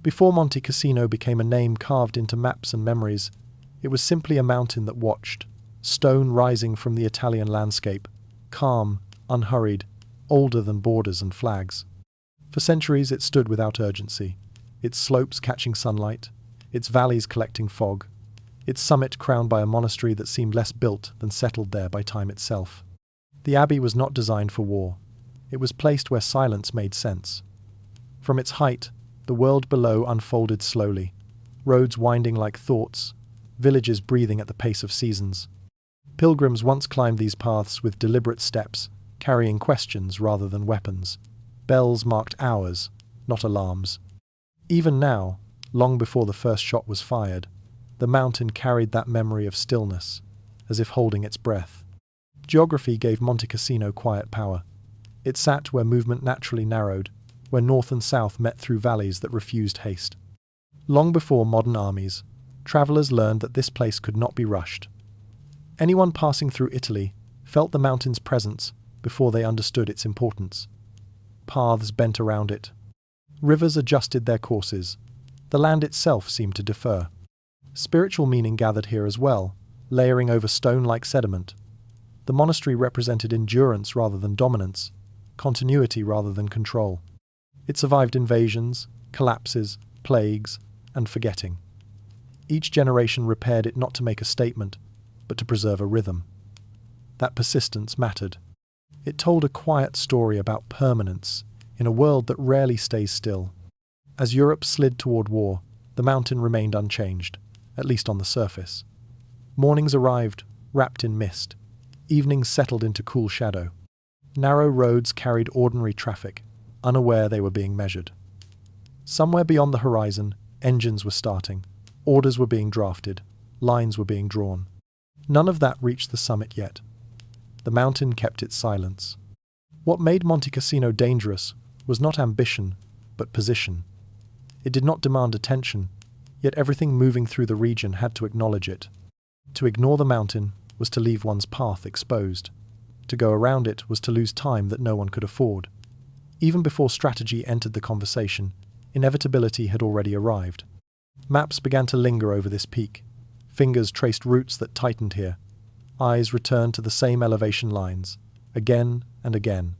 Before Monte Cassino became a name carved into maps and memories, it was simply a mountain that watched, stone rising from the Italian landscape, calm, unhurried, older than borders and flags. For centuries it stood without urgency, its slopes catching sunlight, its valleys collecting fog, its summit crowned by a monastery that seemed less built than settled there by time itself. The abbey was not designed for war. It was placed where silence made sense. From its height, the world below unfolded slowly, roads winding like thoughts, villages breathing at the pace of seasons. Pilgrims once climbed these paths with deliberate steps, carrying questions rather than weapons. Bells marked hours, not alarms. Even now, long before the first shot was fired, the mountain carried that memory of stillness, as if holding its breath. Geography gave Monte Cassino quiet power. It sat where movement naturally narrowed, where north and south met through valleys that refused haste. Long before modern armies, travelers learned that this place could not be rushed. Anyone passing through Italy felt the mountain's presence before they understood its importance. Paths bent around it. Rivers adjusted their courses. The land itself seemed to defer. Spiritual meaning gathered here as well, layering over stone-like sediment. The monastery represented endurance rather than dominance, continuity rather than control. It survived invasions, collapses, plagues, and forgetting. Each generation repaired it not to make a statement, but to preserve a rhythm. That persistence mattered. It told a quiet story about permanence in a world that rarely stays still. As Europe slid toward war, the mountain remained unchanged, at least on the surface. Mornings arrived, wrapped in mist. Evenings settled into cool shadow. Narrow roads carried ordinary traffic, unaware they were being measured. Somewhere beyond the horizon, engines were starting, orders were being drafted, lines were being drawn. None of that reached the summit yet. The mountain kept its silence. What made Monte Cassino dangerous was not ambition, but position. It did not demand attention, yet everything moving through the region had to acknowledge it. To ignore the mountain was to leave one's path exposed. To go around it was to lose time that no one could afford. Even before strategy entered the conversation, inevitability had already arrived. Maps began to linger over this peak. Fingers traced routes that tightened here. Eyes returned to the same elevation lines, again and again.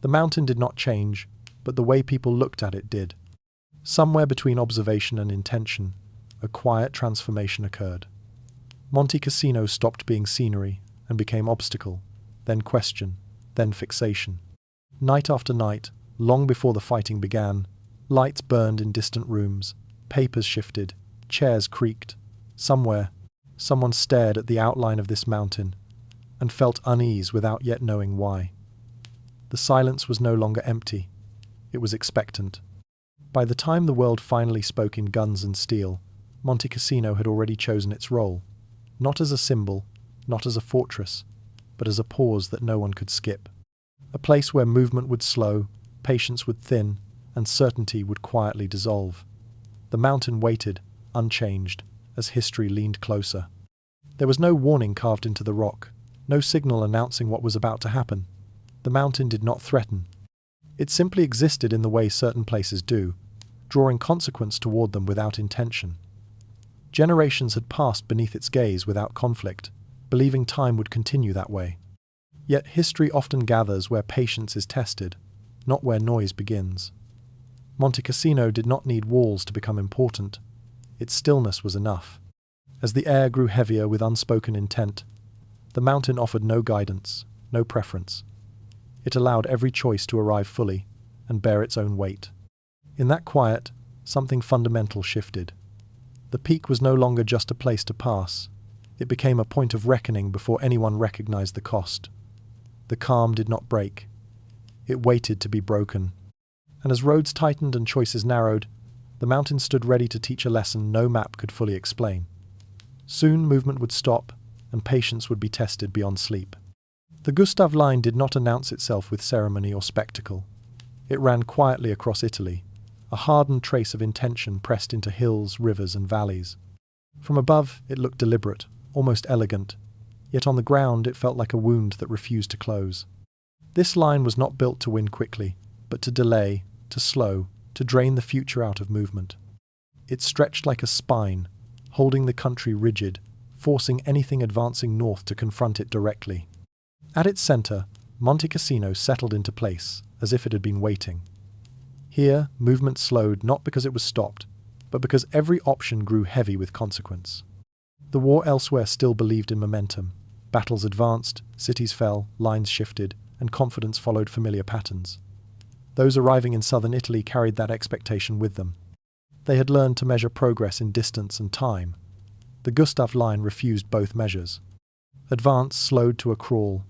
The mountain did not change, but the way people looked at it did. Somewhere between observation and intention, a quiet transformation occurred. Monte Cassino stopped being scenery and became obstacle, then question, then fixation. Night after night, long before the fighting began, lights burned in distant rooms, papers shifted, chairs creaked. Somewhere, someone stared at the outline of this mountain and felt unease without yet knowing why. The silence was no longer empty. It was expectant. By the time the world finally spoke in guns and steel, Monte Cassino had already chosen its role, not as a symbol, not as a fortress, but as a pause that no one could skip. A place where movement would slow, patience would thin, and certainty would quietly dissolve. The mountain waited, unchanged, as history leaned closer. There was no warning carved into the rock, no signal announcing what was about to happen. The mountain did not threaten. It simply existed in the way certain places do, drawing consequence toward them without intention. Generations had passed beneath its gaze without conflict, believing time would continue that way. Yet history often gathers where patience is tested, not where noise begins. Monte Cassino did not need walls to become important. Its stillness was enough. As the air grew heavier with unspoken intent, the mountain offered no guidance, no preference. It allowed every choice to arrive fully and bear its own weight. In that quiet, something fundamental shifted. The peak was no longer just a place to pass. It became a point of reckoning before anyone recognized the cost. The calm did not break. It waited to be broken. And as roads tightened and choices narrowed, the mountain stood ready to teach a lesson no map could fully explain. Soon movement would stop, and patience would be tested beyond sleep. The Gustav line did not announce itself with ceremony or spectacle. It ran quietly across Italy, a hardened trace of intention pressed into hills, rivers, and valleys. From above, it looked deliberate, almost elegant, yet on the ground it felt like a wound that refused to close. This line was not built to win quickly, but to delay, to slow, to drain the future out of movement. It stretched like a spine, holding the country rigid, forcing anything advancing north to confront it directly. At its center, Monte Cassino settled into place, as if it had been waiting. Here, movement slowed not because it was stopped, but because every option grew heavy with consequence. The war elsewhere still believed in momentum. Battles advanced, cities fell, lines shifted, and confidence followed familiar patterns. Those arriving in southern Italy carried that expectation with them. They had learned to measure progress in distance and time. The Gustav line refused both measures. Advance slowed to a crawl,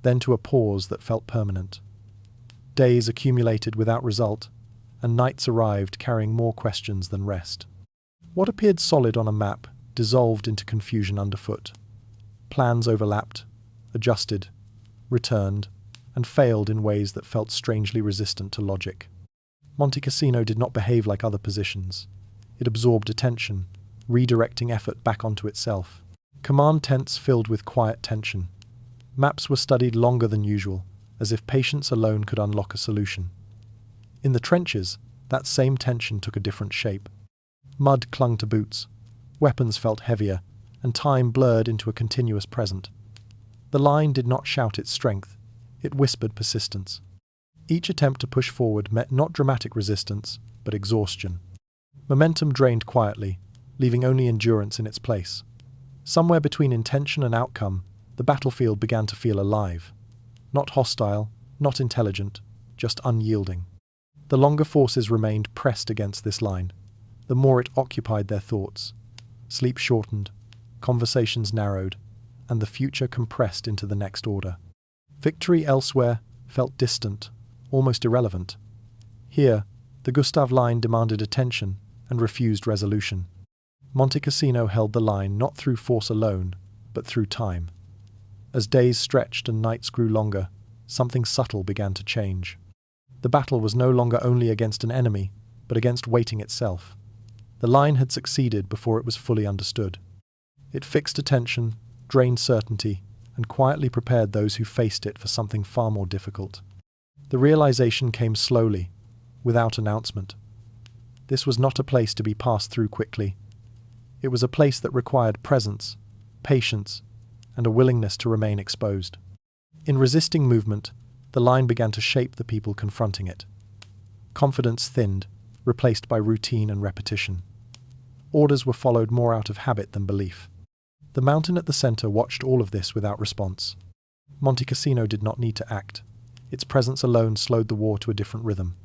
then to a pause that felt permanent. Days accumulated without result, and nights arrived carrying more questions than rest. What appeared solid on a map dissolved into confusion underfoot. Plans overlapped, adjusted, returned, and failed in ways that felt strangely resistant to logic. Monte Cassino did not behave like other positions. It absorbed attention, redirecting effort back onto itself. Command tents filled with quiet tension. Maps were studied longer than usual, as if patience alone could unlock a solution. In the trenches, that same tension took a different shape. Mud clung to boots, weapons felt heavier, and time blurred into a continuous present. The line did not shout its strength, it whispered persistence. Each attempt to push forward met not dramatic resistance, but exhaustion. Momentum drained quietly, leaving only endurance in its place. Somewhere between intention and outcome, the battlefield began to feel alive. Not hostile, not intelligent, just unyielding. The longer forces remained pressed against this line, the more it occupied their thoughts. Sleep shortened, conversations narrowed, and the future compressed into the next order. Victory elsewhere felt distant, almost irrelevant. Here, the Gustav line demanded attention and refused resolution. Monte Cassino held the line not through force alone, but through time. As days stretched and nights grew longer, something subtle began to change. The battle was no longer only against an enemy, but against waiting itself. The line had succeeded before it was fully understood. It fixed attention, drained certainty, and quietly prepared those who faced it for something far more difficult. The realization came slowly, without announcement. This was not a place to be passed through quickly. It was a place that required presence, patience, and a willingness to remain exposed. In resisting movement, the line began to shape the people confronting it. Confidence thinned, replaced by routine and repetition. Orders were followed more out of habit than belief. The mountain at the center watched all of this without response. Monte Cassino did not need to act. Its presence alone slowed the war to a different rhythm.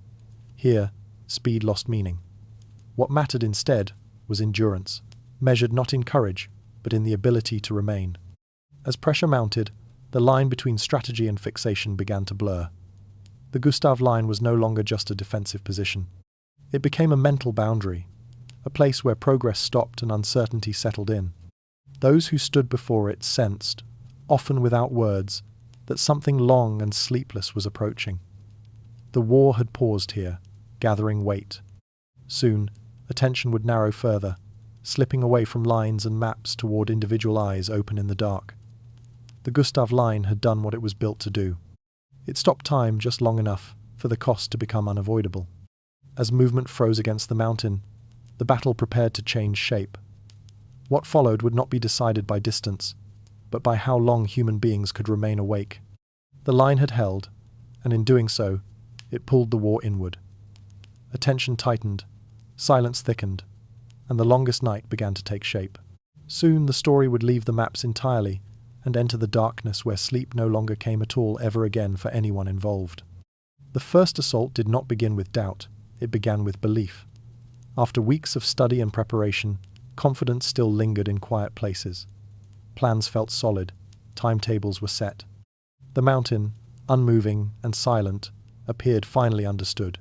Here, speed lost meaning. What mattered instead was endurance, measured not in courage, but in the ability to remain. As pressure mounted, the line between strategy and fixation began to blur. The Gustav line was no longer just a defensive position. It became a mental boundary, a place where progress stopped and uncertainty settled in. Those who stood before it sensed, often without words, that something long and sleepless was approaching. The war had paused here, gathering weight. Soon, attention would narrow further, slipping away from lines and maps toward individual eyes open in the dark. The Gustav line had done what it was built to do. It stopped time just long enough for the cost to become unavoidable. As movement froze against the mountain, the battle prepared to change shape. What followed would not be decided by distance, but by how long human beings could remain awake. The line had held, and in doing so, it pulled the war inward. Attention tightened, silence thickened, and the longest night began to take shape. Soon the story would leave the maps entirely and enter the darkness where sleep no longer came at all ever again for anyone involved. The first assault did not begin with doubt, it began with belief. After weeks of study and preparation, confidence still lingered in quiet places. Plans felt solid, timetables were set. The mountain, unmoving and silent, appeared finally understood.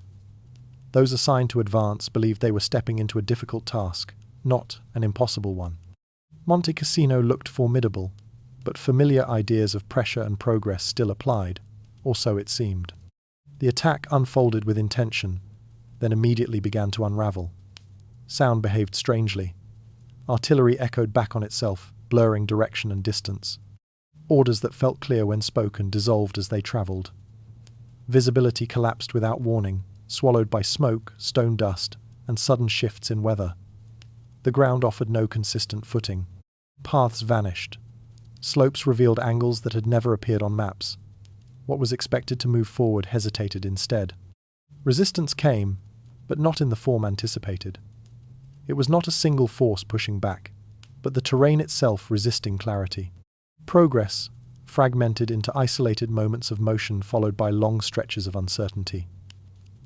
Those assigned to advance believed they were stepping into a difficult task, not an impossible one. Monte Cassino looked formidable, but familiar ideas of pressure and progress still applied, or so it seemed. The attack unfolded with intention, then immediately began to unravel. Sound behaved strangely. Artillery echoed back on itself, blurring direction and distance. Orders that felt clear when spoken dissolved as they travelled. Visibility collapsed without warning, swallowed by smoke, stone dust, and sudden shifts in weather. The ground offered no consistent footing. Paths vanished. Slopes revealed angles that had never appeared on maps. What was expected to move forward hesitated instead. Resistance came, but not in the form anticipated. It was not a single force pushing back, but the terrain itself resisting clarity. Progress, fragmented into isolated moments of motion followed by long stretches of uncertainty.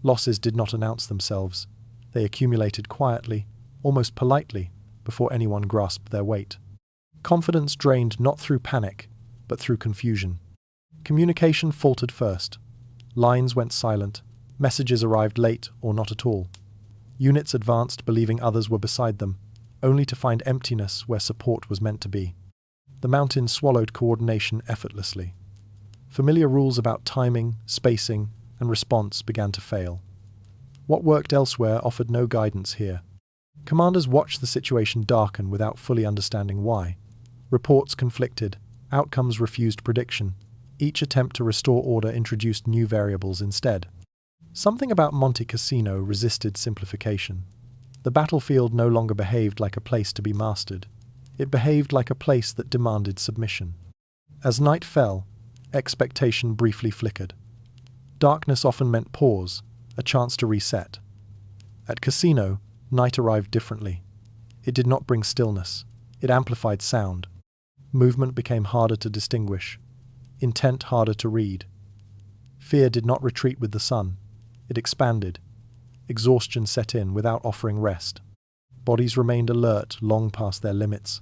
Losses did not announce themselves. They accumulated quietly, almost politely, before anyone grasped their weight. Confidence drained not through panic, but through confusion. Communication faltered first. Lines went silent. Messages arrived late or not at all. Units advanced believing others were beside them, only to find emptiness where support was meant to be. The mountain swallowed coordination effortlessly. Familiar rules about timing, spacing, and response began to fail. What worked elsewhere offered no guidance here. Commanders watched the situation darken without fully understanding why. Reports conflicted, outcomes refused prediction. Each attempt to restore order introduced new variables instead. Something about Monte Cassino resisted simplification. The battlefield no longer behaved like a place to be mastered. It behaved like a place that demanded submission. As night fell, expectation briefly flickered. Darkness often meant pause, a chance to reset. At Cassino, night arrived differently. It did not bring stillness. It amplified sound. Movement became harder to distinguish. Intent harder to read. Fear did not retreat with the sun. It expanded. Exhaustion set in without offering rest. Bodies remained alert long past their limits.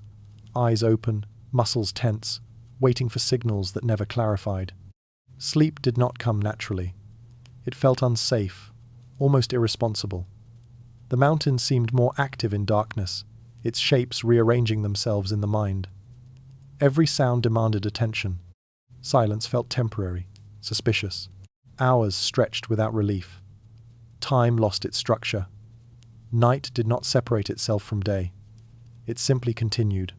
Eyes open, muscles tense, waiting for signals that never clarified. Sleep did not come naturally. It felt unsafe, almost irresponsible. The mountain seemed more active in darkness, its shapes rearranging themselves in the mind. Every sound demanded attention. Silence felt temporary, suspicious. Hours stretched without relief. Time lost its structure. Night did not separate itself from day. It simply continued.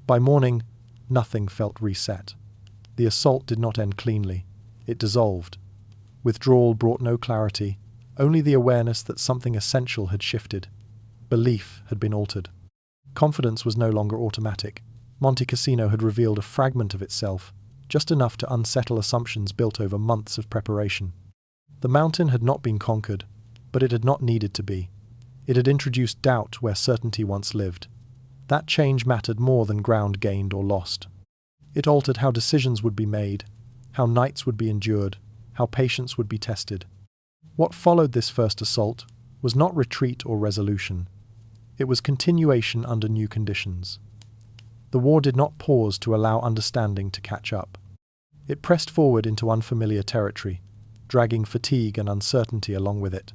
By morning, nothing felt reset. The assault did not end cleanly. It dissolved. Withdrawal brought no clarity, only the awareness that something essential had shifted. Belief had been altered. Confidence was no longer automatic. Monte Cassino had revealed a fragment of itself, just enough to unsettle assumptions built over months of preparation. The mountain had not been conquered, but it had not needed to be. It had introduced doubt where certainty once lived. That change mattered more than ground gained or lost. It altered how decisions would be made, how nights would be endured, how patience would be tested. What followed this first assault was not retreat or resolution. It was continuation under new conditions. The war did not pause to allow understanding to catch up. It pressed forward into unfamiliar territory, dragging fatigue and uncertainty along with it.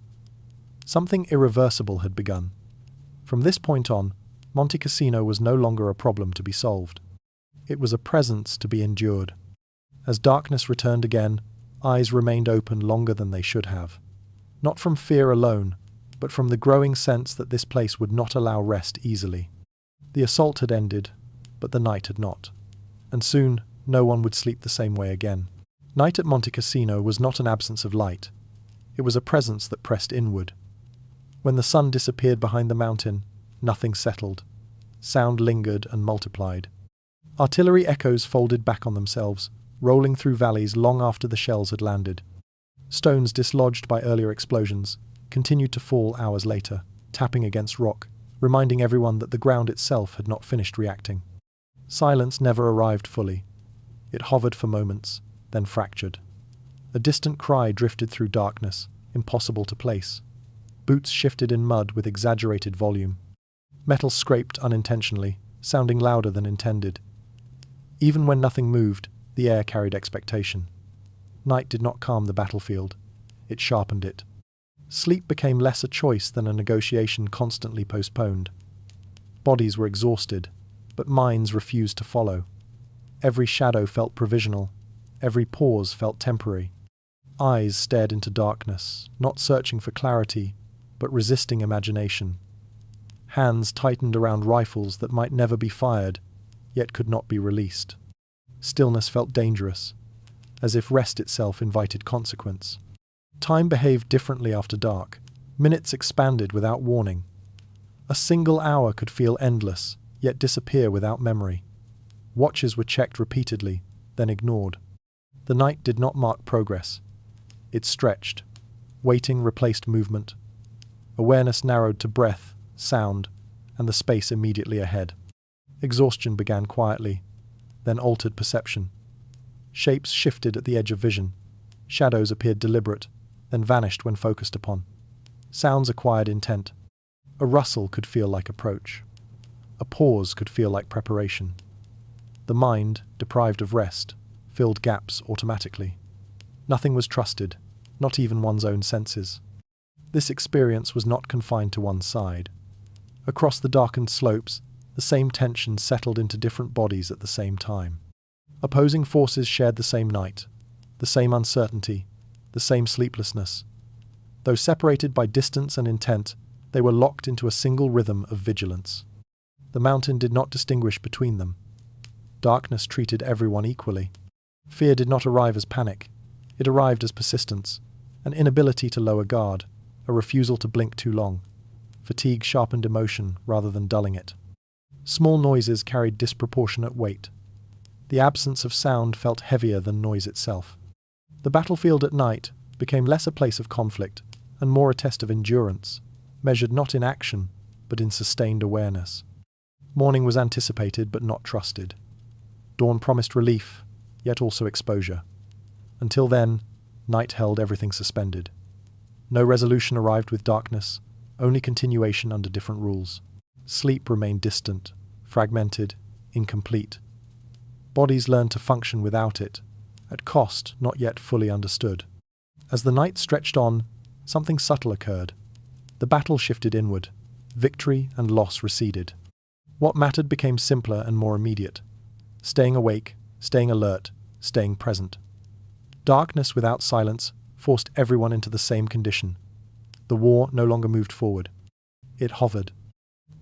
Something irreversible had begun. From this point on, Monte Cassino was no longer a problem to be solved. It was a presence to be endured. As darkness returned again, eyes remained open longer than they should have. Not from fear alone, but from the growing sense that this place would not allow rest easily. The assault had ended, but the night had not. And soon, no one would sleep the same way again. Night at Monte Cassino was not an absence of light. It was a presence that pressed inward. When the sun disappeared behind the mountain, nothing settled. Sound lingered and multiplied. Artillery echoes folded back on themselves, rolling through valleys long after the shells had landed. Stones dislodged by earlier explosions continued to fall hours later, tapping against rock, reminding everyone that the ground itself had not finished reacting. Silence never arrived fully. It hovered for moments, then fractured. A distant cry drifted through darkness, impossible to place. Boots shifted in mud with exaggerated volume. Metal scraped unintentionally, sounding louder than intended. Even when nothing moved, the air carried expectation. Night did not calm the battlefield. It sharpened it. Sleep became less a choice than a negotiation constantly postponed. Bodies were exhausted, but minds refused to follow. Every shadow felt provisional. Every pause felt temporary. Eyes stared into darkness, not searching for clarity, but resisting imagination. Hands tightened around rifles that might never be fired, yet could not be released. Stillness felt dangerous, as if rest itself invited consequence. Time behaved differently after dark. Minutes expanded without warning. A single hour could feel endless, yet disappear without memory. Watches were checked repeatedly, then ignored. The night did not mark progress. It stretched. Waiting replaced movement. Awareness narrowed to breath, sound, and the space immediately ahead. Exhaustion began quietly, then altered perception. Shapes shifted at the edge of vision. Shadows appeared deliberate, then vanished when focused upon. Sounds acquired intent. A rustle could feel like approach. A pause could feel like preparation. The mind, deprived of rest, filled gaps automatically. Nothing was trusted, not even one's own senses. This experience was not confined to one side. Across the darkened slopes, the same tension settled into different bodies at the same time. Opposing forces shared the same night, the same uncertainty, the same sleeplessness. Though separated by distance and intent, they were locked into a single rhythm of vigilance. The mountain did not distinguish between them. Darkness treated everyone equally. Fear did not arrive as panic. It arrived as persistence, an inability to lower guard, a refusal to blink too long. Fatigue sharpened emotion rather than dulling it. Small noises carried disproportionate weight. The absence of sound felt heavier than noise itself. The battlefield at night became less a place of conflict and more a test of endurance, measured not in action, but in sustained awareness. Morning was anticipated but not trusted. Dawn promised relief, yet also exposure. Until then, night held everything suspended. No resolution arrived with darkness, only continuation under different rules. Sleep remained distant, fragmented, incomplete. Bodies learned to function without it, at cost not yet fully understood. As the night stretched on, something subtle occurred. The battle shifted inward. Victory and loss receded. What mattered became simpler and more immediate. Staying awake, staying alert, staying present. Darkness without silence forced everyone into the same condition. The war no longer moved forward. It hovered.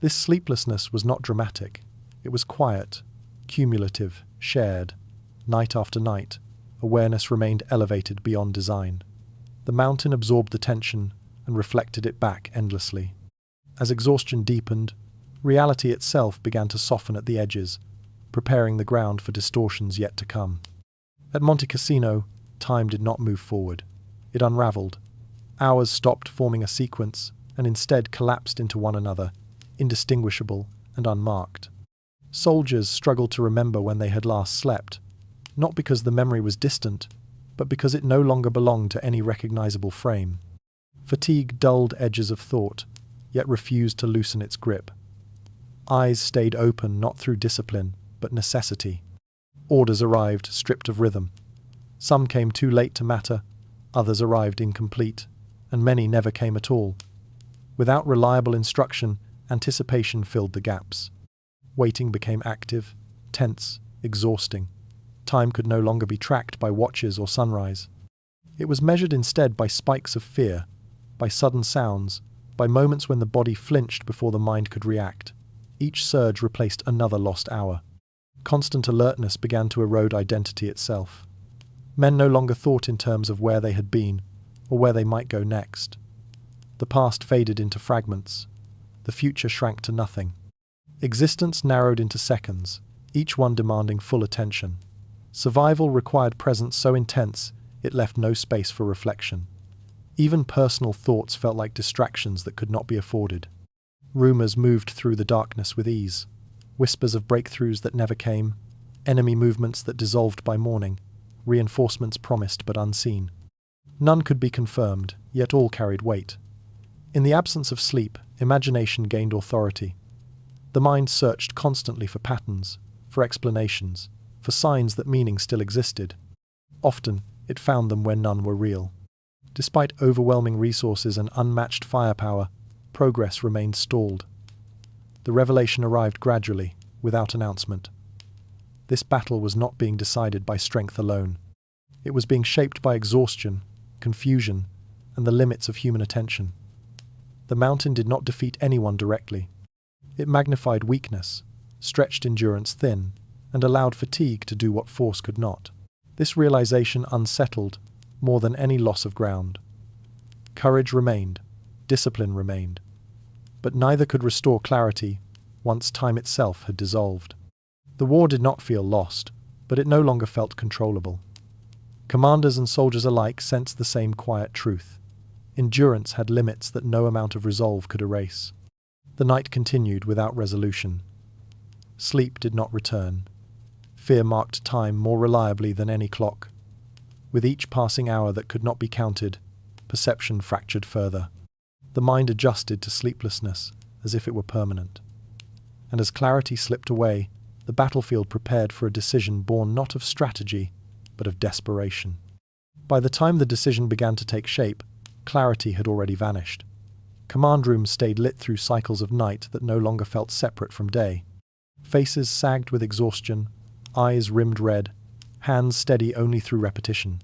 This sleeplessness was not dramatic. It was quiet, cumulative, shared. Night after night, awareness remained elevated beyond design. The mountain absorbed the tension and reflected it back endlessly. As exhaustion deepened, reality itself began to soften at the edges, preparing the ground for distortions yet to come. At Monte Cassino, time did not move forward. It unraveled. Hours stopped forming a sequence and instead collapsed into one another, indistinguishable and unmarked. Soldiers struggled to remember when they had last slept, not because the memory was distant, but because it no longer belonged to any recognizable frame. Fatigue dulled edges of thought, yet refused to loosen its grip. Eyes stayed open not through discipline, but necessity. Orders arrived stripped of rhythm. Some came too late to matter, others arrived incomplete, and many never came at all. Without reliable instruction, anticipation filled the gaps. Waiting became active, tense, exhausting. Time could no longer be tracked by watches or sunrise. It was measured instead by spikes of fear, by sudden sounds, by moments when the body flinched before the mind could react. Each surge replaced another lost hour. Constant alertness began to erode identity itself. Men no longer thought in terms of where they had been, or where they might go next. The past faded into fragments. The future shrank to nothing. Existence narrowed into seconds, each one demanding full attention. Survival required presence so intense it left no space for reflection. Even personal thoughts felt like distractions that could not be afforded. Rumors moved through the darkness with ease. Whispers of breakthroughs that never came, enemy movements that dissolved by morning, reinforcements promised but unseen. None could be confirmed, yet all carried weight. In the absence of sleep, imagination gained authority. The mind searched constantly for patterns, for explanations, for signs that meaning still existed. Often, it found them where none were real. Despite overwhelming resources and unmatched firepower, progress remained stalled. The revelation arrived gradually, without announcement. This battle was not being decided by strength alone. It was being shaped by exhaustion, confusion, and the limits of human attention. The mountain did not defeat anyone directly. It magnified weakness, stretched endurance thin, and allowed fatigue to do what force could not. This realization unsettled more than any loss of ground. Courage remained, discipline remained. but neither could restore clarity once time itself had dissolved. The war did not feel lost, but it no longer felt controllable. Commanders and soldiers alike sensed the same quiet truth. Endurance had limits that no amount of resolve could erase. The night continued without resolution. Sleep did not return. Fear marked time more reliably than any clock. With each passing hour that could not be counted, perception fractured further. The mind adjusted to sleeplessness as if it were permanent. And as clarity slipped away, the battlefield prepared for a decision born not of strategy, but of desperation. By the time the decision began to take shape, clarity had already vanished. Command rooms stayed lit through cycles of night that no longer felt separate from day. Faces sagged with exhaustion, eyes rimmed red, hands steady only through repetition.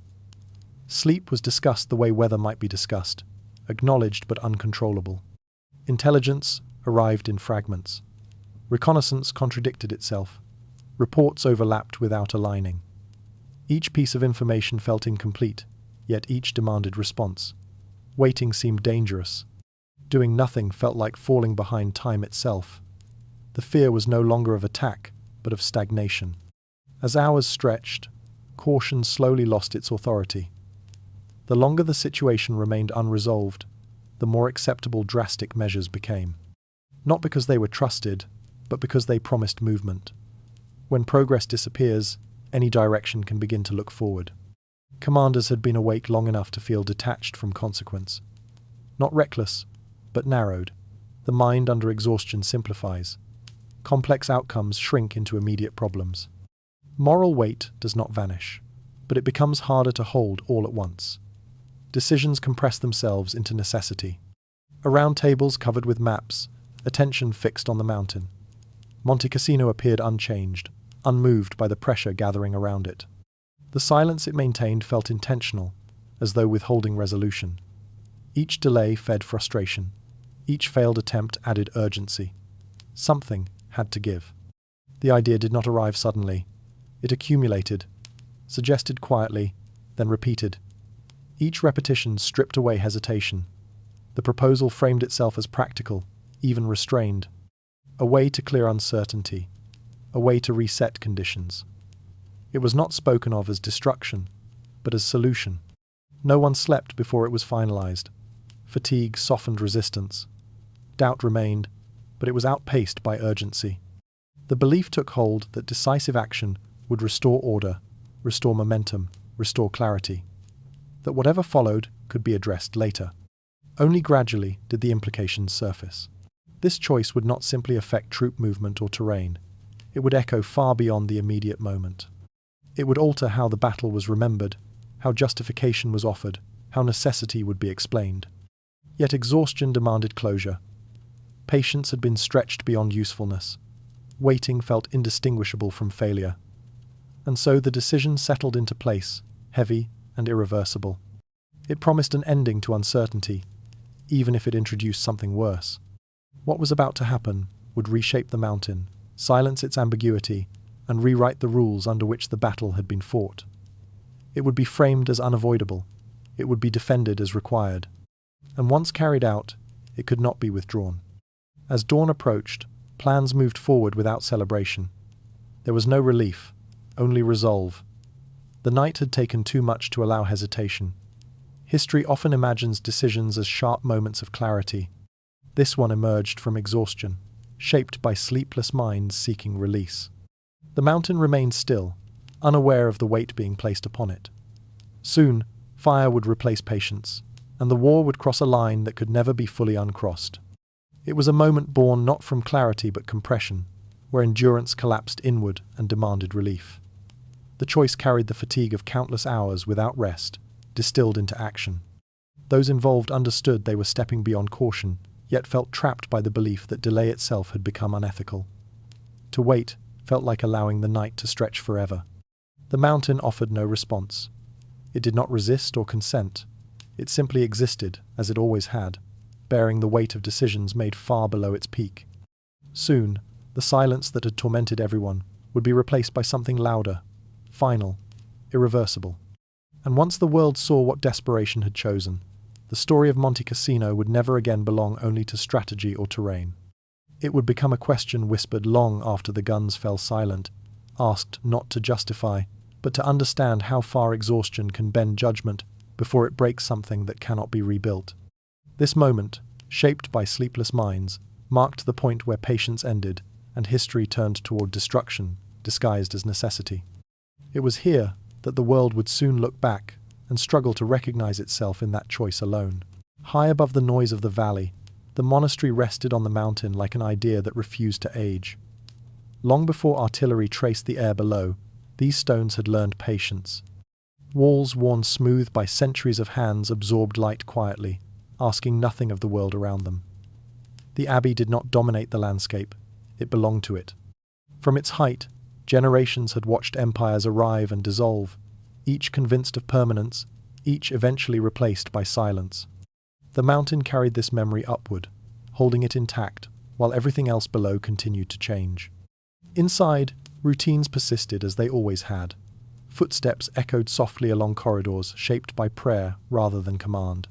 Sleep was discussed the way weather might be discussed, acknowledged but uncontrollable. Intelligence arrived in fragments. Reconnaissance contradicted itself. Reports overlapped without aligning. Each piece of information felt incomplete, yet each demanded response. Waiting seemed dangerous. Doing nothing felt like falling behind time itself. The fear was no longer of attack, but of stagnation. As hours stretched, caution slowly lost its authority. The longer the situation remained unresolved, the more acceptable drastic measures became. Not because they were trusted, but because they promised movement. When progress disappears, any direction can begin to look forward. Commanders had been awake long enough to feel detached from consequence. Not reckless, but narrowed. The mind under exhaustion simplifies. Complex outcomes shrink into immediate problems. Moral weight does not vanish, but it becomes harder to hold all at once. Decisions compress themselves into necessity. Around tables covered with maps, attention fixed on the mountain. Monte Cassino appeared unchanged, unmoved by the pressure gathering around it. The silence it maintained felt intentional, as though withholding resolution. Each delay fed frustration. Each failed attempt added urgency. Something had to give. The idea did not arrive suddenly. It accumulated, suggested quietly, then repeated. Each repetition stripped away hesitation. The proposal framed itself as practical, even restrained. A way to clear uncertainty. A way to reset conditions. It was not spoken of as destruction, but as solution. No one slept before it was finalized. Fatigue softened resistance. Doubt remained, but it was outpaced by urgency. The belief took hold that decisive action would restore order, restore momentum, restore clarity. That whatever followed could be addressed later. Only gradually did the implications surface. This choice would not simply affect troop movement or terrain. It would echo far beyond the immediate moment. It would alter how the battle was remembered, how justification was offered, how necessity would be explained. Yet exhaustion demanded closure. Patience had been stretched beyond usefulness. Waiting felt indistinguishable from failure. And so the decision settled into place, heavy and irreversible. It promised an ending to uncertainty, even if it introduced something worse. What was about to happen would reshape the mountain, silence its ambiguity, and rewrite the rules under which the battle had been fought. It would be framed as unavoidable. It would be defended as required. And once carried out, it could not be withdrawn. As dawn approached, plans moved forward without celebration. There was no relief, only resolve. The night had taken too much to allow hesitation. History often imagines decisions as sharp moments of clarity. This one emerged from exhaustion, shaped by sleepless minds seeking release. The mountain remained still, unaware of the weight being placed upon it. Soon, fire would replace patience, and the war would cross a line that could never be fully uncrossed. It was a moment born not from clarity but compression, where endurance collapsed inward and demanded relief. The choice carried the fatigue of countless hours without rest, distilled into action. Those involved understood they were stepping beyond caution, yet felt trapped by the belief that delay itself had become unethical. To wait felt like allowing the night to stretch forever. The mountain offered no response. It did not resist or consent. It simply existed, as it always had, bearing the weight of decisions made far below its peak. Soon, the silence that had tormented everyone would be replaced by something louder, final, irreversible. And once the world saw what desperation had chosen, The story of Monte Cassino would never again belong only to strategy or terrain. It would become a question whispered long after the guns fell silent, asked not to justify, but to understand how far exhaustion can bend judgment before it breaks something that cannot be rebuilt. This moment, shaped by sleepless minds, marked the point where patience ended and history turned toward destruction, disguised as necessity. It was here that the world would soon look back and struggle to recognize itself in that choice alone. High above the noise of the valley, the monastery rested on the mountain like an idea that refused to age. Long before artillery traced the air below, these stones had learned patience. Walls worn smooth by centuries of hands absorbed light quietly, asking nothing of the world around them. The abbey did not dominate the landscape, it belonged to it. From its height, generations had watched empires arrive and dissolve, each convinced of permanence, each eventually replaced by silence. The mountain carried this memory upward, holding it intact, while everything else below continued to change. Inside, routines persisted as they always had. Footsteps echoed softly along corridors shaped by prayer rather than command.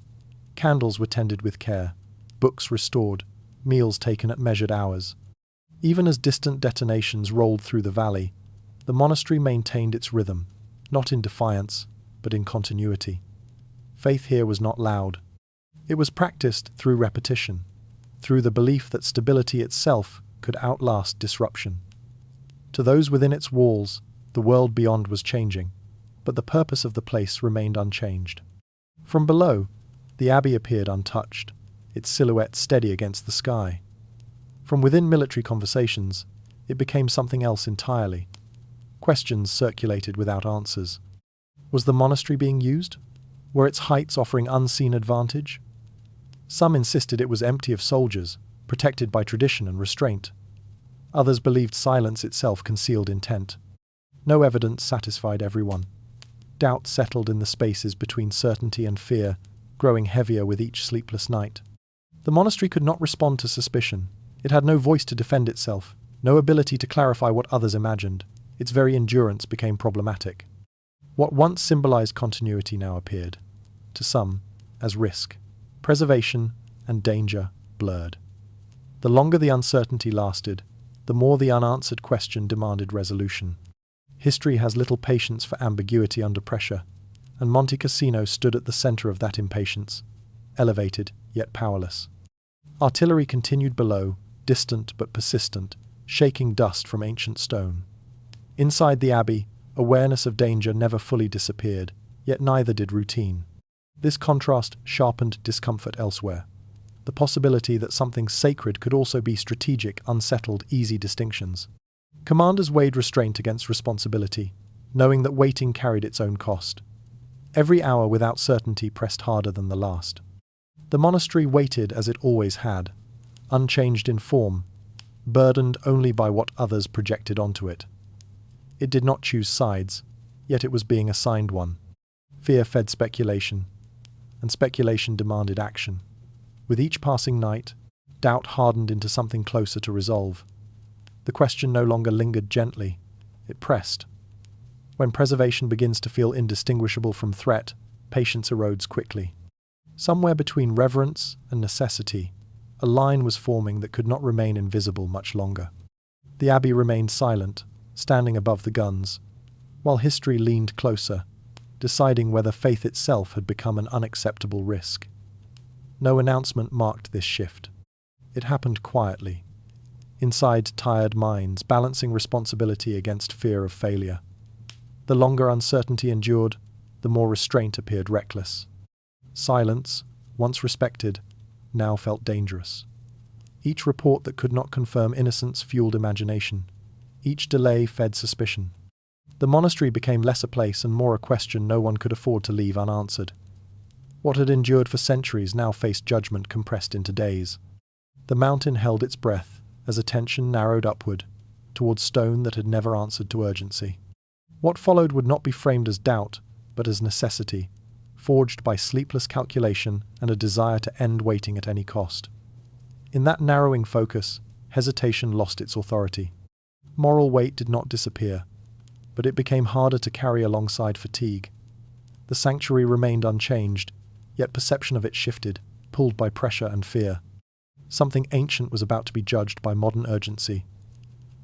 Candles were tended with care, books restored, meals taken at measured hours. Even as distant detonations rolled through the valley, the monastery maintained its rhythm, not in defiance, but in continuity. Faith here was not loud. It was practiced through repetition, through the belief that stability itself could outlast disruption. To those within its walls, the world beyond was changing, but the purpose of the place remained unchanged. From below, the abbey appeared untouched, its silhouette steady against the sky. From within military conversations, it became something else entirely. Questions circulated without answers. Was the monastery being used? Were its heights offering unseen advantage? Some insisted it was empty of soldiers, protected by tradition and restraint. Others believed silence itself concealed intent. No evidence satisfied everyone. Doubt settled in the spaces between certainty and fear, growing heavier with each sleepless night. The monastery could not respond to suspicion. It had no voice to defend itself, no ability to clarify what others imagined. Its very endurance became problematic. What once symbolized continuity now appeared, to some, as risk. Preservation and danger blurred. The longer the uncertainty lasted, the more the unanswered question demanded resolution. History has little patience for ambiguity under pressure, and Monte Cassino stood at the center of that impatience, elevated yet powerless. Artillery continued below, distant but persistent, shaking dust from ancient stone. Inside the abbey, awareness of danger never fully disappeared, yet neither did routine. This contrast sharpened discomfort elsewhere. The possibility that something sacred could also be strategic unsettled easy distinctions. Commanders weighed restraint against responsibility, knowing that waiting carried its own cost. Every hour without certainty pressed harder than the last. The monastery waited as it always had, unchanged in form, burdened only by what others projected onto it. It did not choose sides, yet it was being assigned one. Fear fed speculation, and speculation demanded action. With each passing night, doubt hardened into something closer to resolve. The question no longer lingered gently, it pressed. When preservation begins to feel indistinguishable from threat, patience erodes quickly. Somewhere between reverence and necessity, a line was forming that could not remain invisible much longer. The abbey remained silent, standing above the guns, while history leaned closer, deciding whether faith itself had become an unacceptable risk. No announcement marked this shift. It happened quietly, inside tired minds, balancing responsibility against fear of failure. The longer uncertainty endured, the more restraint appeared reckless. Silence, once respected, now felt dangerous. Each report that could not confirm innocence fueled imagination. Each delay fed suspicion. The monastery became less a place and more a question no one could afford to leave unanswered. What had endured for centuries now faced judgment compressed into days. The mountain held its breath as attention narrowed upward, towards stone that had never answered to urgency. What followed would not be framed as doubt, but as necessity, forged by sleepless calculation and a desire to end waiting at any cost. In that narrowing focus, hesitation lost its authority. Moral weight did not disappear, but it became harder to carry alongside fatigue. The sanctuary remained unchanged, yet perception of it shifted, pulled by pressure and fear. Something ancient was about to be judged by modern urgency,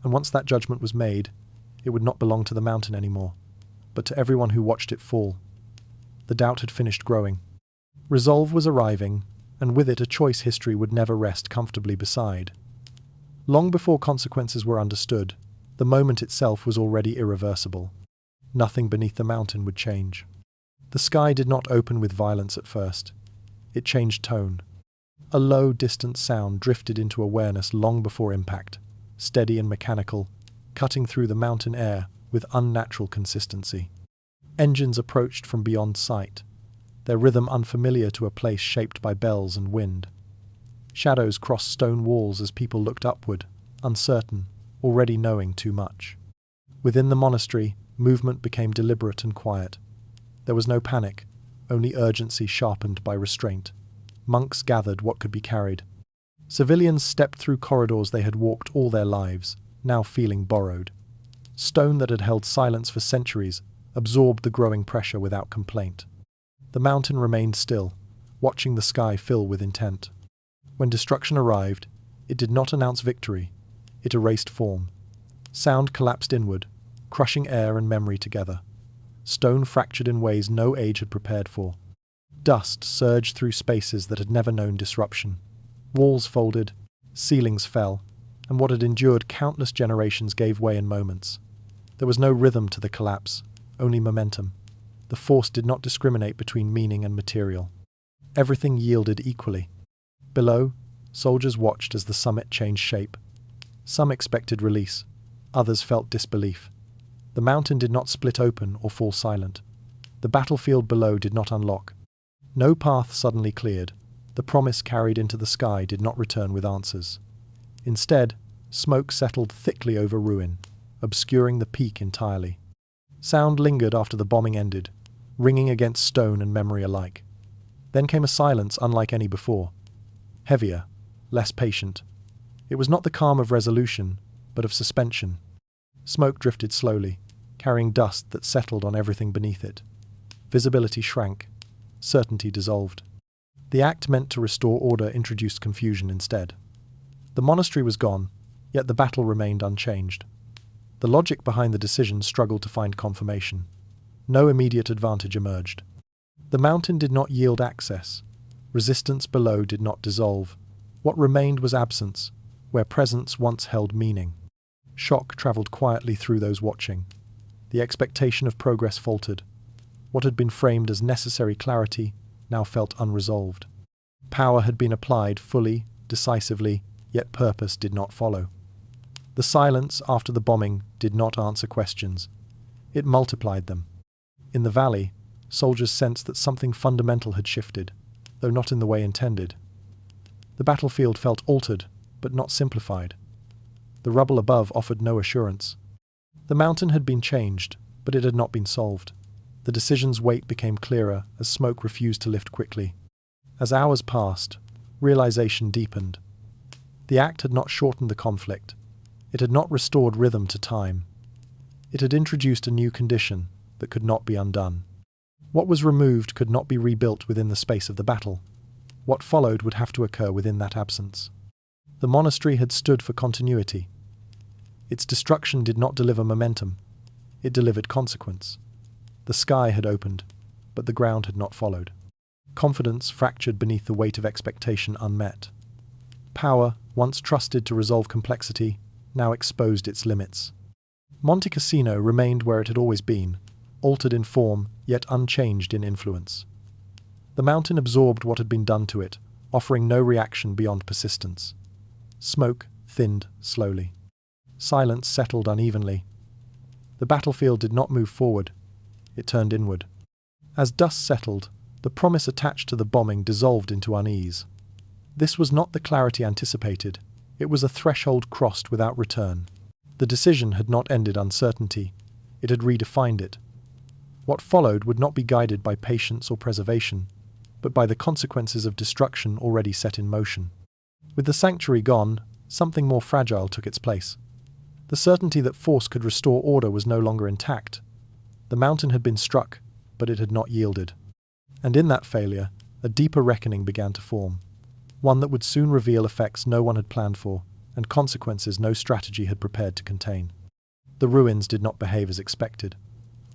and once that judgment was made, it would not belong to the mountain anymore, but to everyone who watched it fall. The doubt had finished growing. Resolve was arriving, and with it a choice history would never rest comfortably beside. Long before consequences were understood, the moment itself was already irreversible. Nothing beneath the mountain would change. The sky did not open with violence at first. It changed tone. A low, distant sound drifted into awareness long before impact, steady and mechanical, cutting through the mountain air with unnatural consistency. Engines approached from beyond sight, their rhythm unfamiliar to a place shaped by bells and wind. Shadows crossed stone walls as people looked upward, uncertain, already knowing too much. Within the monastery, movement became deliberate and quiet. There was no panic, only urgency sharpened by restraint. Monks gathered what could be carried. Civilians stepped through corridors they had walked all their lives, now feeling borrowed. Stone that had held silence for centuries absorbed the growing pressure without complaint. The mountain remained still, watching the sky fill with intent. When destruction arrived, it did not announce victory. It erased form. Sound collapsed inward, crushing air and memory together. Stone fractured in ways no age had prepared for. Dust surged through spaces that had never known disruption. Walls folded, ceilings fell, and what had endured countless generations gave way in moments. There was no rhythm to the collapse, only momentum. The force did not discriminate between meaning and material. Everything yielded equally. Below, soldiers watched as the summit changed shape. Some expected release, others felt disbelief. The mountain did not split open or fall silent. The battlefield below did not unlock. No path suddenly cleared. The promise carried into the sky did not return with answers. Instead, smoke settled thickly over ruin, obscuring the peak entirely. Sound lingered after the bombing ended, ringing against stone and memory alike. Then came a silence unlike any before. Heavier, less patient. It was not the calm of resolution, but of suspension. Smoke drifted slowly, carrying dust that settled on everything beneath it. Visibility shrank. Certainty dissolved. The act meant to restore order introduced confusion instead. The monastery was gone, yet the battle remained unchanged. The logic behind the decision struggled to find confirmation. No immediate advantage emerged. The mountain did not yield access. Resistance below did not dissolve. What remained was absence, where presence once held meaning. Shock travelled quietly through those watching. The expectation of progress faltered. What had been framed as necessary clarity now felt unresolved. Power had been applied fully, decisively, yet purpose did not follow. The silence after the bombing did not answer questions. It multiplied them. In the valley, soldiers sensed that something fundamental had shifted, though not in the way intended. The battlefield felt altered, but not simplified. The rubble above offered no assurance. The mountain had been changed, but it had not been solved. The decision's weight became clearer as smoke refused to lift quickly. As hours passed, realization deepened. The act had not shortened the conflict. It had not restored rhythm to time. It had introduced a new condition that could not be undone. What was removed could not be rebuilt within the space of the battle. What followed would have to occur within that absence. The monastery had stood for continuity. Its destruction did not deliver momentum. It delivered consequence. The sky had opened, but the ground had not followed. Confidence fractured beneath the weight of expectation unmet. Power, once trusted to resolve complexity, now exposed its limits. Monte Cassino remained where it had always been, altered in form, yet unchanged in influence. The mountain absorbed what had been done to it, offering no reaction beyond persistence. Smoke thinned slowly. Silence settled unevenly. The battlefield did not move forward. It turned inward. As dust settled, the promise attached to the bombing dissolved into unease. This was not the clarity anticipated. It was a threshold crossed without return. The decision had not ended uncertainty. It had redefined it. What followed would not be guided by patience or preservation, but by the consequences of destruction already set in motion. With the sanctuary gone, something more fragile took its place. The certainty that force could restore order was no longer intact. The mountain had been struck, but it had not yielded. And in that failure, A deeper reckoning began to form, one that would soon reveal effects no one had planned for, and consequences no strategy had prepared to contain. The ruins did not behave as expected.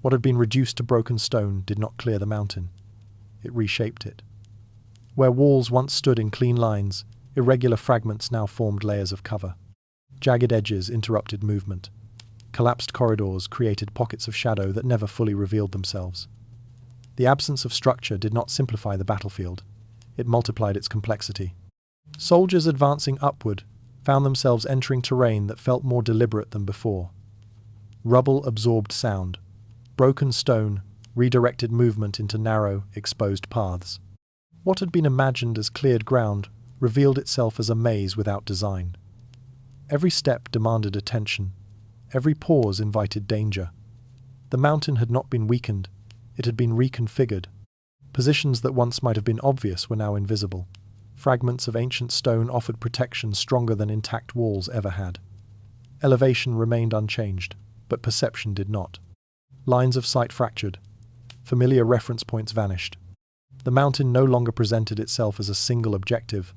What had been reduced to broken stone did not clear the mountain. It reshaped it. Where walls once stood in clean lines, irregular fragments now formed layers of cover. Jagged edges interrupted movement. Collapsed corridors created pockets of shadow that never fully revealed themselves. The absence of structure did not simplify the battlefield. It multiplied its complexity. Soldiers advancing upward found themselves entering terrain that felt more deliberate than before. Rubble absorbed sound. Broken stone redirected movement into narrow, exposed paths. What had been imagined as cleared ground revealed itself as a maze without design. Every step demanded attention. Every pause invited danger. The mountain had not been weakened. It had been reconfigured. Positions that once might have been obvious were now invisible. Fragments of ancient stone offered protection stronger than intact walls ever had. Elevation remained unchanged, but perception did not. Lines of sight fractured. Familiar reference points vanished. The mountain no longer presented itself as a single objective,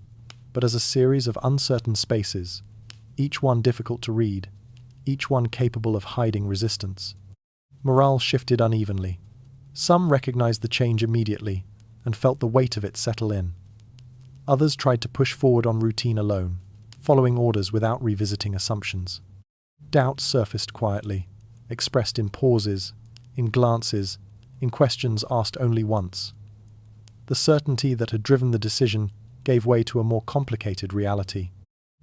but as a series of uncertain spaces, each one difficult to read, each one capable of hiding resistance. Morale shifted unevenly. Some recognized the change immediately and felt the weight of it settle in. Others tried to push forward on routine alone, following orders without revisiting assumptions. Doubts surfaced quietly, expressed in pauses, in glances, in questions asked only once. The certainty that had driven the decision gave way to a more complicated reality.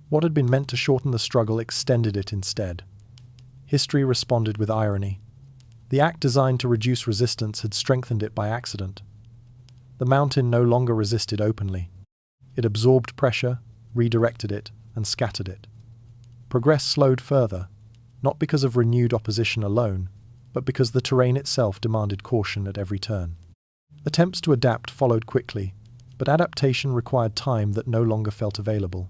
What had been meant to shorten the struggle extended it instead. History responded with irony. The act designed to reduce resistance had strengthened it by accident. The mountain no longer resisted openly. It absorbed pressure, redirected it, and scattered it. Progress slowed further, not because of renewed opposition alone, but because the terrain itself demanded caution at every turn. Attempts to adapt followed quickly, but adaptation required time that no longer felt available.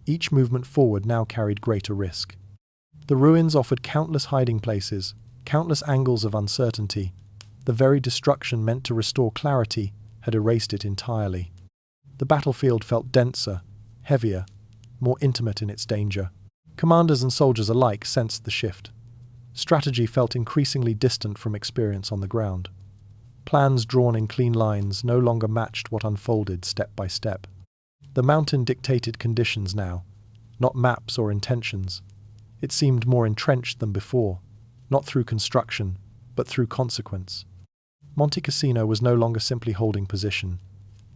Each movement forward now carried greater risk. The ruins offered countless hiding places, countless angles of uncertainty. The very destruction meant to restore clarity had erased it entirely. The battlefield felt denser, heavier, more intimate in its danger. Commanders and soldiers alike sensed the shift. Strategy felt increasingly distant from experience on the ground. Plans drawn in clean lines no longer matched what unfolded step by step. The mountain dictated conditions now, not maps or intentions. It seemed more entrenched than before, not through construction, but through consequence. Monte Cassino was no longer simply holding position.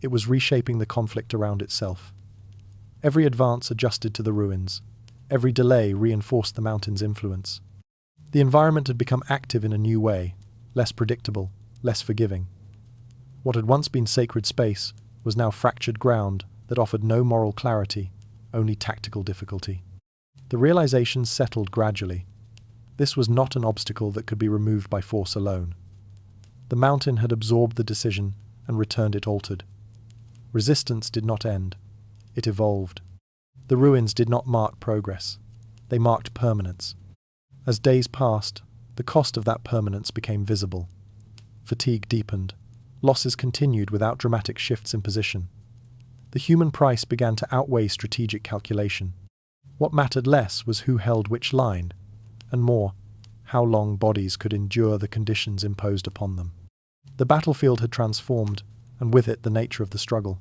It was reshaping the conflict around itself. Every advance adjusted to the ruins. Every delay reinforced the mountain's influence. The environment had become active in a new way, less predictable, less forgiving. What had once been sacred space was now fractured ground that offered no moral clarity, only tactical difficulty. The realization settled gradually. This was not an obstacle that could be removed by force alone. The mountain had absorbed the decision and returned it altered. Resistance did not end. It evolved. The ruins did not mark progress. They marked permanence. As days passed, the cost of that permanence became visible. Fatigue deepened. Losses continued without dramatic shifts in position. The human price began to outweigh strategic calculation. What mattered less was who held which line, and more, how long bodies could endure the conditions imposed upon them. The battlefield had transformed, and with it the nature of the struggle.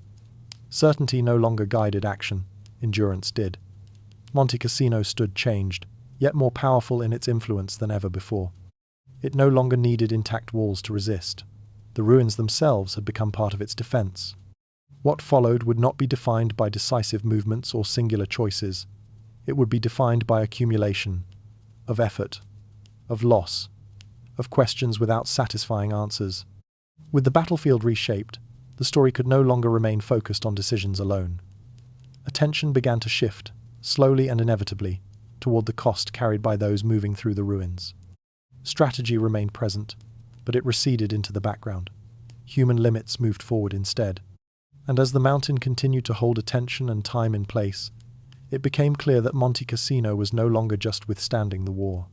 Certainty no longer guided action, endurance did. Monte Cassino stood changed, yet more powerful in its influence than ever before. It no longer needed intact walls to resist. The ruins themselves had become part of its defense. What followed would not be defined by decisive movements or singular choices. It would be defined by accumulation, of effort, of loss, of questions without satisfying answers. With the battlefield reshaped, the story could no longer remain focused on decisions alone. Attention began to shift, slowly and inevitably, toward the cost carried by those moving through the ruins. Strategy remained present, but it receded into the background. Human limits moved forward instead. And as the mountain continued to hold attention and time in place, it became clear that Monte Cassino was no longer just withstanding the war.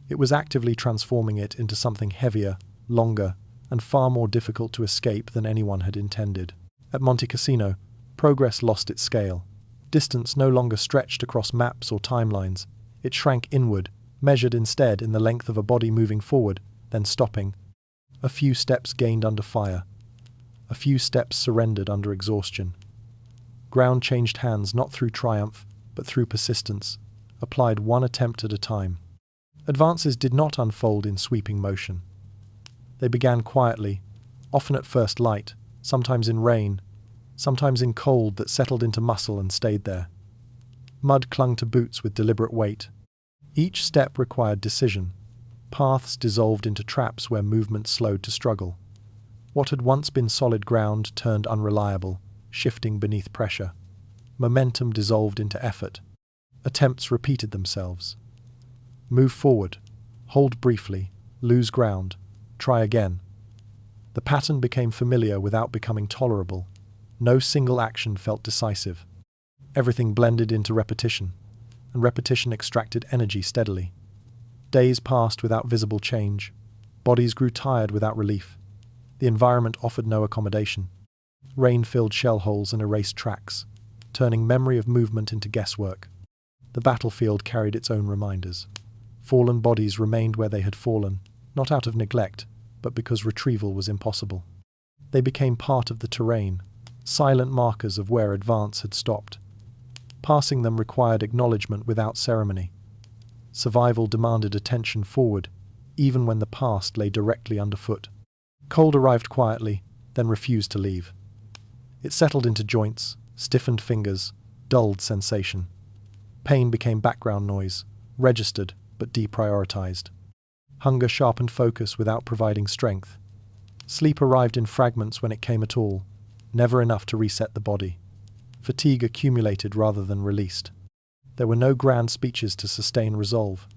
It was actively transforming it into something heavier, longer, and far more difficult to escape than anyone had intended. At Monte Cassino, progress lost its scale. Distance no longer stretched across maps or timelines. It shrank inward, measured instead in the length of a body moving forward, then stopping. A few steps gained under fire. A few steps surrendered under exhaustion. Ground changed hands not through triumph, but through persistence, applied one attempt at a time. Advances did not unfold in sweeping motion. They began quietly, often at first light, sometimes in rain, sometimes in cold that settled into muscle and stayed there. Mud clung to boots with deliberate weight. Each step required decision. Paths dissolved into traps where movement slowed to struggle. What had once been solid ground turned unreliable, shifting beneath pressure. Momentum dissolved into effort. Attempts repeated themselves. Move forward. Hold briefly. Lose ground. Try again. The pattern became familiar without becoming tolerable. No single action felt decisive. Everything blended into repetition, and repetition extracted energy steadily. Days passed without visible change. Bodies grew tired without relief. The environment offered no accommodation. Rain filled shell holes and erased tracks, turning memory of movement into guesswork. The battlefield carried its own reminders. Fallen bodies remained where they had fallen, not out of neglect, but because retrieval was impossible. They became part of the terrain, silent markers of where advance had stopped. Passing them required acknowledgement without ceremony. Survival demanded attention forward, even when the past lay directly underfoot. Cold arrived quietly, then refused to leave. It settled into joints, stiffened fingers, dulled sensation. Pain became background noise, registered but deprioritized. Hunger sharpened focus without providing strength. Sleep arrived in fragments when it came at all, never enough to reset the body. Fatigue accumulated rather than released. There were no grand speeches to sustain resolve,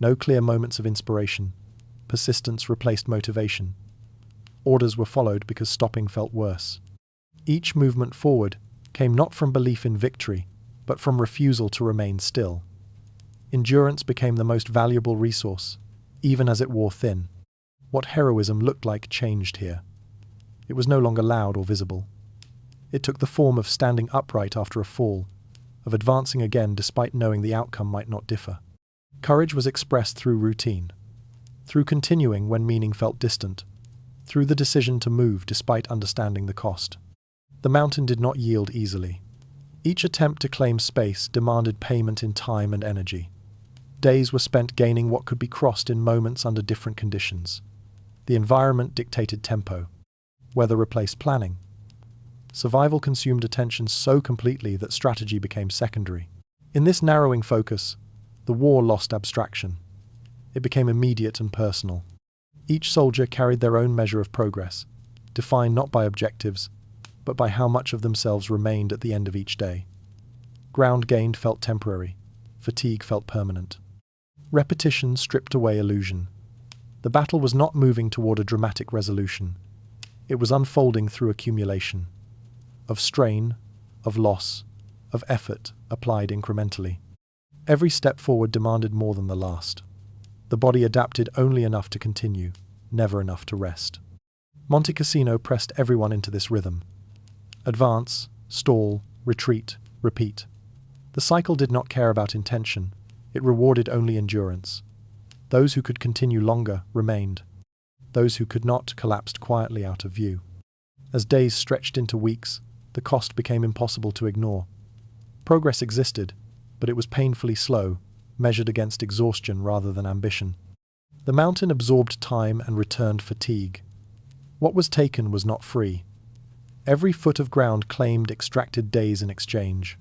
no clear moments of inspiration. Persistence replaced motivation. Orders were followed because stopping felt worse. Each movement forward came not from belief in victory, but from refusal to remain still. Endurance became the most valuable resource, even as it wore thin. What heroism looked like changed here. It was no longer loud or visible. It took the form of standing upright after a fall, of advancing again despite knowing the outcome might not differ. Courage was expressed through routine, through continuing when meaning felt distant, through the decision to move despite understanding the cost. The mountain did not yield easily. Each attempt to claim space demanded payment in time and energy. Days were spent gaining what could be crossed in moments under different conditions. The environment dictated tempo. Weather replaced planning. Survival consumed attention so completely that strategy became secondary. In this narrowing focus, the war lost abstraction. It became immediate and personal. Each soldier carried their own measure of progress, defined not by objectives, but by how much of themselves remained at the end of each day. Ground gained felt temporary. Fatigue felt permanent. Repetition stripped away illusion. The battle was not moving toward a dramatic resolution. It was unfolding through accumulation. Of strain, of loss, of effort applied incrementally. Every step forward demanded more than the last. The body adapted only enough to continue, never enough to rest. Monte Cassino pressed everyone into this rhythm. Advance, stall, retreat, repeat. The cycle did not care about intention. It rewarded only endurance. Those who could continue longer remained. Those who could not collapsed quietly out of view. As days stretched into weeks, the cost became impossible to ignore. Progress existed, but it was painfully slow, measured against exhaustion rather than ambition. The mountain absorbed time and returned fatigue. What was taken was not free. Every foot of ground claimed extracted days in exchange.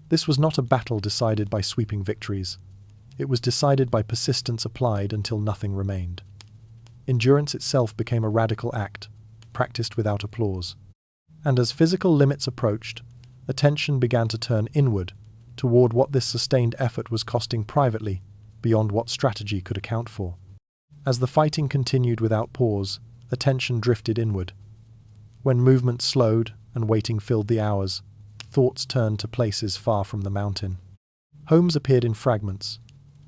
This was not a battle decided by sweeping victories. It was decided by persistence applied until nothing remained. Endurance itself became a radical act, practiced without applause. And as physical limits approached, attention began to turn inward, toward what this sustained effort was costing privately, beyond what strategy could account for. As the fighting continued without pause, attention drifted inward. When movement slowed and waiting filled the hours, thoughts turned to places far from the mountain. Homes appeared in fragments,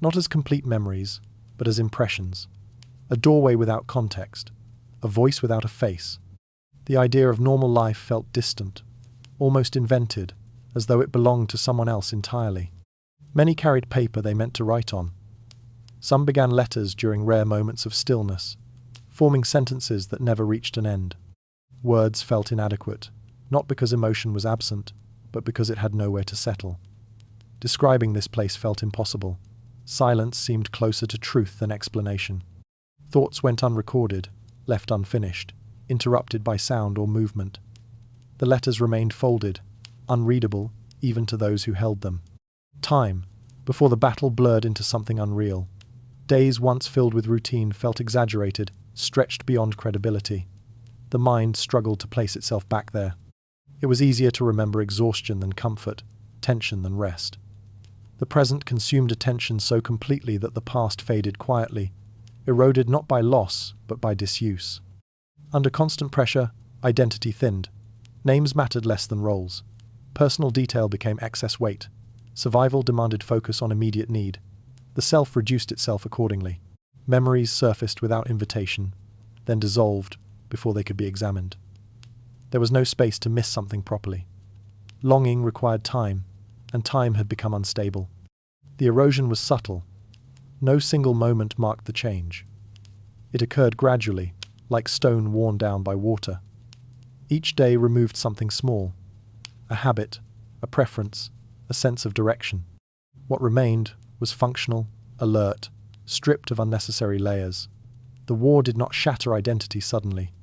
not as complete memories, but as impressions. A doorway without context, a voice without a face. The idea of normal life felt distant, almost invented, as though it belonged to someone else entirely. Many carried paper they meant to write on. Some began letters during rare moments of stillness, forming sentences that never reached an end. Words felt inadequate, not because emotion was absent, but because it had nowhere to settle. Describing this place felt impossible. Silence seemed closer to truth than explanation. Thoughts went unrecorded, left unfinished, interrupted by sound or movement. The letters remained folded, unreadable even to those who held them. Time, before the battle, blurred into something unreal. Days once filled with routine felt exaggerated, stretched beyond credibility. The mind struggled to place itself back there. It was easier to remember exhaustion than comfort, tension than rest. The present consumed attention so completely that the past faded quietly, eroded not by loss, but by disuse. Under constant pressure, identity thinned. Names mattered less than roles. Personal detail became excess weight. Survival demanded focus on immediate need. The self reduced itself accordingly. Memories surfaced without invitation, then dissolved before they could be examined. There was no space to miss something properly. Longing required time, and time had become unstable. The erosion was subtle. No single moment marked the change. It occurred gradually, like stone worn down by water. Each day removed something small, a habit, a preference, a sense of direction. What remained was functional, alert, stripped of unnecessary layers. The war did not shatter identity suddenly.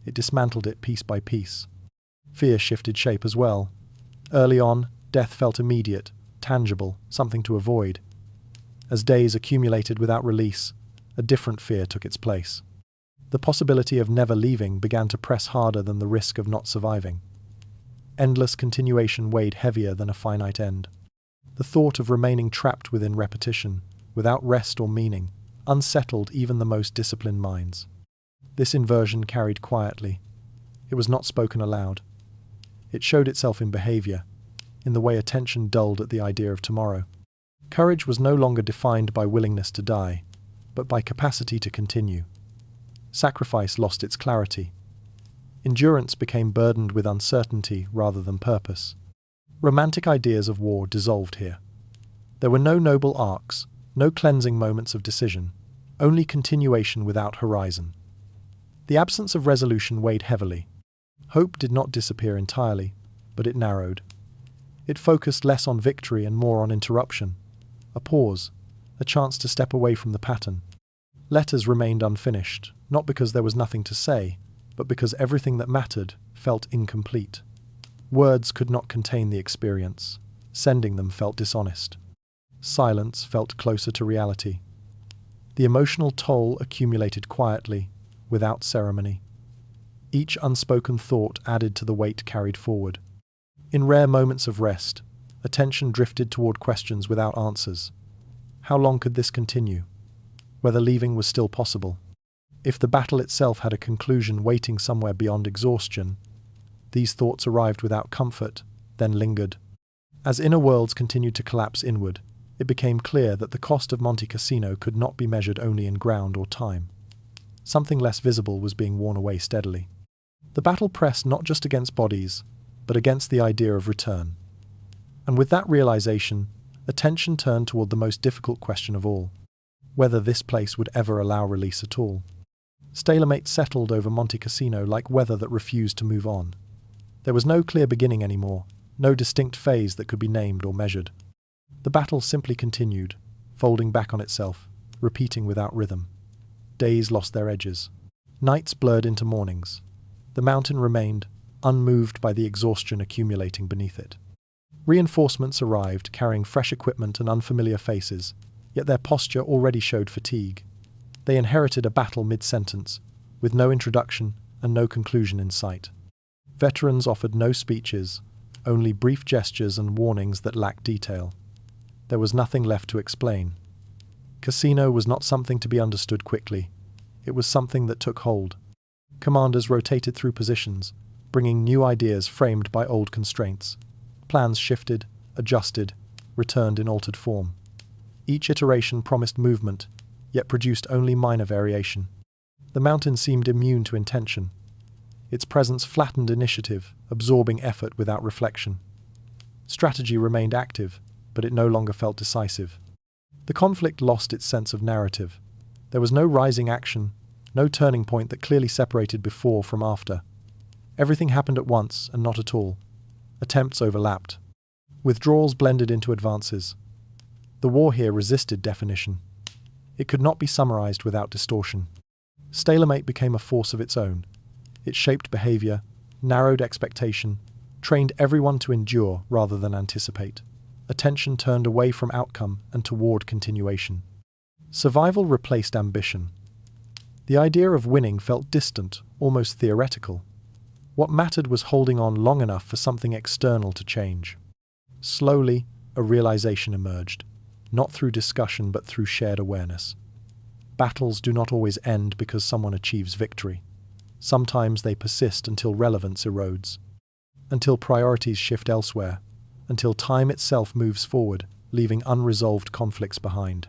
It dismantled it piece by piece. Fear shifted shape as well. Early on, death felt immediate, tangible, something to avoid. As days accumulated without release, a different fear took its place. The possibility of never leaving began to press harder than the risk of not surviving. Endless continuation weighed heavier than a finite end. The thought of remaining trapped within repetition, without rest or meaning, unsettled even the most disciplined minds. This inversion carried quietly. It was not spoken aloud. It showed itself in behavior, in the way attention dulled at the idea of tomorrow. Courage was no longer defined by willingness to die, but by capacity to continue. Sacrifice lost its clarity. Endurance became burdened with uncertainty rather than purpose. Romantic ideas of war dissolved here. There were no noble arcs, no cleansing moments of decision, only continuation without horizon. The absence of resolution weighed heavily. Hope did not disappear entirely, but it narrowed. It focused less on victory and more on interruption, a pause, a chance to step away from the pattern. Letters remained unfinished, not because there was nothing to say, but because everything that mattered felt incomplete. Words could not contain the experience. Sending them felt dishonest. Silence felt closer to reality. The emotional toll accumulated quietly, without ceremony. Each unspoken thought added to the weight carried forward. In rare moments of rest, attention drifted toward questions without answers. How long could this continue? Whether leaving was still possible? If the battle itself had a conclusion waiting somewhere beyond exhaustion? These thoughts arrived without comfort, then lingered. As inner worlds continued to collapse inward, it became clear that the cost of Monte Cassino could not be measured only in ground or time. Something less visible was being worn away steadily. The battle pressed not just against bodies, but against the idea of return. And with that realization, attention turned toward the most difficult question of all: whether this place would ever allow release at all. Stalemate settled over Monte Cassino like weather that refused to move on. There was no clear beginning anymore, no distinct phase that could be named or measured. The battle simply continued, folding back on itself, repeating without rhythm. Days lost their edges. Nights blurred into mornings. The mountain remained, unmoved by the exhaustion accumulating beneath it. Reinforcements arrived, carrying fresh equipment and unfamiliar faces, yet their posture already showed fatigue. They inherited a battle mid-sentence, with no introduction and no conclusion in sight. Veterans offered no speeches, only brief gestures and warnings that lacked detail. There was nothing left to explain. Cassino was not something to be understood quickly. It was something that took hold. Commanders rotated through positions, bringing new ideas framed by old constraints. Plans shifted, adjusted, returned in altered form. Each iteration promised movement, yet produced only minor variation. The mountain seemed immune to intention. Its presence flattened initiative, absorbing effort without reflection. Strategy remained active, but it no longer felt decisive. The conflict lost its sense of narrative. There was no rising action, no turning point that clearly separated before from after. Everything happened at once and not at all. Attempts overlapped. Withdrawals blended into advances. The war here resisted definition. It could not be summarized without distortion. Stalemate became a force of its own. It shaped behavior, narrowed expectation, trained everyone to endure rather than anticipate. Attention turned away from outcome and toward continuation. Survival replaced ambition. The idea of winning felt distant, almost theoretical. What mattered was holding on long enough for something external to change. Slowly, a realization emerged, not through discussion but through shared awareness. Battles do not always end because someone achieves victory. Sometimes they persist until relevance erodes, until priorities shift elsewhere, until time itself moves forward, leaving unresolved conflicts behind.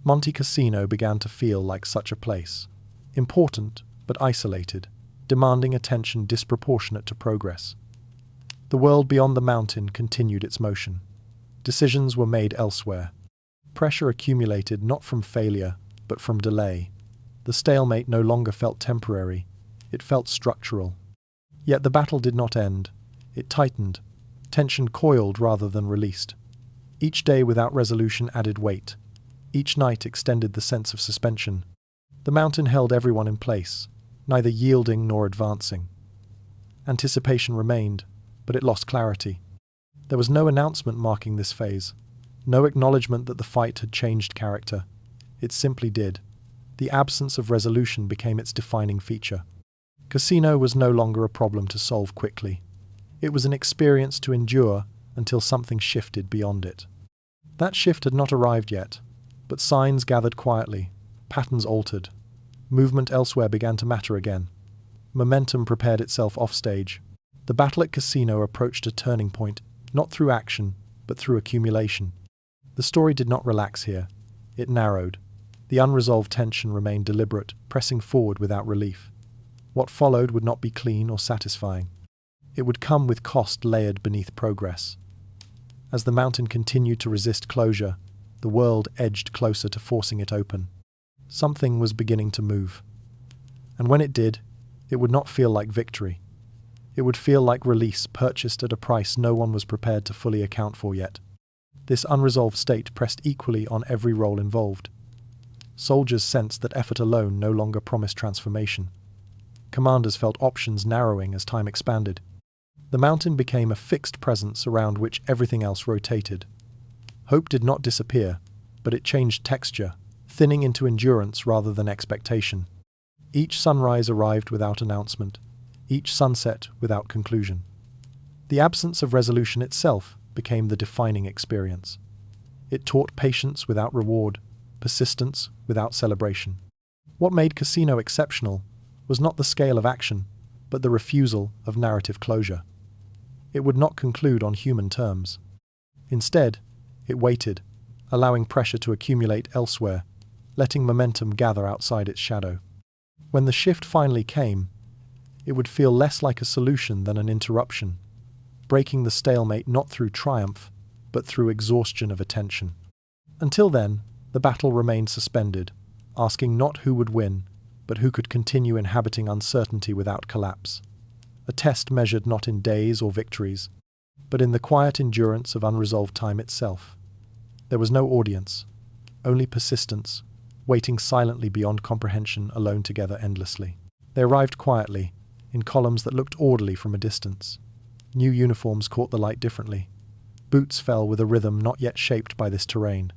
Monte Cassino began to feel like such a place. Important, but isolated, demanding attention disproportionate to progress. The world beyond the mountain continued its motion. Decisions were made elsewhere. Pressure accumulated not from failure, but from delay. The stalemate no longer felt temporary, it felt structural. Yet the battle did not end. It tightened. Tension coiled rather than released. Each day without resolution added weight. Each night extended the sense of suspension. The mountain held everyone in place, neither yielding nor advancing. Anticipation remained, but it lost clarity. There was no announcement marking this phase, no acknowledgement that the fight had changed character. It simply did. The absence of resolution became its defining feature. Cassino was no longer a problem to solve quickly. It was an experience to endure until something shifted beyond it. That shift had not arrived yet, but signs gathered quietly, patterns altered. Movement elsewhere began to matter again. Momentum prepared itself offstage. The battle at Cassino approached a turning point, not through action, but through accumulation. The story did not relax here. It narrowed. The unresolved tension remained deliberate, pressing forward without relief. What followed would not be clean or satisfying. It would come with cost layered beneath progress. As the mountain continued to resist closure, the world edged closer to forcing it open. Something was beginning to move. And when it did, it would not feel like victory. It would feel like release purchased at a price no one was prepared to fully account for yet. This unresolved state pressed equally on every role involved. Soldiers sensed that effort alone no longer promised transformation. Commanders felt options narrowing as time expanded. The mountain became a fixed presence around which everything else rotated. Hope did not disappear, but it changed texture, thinning into endurance rather than expectation. Each sunrise arrived without announcement, each sunset without conclusion. The absence of resolution itself became the defining experience. It taught patience without reward, persistence without celebration. What made Cassino exceptional was not the scale of action, but the refusal of narrative closure. It would not conclude on human terms. Instead, it waited, allowing pressure to accumulate elsewhere, letting momentum gather outside its shadow. When the shift finally came, it would feel less like a solution than an interruption, breaking the stalemate not through triumph, but through exhaustion of attention. Until then, the battle remained suspended, asking not who would win, but who could continue inhabiting uncertainty without collapse. A test measured not in days or victories, but in the quiet endurance of unresolved time itself. There was no audience, only persistence, waiting silently beyond comprehension, alone together endlessly. They arrived quietly, in columns that looked orderly from a distance. New uniforms caught the light differently. Boots fell with a rhythm not yet shaped by this terrain.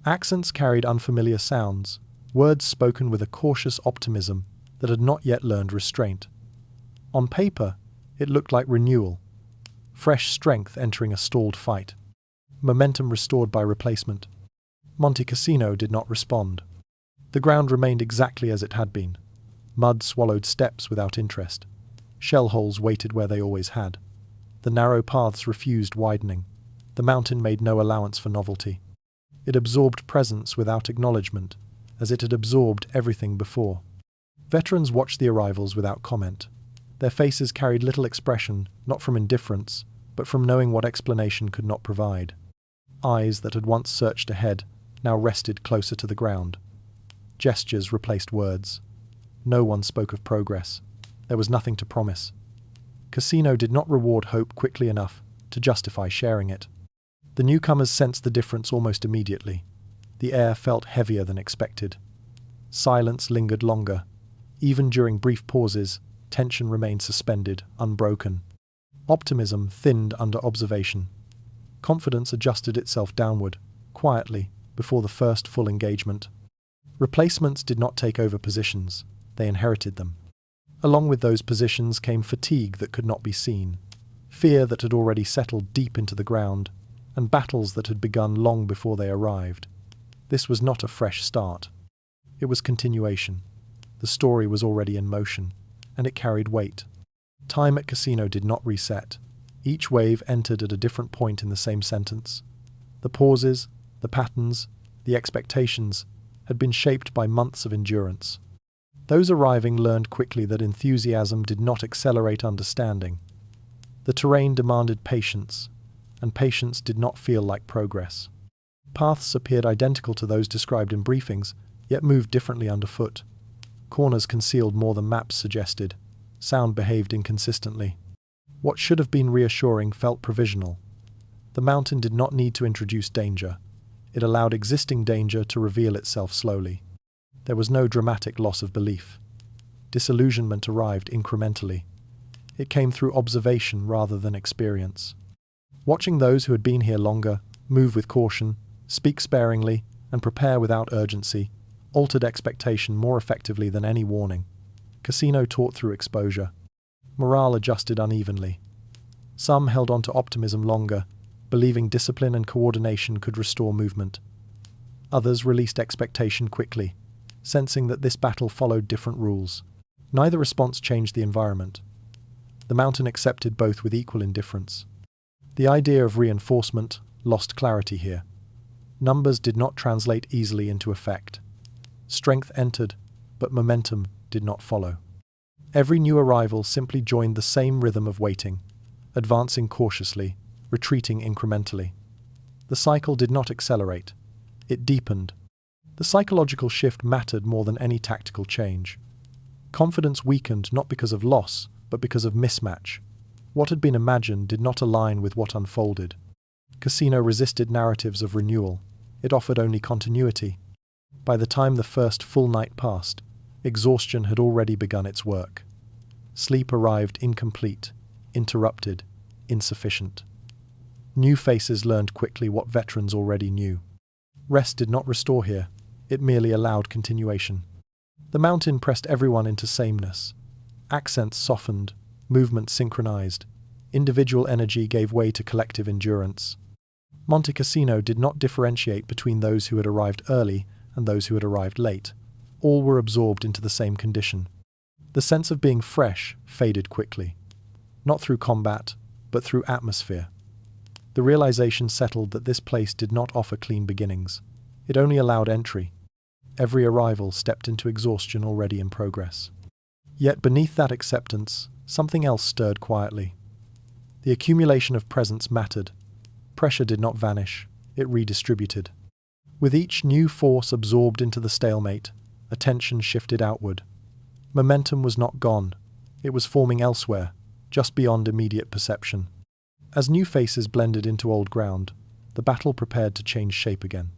Accents carried unfamiliar sounds, words spoken with a cautious optimism that had not yet learned restraint. On paper, it looked like renewal, fresh strength entering a stalled fight, momentum restored by replacement. Monte Cassino did not respond. The ground remained exactly as it had been. Mud swallowed steps without interest. Shell holes waited where they always had. The narrow paths refused widening. The mountain made no allowance for novelty. It absorbed presence without acknowledgement, as it had absorbed everything before. Veterans watched the arrivals without comment. Their faces carried little expression, not from indifference, but from knowing what explanation could not provide. Eyes that had once searched ahead now rested closer to the ground. Gestures replaced words. No one spoke of progress. There was nothing to promise. Cassino did not reward hope quickly enough to justify sharing it. The newcomers sensed the difference almost immediately. The air felt heavier than expected. Silence lingered longer. Even during brief pauses, tension remained suspended, unbroken. Optimism thinned under observation. Confidence adjusted itself downward, quietly, before the first full engagement. Replacements did not take over positions, they inherited them. Along with those positions came fatigue that could not be seen, fear that had already settled deep into the ground, and battles that had begun long before they arrived. This was not a fresh start. It was continuation. The story was already in motion, and it carried weight. Time at Cassino did not reset. Each wave entered at a different point in the same sentence. The pauses, the patterns, the expectations had been shaped by months of endurance. Those arriving learned quickly that enthusiasm did not accelerate understanding. The terrain demanded patience, and patience did not feel like progress. Paths appeared identical to those described in briefings, yet moved differently underfoot. Corners concealed more than maps suggested. Sound behaved inconsistently. What should have been reassuring felt provisional. The mountain did not need to introduce danger. It allowed existing danger to reveal itself slowly. There was no dramatic loss of belief. Disillusionment arrived incrementally. It came through observation rather than experience. Watching those who had been here longer move with caution, speak sparingly, and prepare without urgency altered expectation more effectively than any warning. Cassino taught through exposure. Morale adjusted unevenly. Some held on to optimism longer, believing discipline and coordination could restore movement. Others released expectation quickly, sensing that this battle followed different rules. Neither response changed the environment. The mountain accepted both with equal indifference. The idea of reinforcement lost clarity here. Numbers did not translate easily into effect. Strength entered, but momentum did not follow. Every new arrival simply joined the same rhythm of waiting, advancing cautiously, retreating incrementally. The cycle did not accelerate. It deepened. The psychological shift mattered more than any tactical change. Confidence weakened not because of loss, but because of mismatch. What had been imagined did not align with what unfolded. Cassino resisted narratives of renewal. It offered only continuity. By the time the first full night passed, exhaustion had already begun its work. Sleep arrived incomplete, interrupted, insufficient. New faces learned quickly what veterans already knew. Rest did not restore here, it merely allowed continuation. The mountain pressed everyone into sameness. Accents softened, movement synchronized. Individual energy gave way to collective endurance. Monte Cassino did not differentiate between those who had arrived early and those who had arrived late. All were absorbed into the same condition. The sense of being fresh faded quickly. Not through combat, but through atmosphere. The realization settled that this place did not offer clean beginnings. It only allowed entry. Every arrival stepped into exhaustion already in progress. Yet beneath that acceptance, something else stirred quietly. The accumulation of presence mattered. Pressure did not vanish, it redistributed. With each new force absorbed into the stalemate, attention shifted outward. Momentum was not gone. It was forming elsewhere, just beyond immediate perception. As new faces blended into old ground, the battle prepared to change shape again.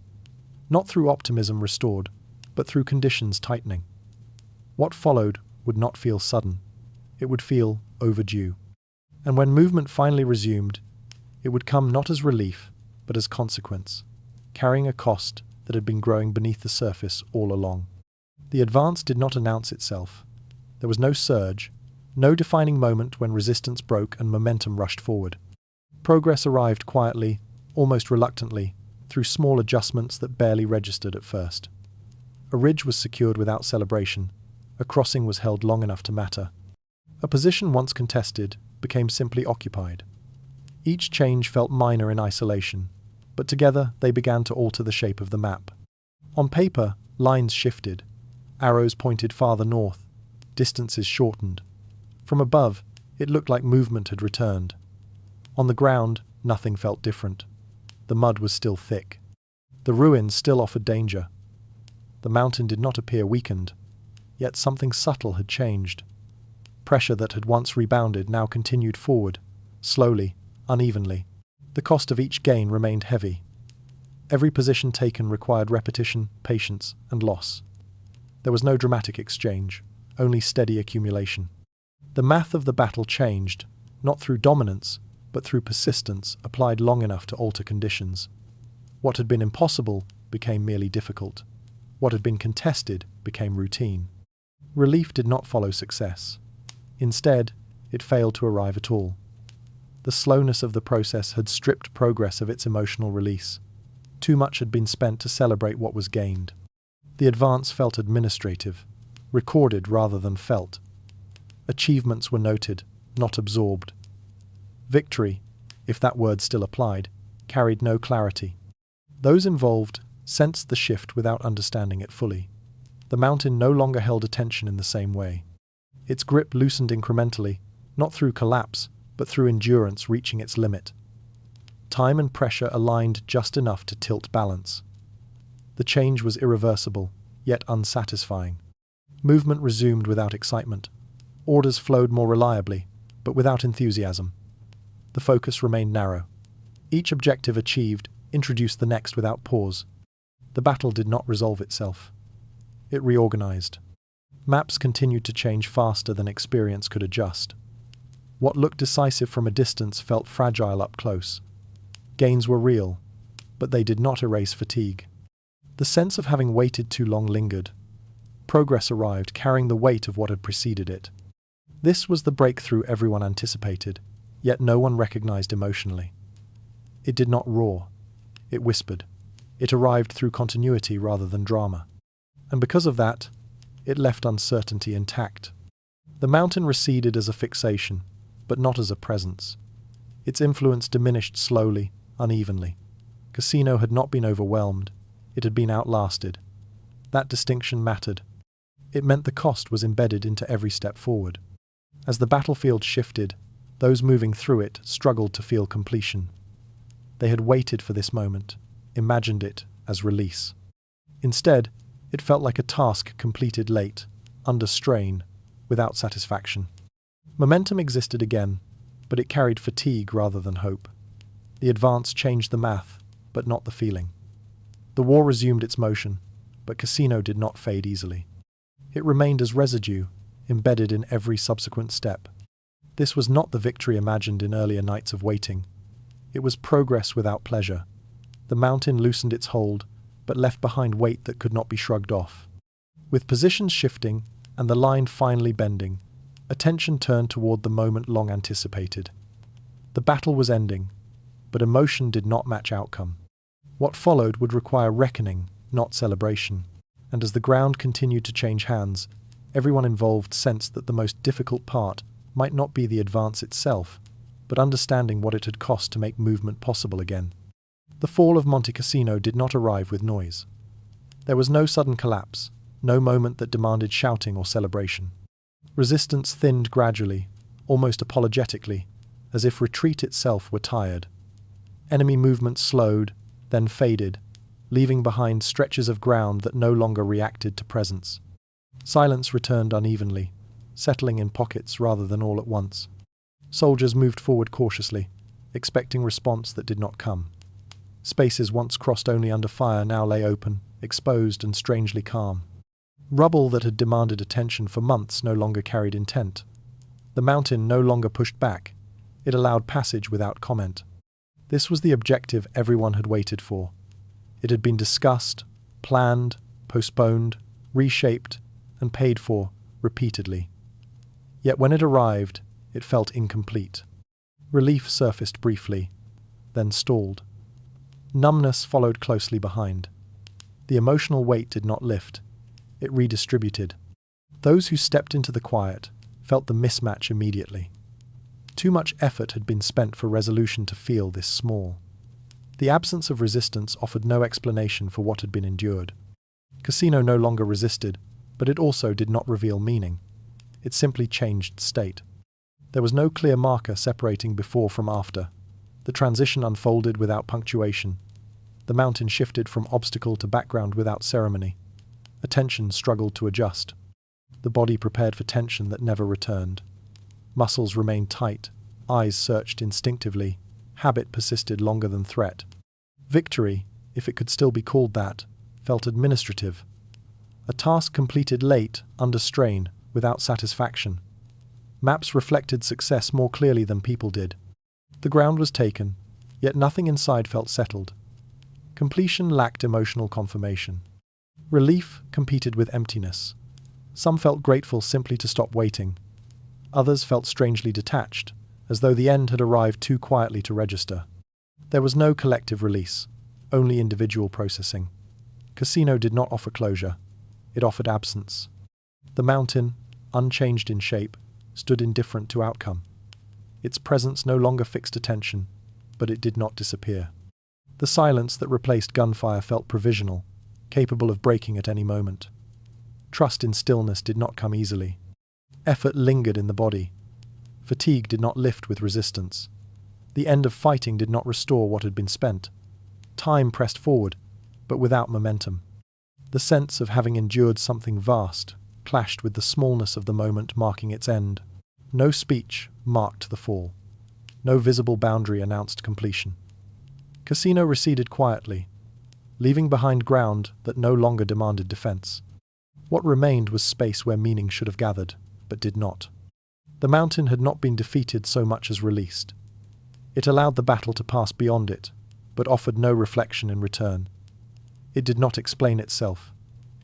Not through optimism restored, but through conditions tightening. What followed would not feel sudden. It would feel overdue. And when movement finally resumed, it would come not as relief, but as consequence, carrying a cost that had been growing beneath the surface all along. The advance did not announce itself. There was no surge, no defining moment when resistance broke and momentum rushed forward. Progress arrived quietly, almost reluctantly, through small adjustments that barely registered at first. A ridge was secured without celebration. A crossing was held long enough to matter. A position once contested became simply occupied. Each change felt minor in isolation, but together they began to alter the shape of the map. On paper, lines shifted. Arrows pointed farther north. Distances shortened. From above, it looked like movement had returned. On the ground, nothing felt different. The mud was still thick. The ruins still offered danger. The mountain did not appear weakened, yet something subtle had changed. Pressure that had once rebounded now continued forward, slowly, unevenly. The cost of each gain remained heavy. Every position taken required repetition, patience, and loss. There was no dramatic exchange, only steady accumulation. The math of the battle changed, not through dominance, but through persistence applied long enough to alter conditions. What had been impossible became merely difficult. What had been contested became routine. Relief did not follow success. Instead, it failed to arrive at all. The slowness of the process had stripped progress of its emotional release. Too much had been spent to celebrate what was gained. The advance felt administrative, recorded rather than felt. Achievements were noted, not absorbed. Victory, if that word still applied, carried no clarity. Those involved sensed the shift without understanding it fully. The mountain no longer held attention in the same way. Its grip loosened incrementally, not through collapse, but through endurance reaching its limit. Time and pressure aligned just enough to tilt balance. The change was irreversible, yet unsatisfying. Movement resumed without excitement. Orders flowed more reliably, but without enthusiasm. The focus remained narrow. Each objective achieved introduced the next without pause. The battle did not resolve itself. It reorganized. Maps continued to change faster than experience could adjust. What looked decisive from a distance felt fragile up close. Gains were real, but they did not erase fatigue. The sense of having waited too long lingered. Progress arrived, carrying the weight of what had preceded it. This was the breakthrough everyone anticipated, yet no one recognized emotionally. It did not roar. It whispered. It arrived through continuity rather than drama. And because of that, it left uncertainty intact. The mountain receded as a fixation, but not as a presence. Its influence diminished slowly, unevenly. Cassino had not been overwhelmed. It had been outlasted. That distinction mattered. It meant the cost was embedded into every step forward. As the battlefield shifted, those moving through it struggled to feel completion. They had waited for this moment, imagined it as release. Instead, it felt like a task completed late, under strain, without satisfaction. Momentum existed again, but it carried fatigue rather than hope. The advance changed the math, but not the feeling. The war resumed its motion, but Cassino did not fade easily. It remained as residue, embedded in every subsequent step. This was not the victory imagined in earlier nights of waiting. It was progress without pleasure. The mountain loosened its hold, but left behind weight that could not be shrugged off. With positions shifting and the line finally bending, attention turned toward the moment long anticipated. The battle was ending, but emotion did not match outcome. What followed would require reckoning, not celebration. And as the ground continued to change hands, everyone involved sensed that the most difficult part might not be the advance itself, but understanding what it had cost to make movement possible again. The fall of Monte Cassino did not arrive with noise. There was no sudden collapse, no moment that demanded shouting or celebration. Resistance thinned gradually, almost apologetically, as if retreat itself were tired. Enemy movement slowed, then faded, leaving behind stretches of ground that no longer reacted to presence. Silence returned unevenly, settling in pockets rather than all at once. Soldiers moved forward cautiously, expecting response that did not come. Spaces once crossed only under fire now lay open, exposed and strangely calm. Rubble that had demanded attention for months no longer carried intent. The mountain no longer pushed back. It allowed passage without comment. This was the objective everyone had waited for. It had been discussed, planned, postponed, reshaped, and paid for repeatedly. Yet when it arrived, it felt incomplete. Relief surfaced briefly, then stalled. Numbness followed closely behind. The emotional weight did not lift. It redistributed. Those who stepped into the quiet felt the mismatch immediately. Too much effort had been spent for resolution to feel this small. The absence of resistance offered no explanation for what had been endured. Cassino no longer resisted, but it also did not reveal meaning. It simply changed state. There was no clear marker separating before from after. The transition unfolded without punctuation. The mountain shifted from obstacle to background without ceremony. Attention struggled to adjust. The body prepared for tension that never returned. Muscles remained tight, eyes searched instinctively. Habit persisted longer than threat. Victory, if it could still be called that, felt administrative. A task completed late, under strain, without satisfaction. Maps reflected success more clearly than people did. The ground was taken, yet nothing inside felt settled. Completion lacked emotional confirmation. Relief competed with emptiness. Some felt grateful simply to stop waiting. Others felt strangely detached, as though the end had arrived too quietly to register. There was no collective release, only individual processing. Cassino did not offer closure. It offered absence. The mountain, unchanged in shape, stood indifferent to outcome. Its presence no longer fixed attention, but it did not disappear. The silence that replaced gunfire felt provisional, capable of breaking at any moment. Trust in stillness did not come easily. Effort lingered in the body. Fatigue did not lift with resistance. The end of fighting did not restore what had been spent. Time pressed forward, but without momentum. The sense of having endured something vast clashed with the smallness of the moment marking its end. No speech marked the fall. No visible boundary announced completion. Cassino receded quietly, leaving behind ground that no longer demanded defense. What remained was space where meaning should have gathered, but did not. The mountain had not been defeated so much as released. It allowed the battle to pass beyond it, but offered no reflection in return. It did not explain itself.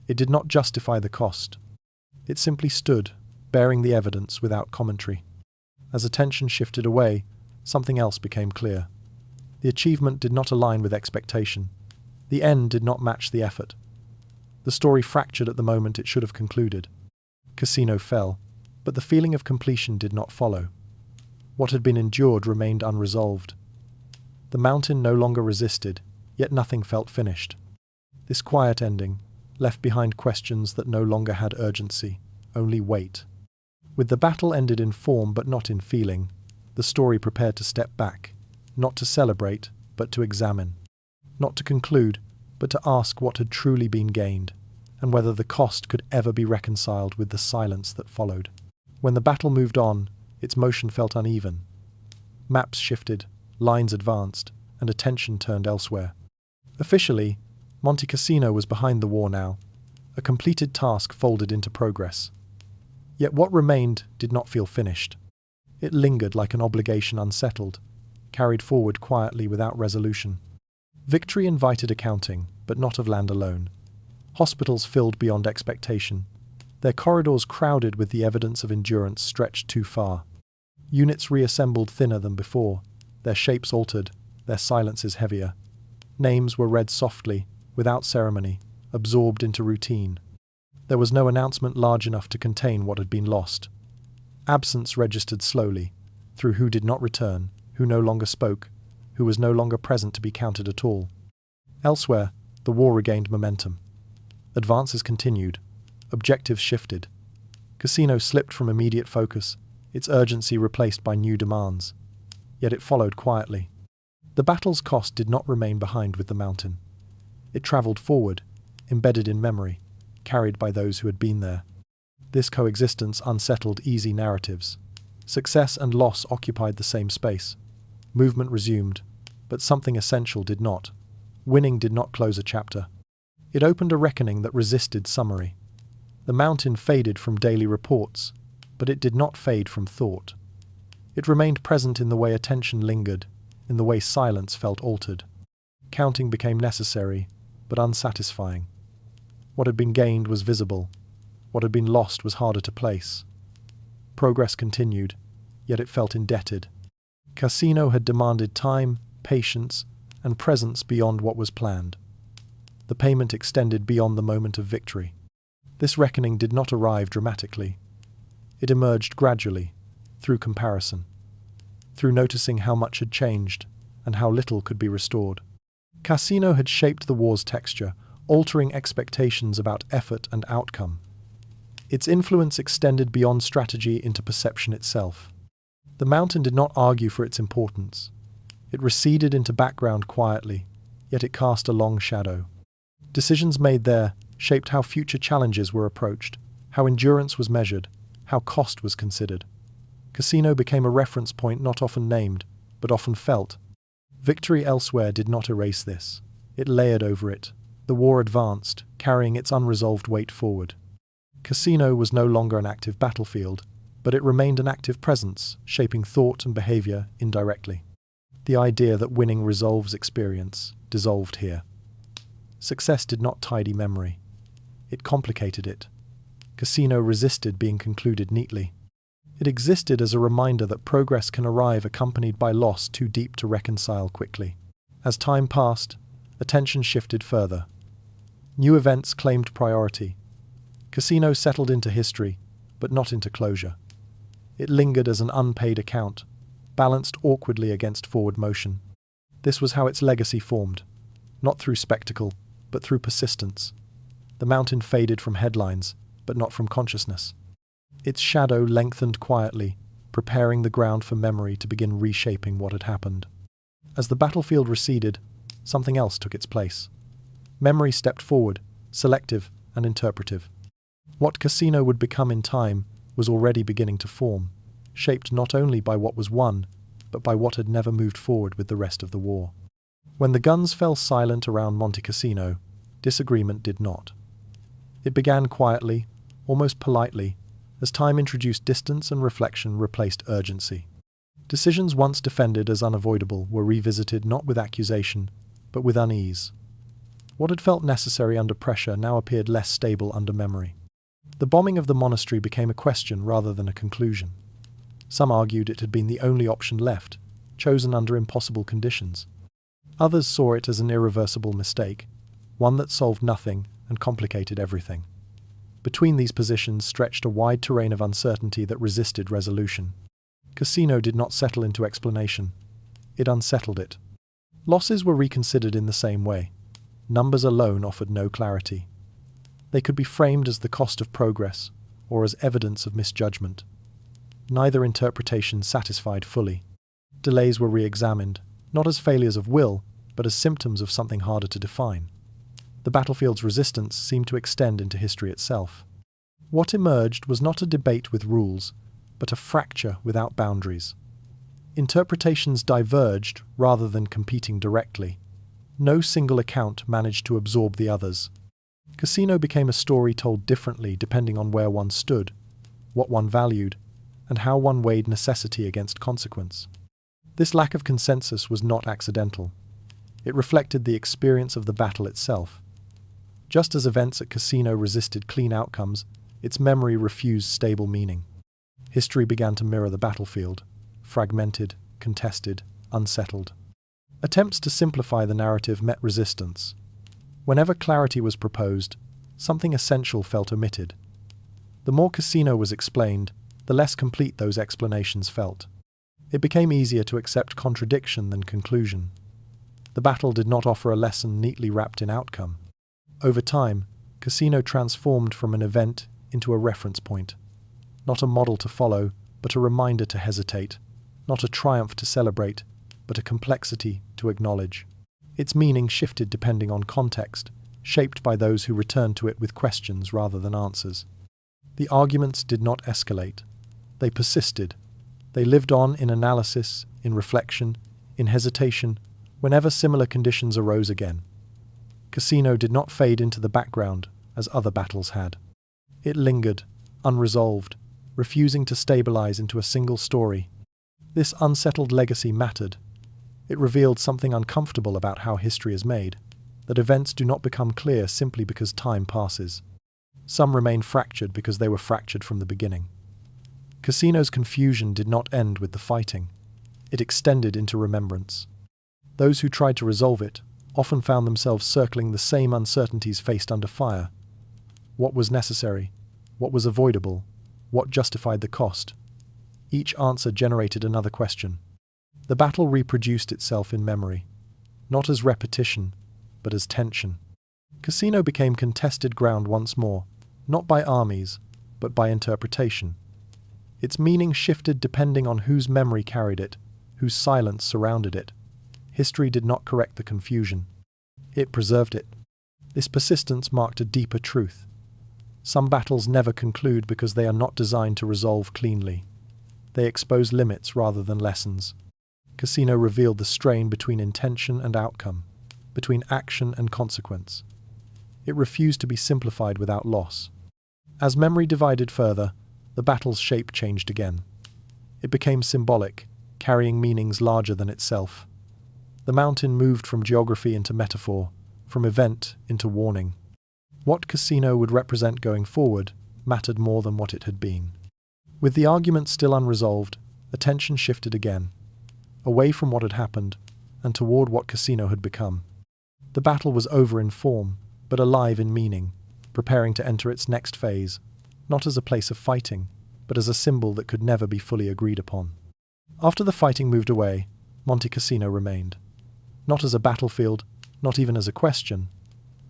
It did not justify the cost. It simply stood, bearing the evidence without commentary. As attention shifted away, something else became clear. The achievement did not align with expectation. The end did not match the effort. The story fractured at the moment it should have concluded. Cassino fell, but the feeling of completion did not follow. What had been endured remained unresolved. The mountain no longer resisted, yet nothing felt finished. This quiet ending left behind questions that no longer had urgency, only weight. With the battle ended in form but not in feeling, the story prepared to step back, not to celebrate, but to examine. Not to conclude, but to ask what had truly been gained, and whether the cost could ever be reconciled with the silence that followed. When the battle moved on, its motion felt uneven. Maps shifted, lines advanced, and attention turned elsewhere. Officially, Monte Cassino was behind the war now, a completed task folded into progress. Yet what remained did not feel finished. It lingered like an obligation unsettled, carried forward quietly without resolution. Victory invited accounting, but not of land alone. Hospitals filled beyond expectation. Their corridors crowded with the evidence of endurance stretched too far. Units reassembled thinner than before, their shapes altered, their silences heavier. Names were read softly, without ceremony, absorbed into routine. There was no announcement large enough to contain what had been lost. Absence registered slowly, through who did not return, who no longer spoke, who was no longer present to be counted at all. Elsewhere, the war regained momentum. Advances continued. Objectives shifted. Cassino slipped from immediate focus, its urgency replaced by new demands. Yet it followed quietly. The battle's cost did not remain behind with the mountain. It travelled forward, embedded in memory, carried by those who had been there. This coexistence unsettled easy narratives. Success and loss occupied the same space. Movement resumed, but something essential did not. Winning did not close a chapter. It opened a reckoning that resisted summary. The mountain faded from daily reports, but it did not fade from thought. It remained present in the way attention lingered, in the way silence felt altered. Counting became necessary, but unsatisfying. What had been gained was visible. What had been lost was harder to place. Progress continued, yet it felt indebted. Cassino had demanded time, patience, and presence beyond what was planned. The payment extended beyond the moment of victory. This reckoning did not arrive dramatically. It emerged gradually, through comparison, through noticing how much had changed and how little could be restored. Cassino had shaped the war's texture, altering expectations about effort and outcome. Its influence extended beyond strategy into perception itself. The mountain did not argue for its importance. It receded into background quietly, yet it cast a long shadow. Decisions made there shaped how future challenges were approached, how endurance was measured, how cost was considered. Cassino became a reference point not often named, but often felt. Victory elsewhere did not erase this. It layered over it. The war advanced, carrying its unresolved weight forward. Cassino was no longer an active battlefield, but it remained an active presence, shaping thought and behavior indirectly. The idea that winning resolves experience dissolved here. Success did not tidy memory. It complicated it. Cassino resisted being concluded neatly. It existed as a reminder that progress can arrive accompanied by loss too deep to reconcile quickly. As time passed, attention shifted further. New events claimed priority. Cassino settled into history, but not into closure. It lingered as an unpaid account, balanced awkwardly against forward motion. This was how its legacy formed, not through spectacle, but through persistence. The mountain faded from headlines, but not from consciousness. Its shadow lengthened quietly, preparing the ground for memory to begin reshaping what had happened. As the battlefield receded, something else took its place. Memory stepped forward, selective and interpretive. What Cassino would become in time was already beginning to form, shaped not only by what was won, but by what had never moved forward with the rest of the war. When the guns fell silent around Monte Cassino, disagreement did not. It began quietly, almost politely, as time introduced distance and reflection replaced urgency. Decisions once defended as unavoidable were revisited not with accusation, but with unease. What had felt necessary under pressure now appeared less stable under memory. The bombing of the monastery became a question rather than a conclusion. Some argued it had been the only option left, chosen under impossible conditions. Others saw it as an irreversible mistake, one that solved nothing and complicated everything. Between these positions stretched a wide terrain of uncertainty that resisted resolution. Cassino did not settle into explanation. It unsettled it. Losses were reconsidered in the same way. Numbers alone offered no clarity. They could be framed as the cost of progress, or as evidence of misjudgment. Neither interpretation satisfied fully. Delays were re-examined, not as failures of will, but as symptoms of something harder to define. The battlefield's resistance seemed to extend into history itself. What emerged was not a debate with rules, but a fracture without boundaries. Interpretations diverged rather than competing directly. No single account managed to absorb the others. Cassino became a story told differently depending on where one stood, what one valued, and how one weighed necessity against consequence. This lack of consensus was not accidental. It reflected the experience of the battle itself. Just as events at Cassino resisted clean outcomes, its memory refused stable meaning. History began to mirror the battlefield, fragmented, contested, unsettled. Attempts to simplify the narrative met resistance. Whenever clarity was proposed, something essential felt omitted. The more Cassino was explained, the less complete those explanations felt. It became easier to accept contradiction than conclusion. The battle did not offer a lesson neatly wrapped in outcome. Over time, Cassino transformed from an event into a reference point. Not a model to follow, but a reminder to hesitate. Not a triumph to celebrate, but a complexity to acknowledge. Its meaning shifted depending on context, shaped by those who returned to it with questions rather than answers. The arguments did not escalate. They persisted. They lived on in analysis, in reflection, in hesitation, whenever similar conditions arose again. Cassino did not fade into the background as other battles had. It lingered, unresolved, refusing to stabilize into a single story. This unsettled legacy mattered. It revealed something uncomfortable about how history is made, that events do not become clear simply because time passes. Some remain fractured because they were fractured from the beginning. Cassino's confusion did not end with the fighting. It extended into remembrance. Those who tried to resolve it often found themselves circling the same uncertainties faced under fire. What was necessary? What was avoidable? What justified the cost? Each answer generated another question. The battle reproduced itself in memory, not as repetition, but as tension. Cassino became contested ground once more, not by armies, but by interpretation. Its meaning shifted depending on whose memory carried it, whose silence surrounded it. History did not correct the confusion. It preserved it. This persistence marked a deeper truth. Some battles never conclude because they are not designed to resolve cleanly. They expose limits rather than lessons. Cassino revealed the strain between intention and outcome, between action and consequence. It refused to be simplified without loss. As memory divided further, the battle's shape changed again. It became symbolic, carrying meanings larger than itself. The mountain moved from geography into metaphor, from event into warning. What Cassino would represent going forward mattered more than what it had been. With the argument still unresolved, attention shifted again, away from what had happened and toward what Cassino had become. The battle was over in form, but alive in meaning, preparing to enter its next phase, not as a place of fighting, but as a symbol that could never be fully agreed upon. After the fighting moved away, Monte Cassino remained. Not as a battlefield, not even as a question,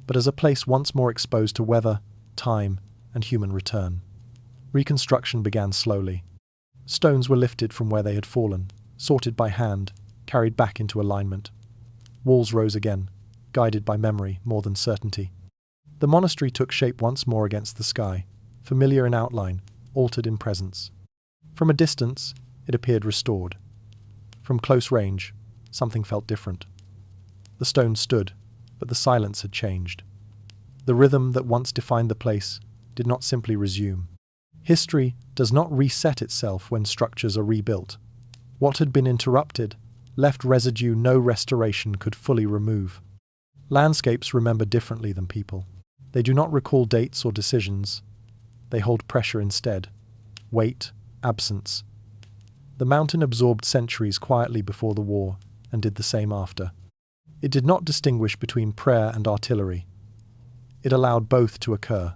but as a place once more exposed to weather, time, and human return. Reconstruction began slowly. Stones were lifted from where they had fallen, sorted by hand, carried back into alignment. Walls rose again, guided by memory more than certainty. The monastery took shape once more against the sky, familiar in outline, altered in presence. From a distance, it appeared restored. From close range, something felt different. The stone stood, but the silence had changed. The rhythm that once defined the place did not simply resume. History does not reset itself when structures are rebuilt. What had been interrupted left residue no restoration could fully remove. Landscapes remember differently than people. They do not recall dates or decisions. They hold pressure instead. Weight, absence. The mountain absorbed centuries quietly before the war and did the same after. It did not distinguish between prayer and artillery. It allowed both to occur.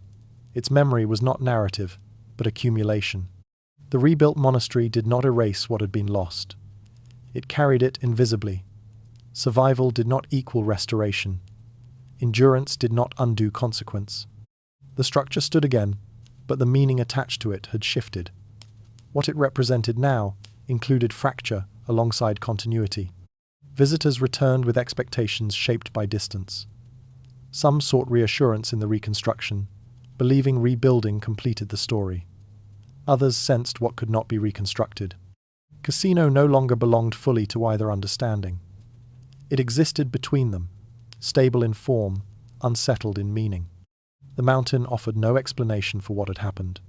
Its memory was not narrative, but accumulation. The rebuilt monastery did not erase what had been lost. It carried it invisibly. Survival did not equal restoration. Endurance did not undo consequence. The structure stood again, but the meaning attached to it had shifted. What it represented now included fracture alongside continuity. Visitors returned with expectations shaped by distance. Some sought reassurance in the reconstruction, believing rebuilding completed the story. Others sensed what could not be reconstructed. Cassino no longer belonged fully to either understanding. It existed between them, stable in form, unsettled in meaning. The mountain offered no explanation for what had happened.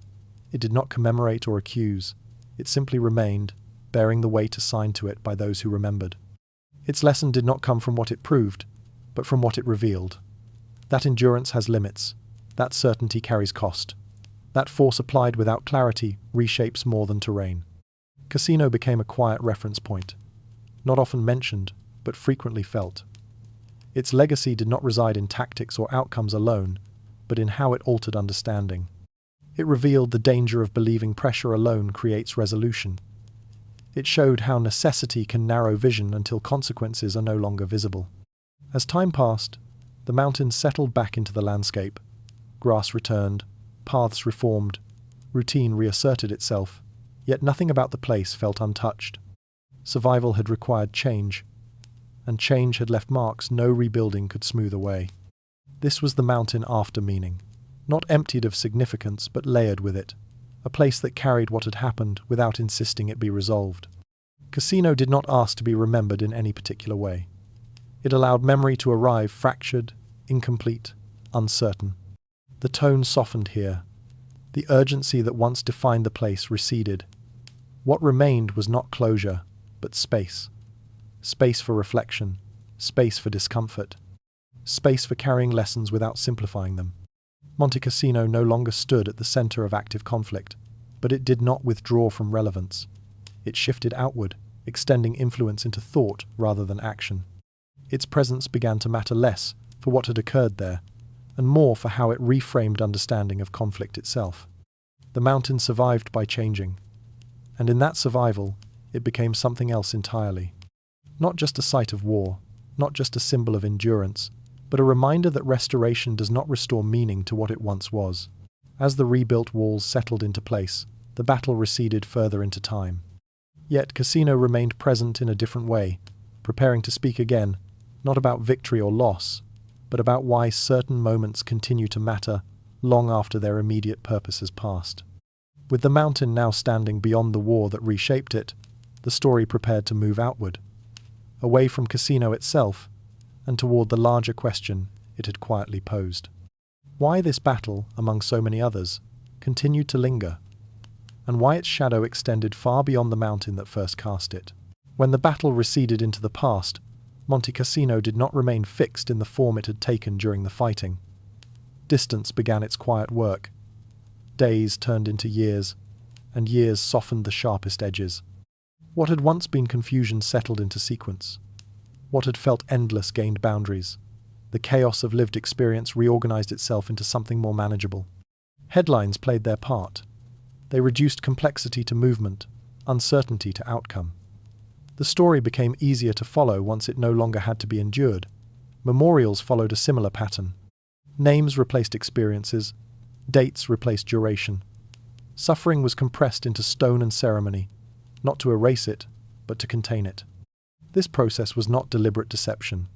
It did not commemorate or accuse. It simply remained, bearing the weight assigned to it by those who remembered. Its lesson did not come from what it proved, but from what it revealed. That endurance has limits. That certainty carries cost. That force applied without clarity reshapes more than terrain. Cassino became a quiet reference point, not often mentioned, but frequently felt. Its legacy did not reside in tactics or outcomes alone, but in how it altered understanding. It revealed the danger of believing pressure alone creates resolution. It showed how necessity can narrow vision until consequences are no longer visible. As time passed, the mountain settled back into the landscape. Grass returned, paths reformed, routine reasserted itself, yet nothing about the place felt untouched. Survival had required change, and change had left marks no rebuilding could smooth away. This was the mountain after meaning, not emptied of significance but layered with it, a place that carried what had happened without insisting it be resolved. Cassino did not ask to be remembered in any particular way. It allowed memory to arrive fractured, incomplete, uncertain. The tone softened here. The urgency that once defined the place receded. What remained was not closure, but space. Space for reflection, space for discomfort, space for carrying lessons without simplifying them. Monte Cassino no longer stood at the center of active conflict, but it did not withdraw from relevance. It shifted outward, extending influence into thought rather than action. Its presence began to matter less for what had occurred there, and more for how it reframed understanding of conflict itself. The mountain survived by changing, and in that survival, it became something else entirely. Not just a site of war, not just a symbol of endurance, but a reminder that restoration does not restore meaning to what it once was. As the rebuilt walls settled into place, the battle receded further into time. Yet Cassino remained present in a different way, preparing to speak again, not about victory or loss, but about why certain moments continue to matter long after their immediate purpose has passed. With the mountain now standing beyond the war that reshaped it, the story prepared to move outward, away from Cassino itself, and toward the larger question it had quietly posed. Why this battle, among so many others, continued to linger, and why its shadow extended far beyond the mountain that first cast it. When the battle receded into the past, Monte Cassino did not remain fixed in the form it had taken during the fighting. Distance began its quiet work. Days turned into years, and years softened the sharpest edges. What had once been confusion settled into sequence. What had felt endless gained boundaries. The chaos of lived experience reorganized itself into something more manageable. Headlines played their part. They reduced complexity to movement, uncertainty to outcome. The story became easier to follow once it no longer had to be endured. Memorials followed a similar pattern. Names replaced experiences, dates replaced duration. Suffering was compressed into stone and ceremony, not to erase it, but to contain it. This process was not deliberate deception.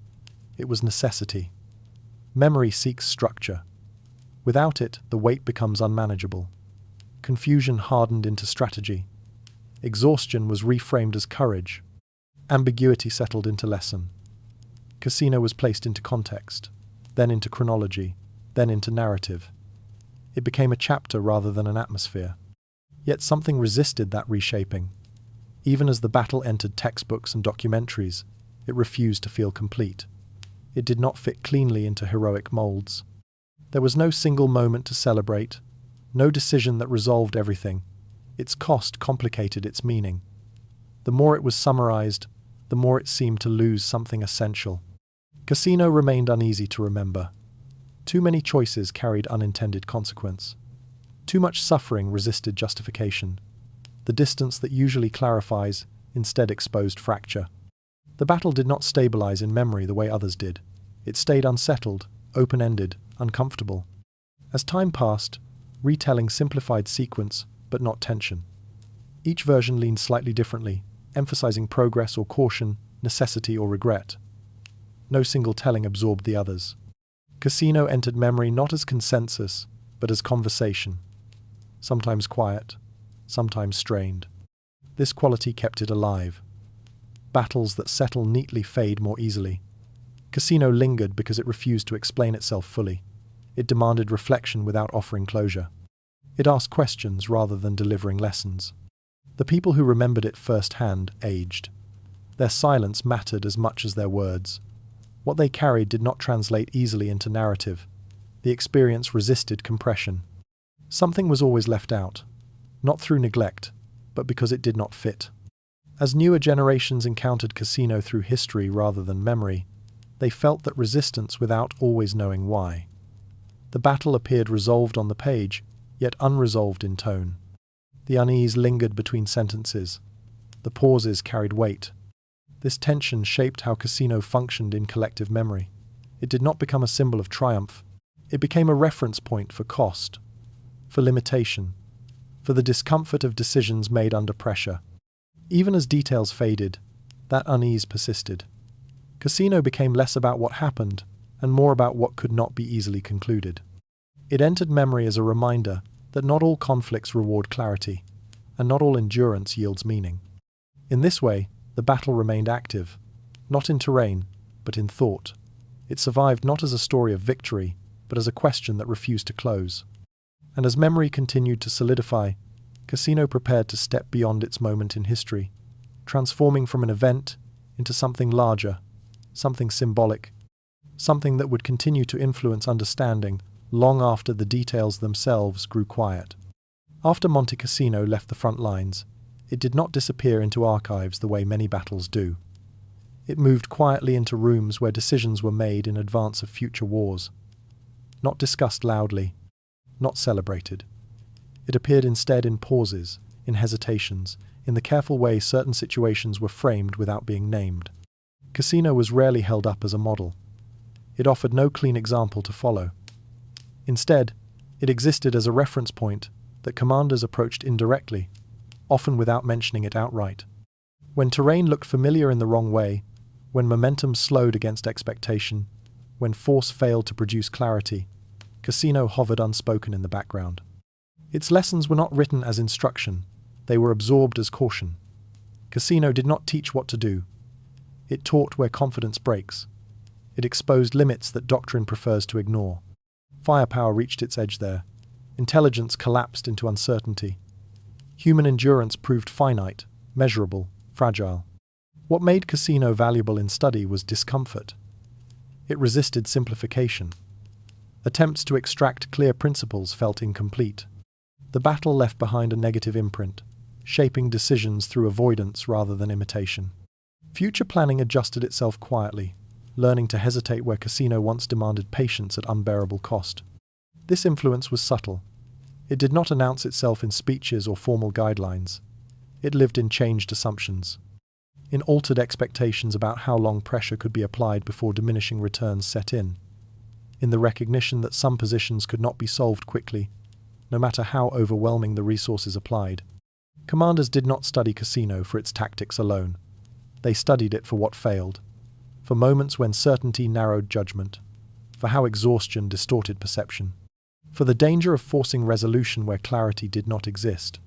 It was necessity. Memory seeks structure. Without it, the weight becomes unmanageable. Confusion hardened into strategy. Exhaustion was reframed as courage. Ambiguity settled into lesson. Cassino was placed into context, then into chronology, then into narrative. It became a chapter rather than an atmosphere. Yet something resisted that reshaping. Even as the battle entered textbooks and documentaries, it refused to feel complete. It did not fit cleanly into heroic molds. There was no single moment to celebrate, no decision that resolved everything. Its cost complicated its meaning. The more it was summarized, the more it seemed to lose something essential. Cassino remained uneasy to remember. Too many choices carried unintended consequence. Too much suffering resisted justification. The distance that usually clarifies instead exposed fracture. The battle did not stabilize in memory the way others did. It stayed unsettled, open-ended, uncomfortable. As time passed, retelling simplified sequence, but not tension. Each version leaned slightly differently, emphasizing progress or caution, necessity or regret. No single telling absorbed the others. Cassino entered memory not as consensus, but as conversation. Sometimes quiet, sometimes strained. This quality kept it alive. Battles that settle neatly fade more easily. Cassino lingered because it refused to explain itself fully. It demanded reflection without offering closure. It asked questions rather than delivering lessons. The people who remembered it firsthand aged. Their silence mattered as much as their words. What they carried did not translate easily into narrative. The experience resisted compression. Something was always left out, not through neglect, but because it did not fit. As newer generations encountered Cassino through history rather than memory, they felt that resistance without always knowing why. The battle appeared resolved on the page, yet unresolved in tone. The unease lingered between sentences. The pauses carried weight. This tension shaped how Cassino functioned in collective memory. It did not become a symbol of triumph. It became a reference point for cost, for limitation, for the discomfort of decisions made under pressure. Even as details faded, that unease persisted. Cassino became less about what happened and more about what could not be easily concluded. It entered memory as a reminder that not all conflicts reward clarity, and not all endurance yields meaning. In this way, the battle remained active, not in terrain, but in thought. It survived not as a story of victory, but as a question that refused to close. And as memory continued to solidify, Cassino prepared to step beyond its moment in history, transforming from an event into something larger, something symbolic, something that would continue to influence understanding long after the details themselves grew quiet. After Monte Cassino left the front lines, it did not disappear into archives the way many battles do. It moved quietly into rooms where decisions were made in advance of future wars. Not discussed loudly, not celebrated. It appeared instead in pauses, in hesitations, in the careful way certain situations were framed without being named. Cassino was rarely held up as a model. It offered no clean example to follow. Instead, it existed as a reference point, that commanders approached indirectly, often without mentioning it outright. When terrain looked familiar in the wrong way, when momentum slowed against expectation, when force failed to produce clarity, Cassino hovered unspoken in the background. Its lessons were not written as instruction, they were absorbed as caution. Cassino did not teach what to do. It taught where confidence breaks. It exposed limits that doctrine prefers to ignore. Firepower reached its edge there. Intelligence collapsed into uncertainty. Human endurance proved finite, measurable, fragile. What made Cassino valuable in study was discomfort. It resisted simplification. Attempts to extract clear principles felt incomplete. The battle left behind a negative imprint, shaping decisions through avoidance rather than imitation. Future planning adjusted itself quietly, learning to hesitate where Cassino once demanded patience at unbearable cost. This influence was subtle. It did not announce itself in speeches or formal guidelines. It lived in changed assumptions, in altered expectations about how long pressure could be applied before diminishing returns set in the recognition that some positions could not be solved quickly, no matter how overwhelming the resources applied. Commanders did not study Cassino for its tactics alone. They studied it for what failed, for moments when certainty narrowed judgment, for how exhaustion distorted perception, for the danger of forcing resolution where clarity did not exist.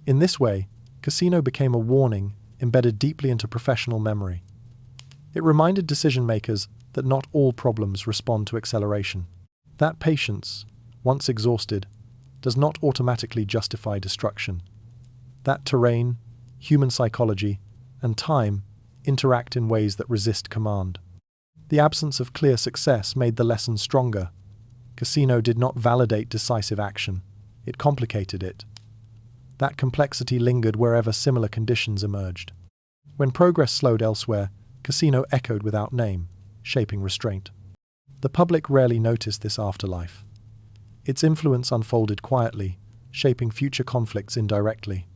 In this way, Cassino became a warning embedded deeply into professional memory. It reminded decision-makers that not all problems respond to acceleration. That patience, once exhausted, does not automatically justify destruction. That terrain, human psychology, and time interact in ways that resist command. The absence of clear success made the lesson stronger. Cassino did not validate decisive action. It complicated it. That complexity lingered wherever similar conditions emerged. When progress slowed elsewhere, Cassino echoed without name, shaping restraint. The public rarely noticed this afterlife. Its influence unfolded quietly, shaping future conflicts indirectly.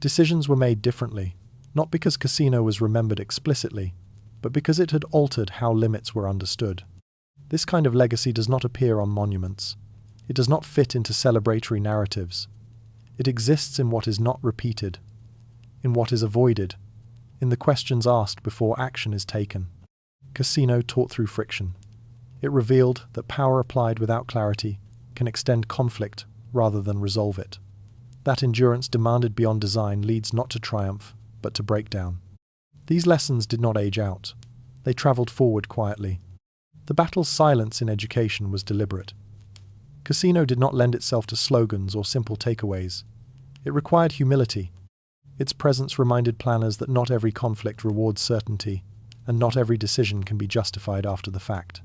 Decisions were made differently, not because Cassino was remembered explicitly, but because it had altered how limits were understood. This kind of legacy does not appear on monuments. It does not fit into celebratory narratives. It exists in what is not repeated, in what is avoided, in the questions asked before action is taken. Cassino taught through friction. It revealed that power applied without clarity can extend conflict rather than resolve it. That endurance demanded beyond design leads not to triumph, but to breakdown. These lessons did not age out. They traveled forward quietly. The battle's silence in education was deliberate. Cassino did not lend itself to slogans or simple takeaways. It required humility. Its presence reminded planners that not every conflict rewards certainty, and not every decision can be justified after the fact.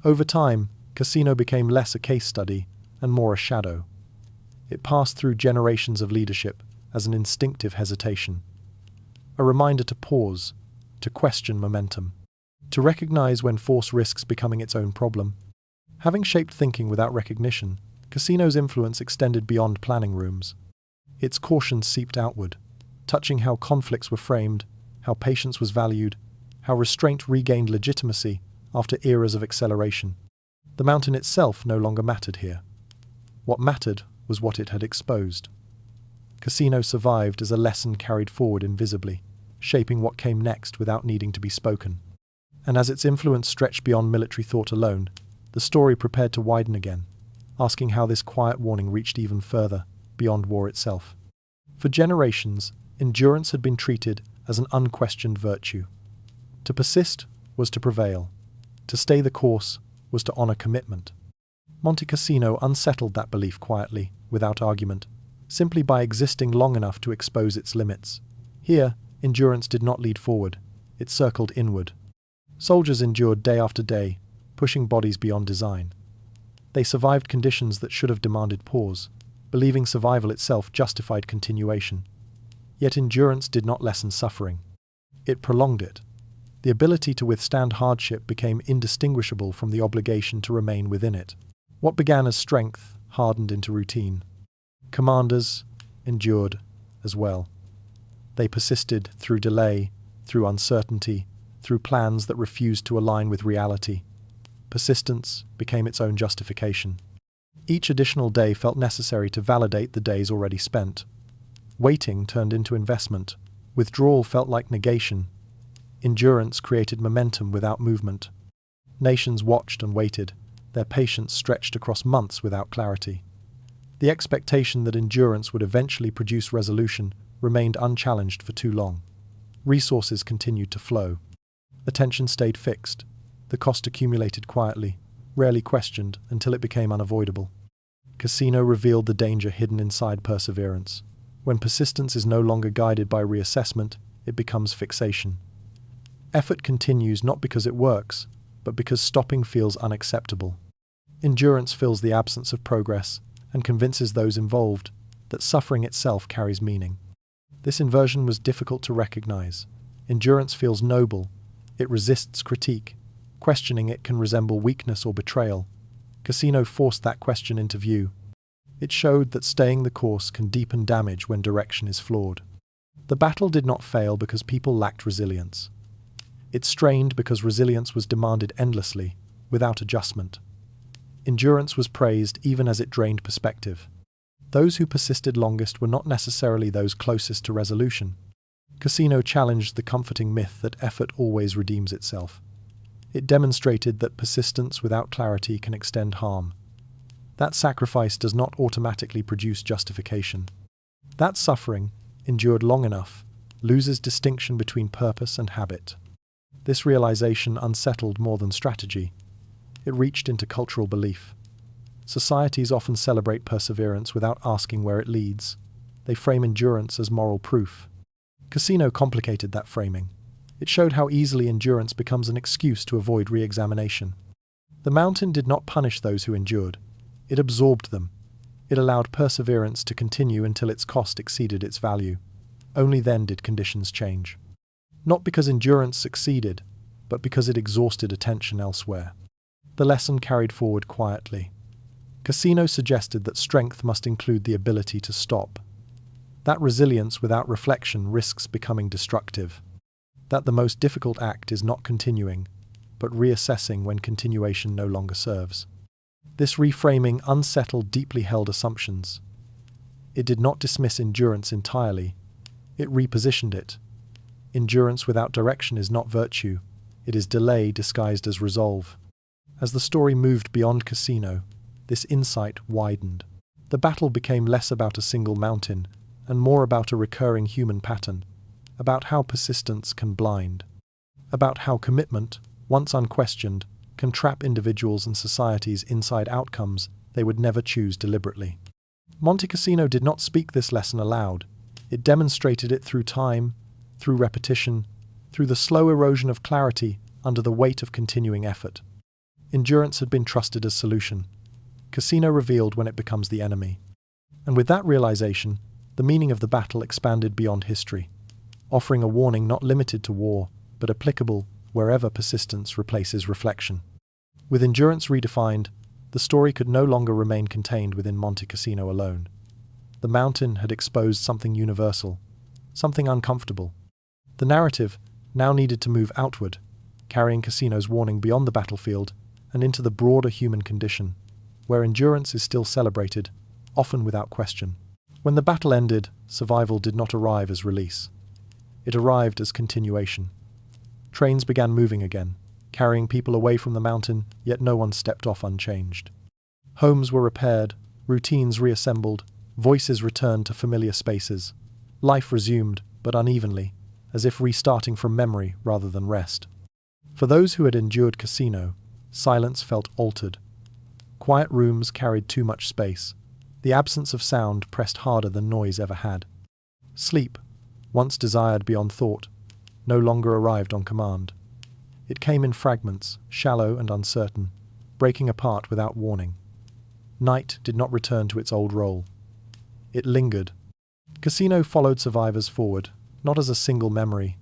Over time, Cassino became less a case study and more a shadow. It passed through generations of leadership as an instinctive hesitation, a reminder to pause, to question momentum, to recognize when force risks becoming its own problem. Having shaped thinking without recognition, Cassino's influence extended beyond planning rooms. Its caution seeped outward, touching how conflicts were framed, how patience was valued, how restraint regained legitimacy after eras of acceleration. The mountain itself no longer mattered here. What mattered was what it had exposed. Cassino survived as a lesson carried forward invisibly, shaping what came next without needing to be spoken. And as its influence stretched beyond military thought alone, the story prepared to widen again, asking how this quiet warning reached even further, beyond war itself. For generations, endurance had been treated as an unquestioned virtue. To persist was to prevail. To stay the course was to honor commitment. Monte Cassino unsettled that belief quietly, without argument, simply by existing long enough to expose its limits. Here, endurance did not lead forward, it circled inward. Soldiers endured day after day, pushing bodies beyond design. They survived conditions that should have demanded pause, believing survival itself justified continuation. Yet endurance did not lessen suffering. It prolonged it. The ability to withstand hardship became indistinguishable from the obligation to remain within it. What began as strength hardened into routine. Commanders endured as well. They persisted through delay, through uncertainty, through plans that refused to align with reality. Persistence became its own justification. Each additional day felt necessary to validate the days already spent. Waiting turned into investment. Withdrawal felt like negation. Endurance created momentum without movement. Nations watched and waited, their patience stretched across months without clarity. The expectation that endurance would eventually produce resolution remained unchallenged for too long. Resources continued to flow. Attention stayed fixed. The cost accumulated quietly, rarely questioned until it became unavoidable. Cassino revealed the danger hidden inside perseverance. When persistence is no longer guided by reassessment, it becomes fixation. Effort continues not because it works, but because stopping feels unacceptable. Endurance fills the absence of progress and convinces those involved that suffering itself carries meaning. This inversion was difficult to recognize. Endurance feels noble. It resists critique. Questioning it can resemble weakness or betrayal. Cassino forced that question into view. It showed that staying the course can deepen damage when direction is flawed. The battle did not fail because people lacked resilience. It strained because resilience was demanded endlessly, without adjustment. Endurance was praised even as it drained perspective. Those who persisted longest were not necessarily those closest to resolution. Cassino challenged the comforting myth that effort always redeems itself. It demonstrated that persistence without clarity can extend harm. That sacrifice does not automatically produce justification. That suffering, endured long enough, loses distinction between purpose and habit. This realization unsettled more than strategy. It reached into cultural belief. Societies often celebrate perseverance without asking where it leads. They frame endurance as moral proof. Cassino complicated that framing. It showed how easily endurance becomes an excuse to avoid re-examination. The mountain did not punish those who endured. It absorbed them. It allowed perseverance to continue until its cost exceeded its value. Only then did conditions change. Not because endurance succeeded, but because it exhausted attention elsewhere. The lesson carried forward quietly. Cassino suggested that strength must include the ability to stop. That resilience without reflection risks becoming destructive. That the most difficult act is not continuing, but reassessing when continuation no longer serves. This reframing unsettled deeply held assumptions. It did not dismiss endurance entirely. It repositioned it. Endurance without direction is not virtue. It is delay disguised as resolve. As the story moved beyond Cassino, this insight widened. The battle became less about a single mountain and more about a recurring human pattern, about how persistence can blind, about how commitment, once unquestioned, can trap individuals and societies inside outcomes they would never choose deliberately. Monte Cassino did not speak this lesson aloud. It demonstrated it through time, through repetition, through the slow erosion of clarity under the weight of continuing effort. Endurance had been trusted as solution. Cassino revealed when it becomes the enemy. And with that realization, the meaning of the battle expanded beyond history, offering a warning not limited to war, but applicable wherever persistence replaces reflection. With endurance redefined, the story could no longer remain contained within Monte Cassino alone. The mountain had exposed something universal, something uncomfortable. The narrative now needed to move outward, carrying Cassino's warning beyond the battlefield and into the broader human condition, where endurance is still celebrated, often without question. When the battle ended, survival did not arrive as release. It arrived as continuation. Trains began moving again, carrying people away from the mountain, yet no one stepped off unchanged. Homes were repaired, routines reassembled, voices returned to familiar spaces. Life resumed, but unevenly, as if restarting from memory rather than rest. For those who had endured Cassino, silence felt altered. Quiet rooms carried too much space. The absence of sound pressed harder than noise ever had. Sleep, once desired beyond thought, no longer arrived on command. It came in fragments, shallow and uncertain, breaking apart without warning. Night did not return to its old role. It lingered. Cassino followed survivors forward, not as a single memory,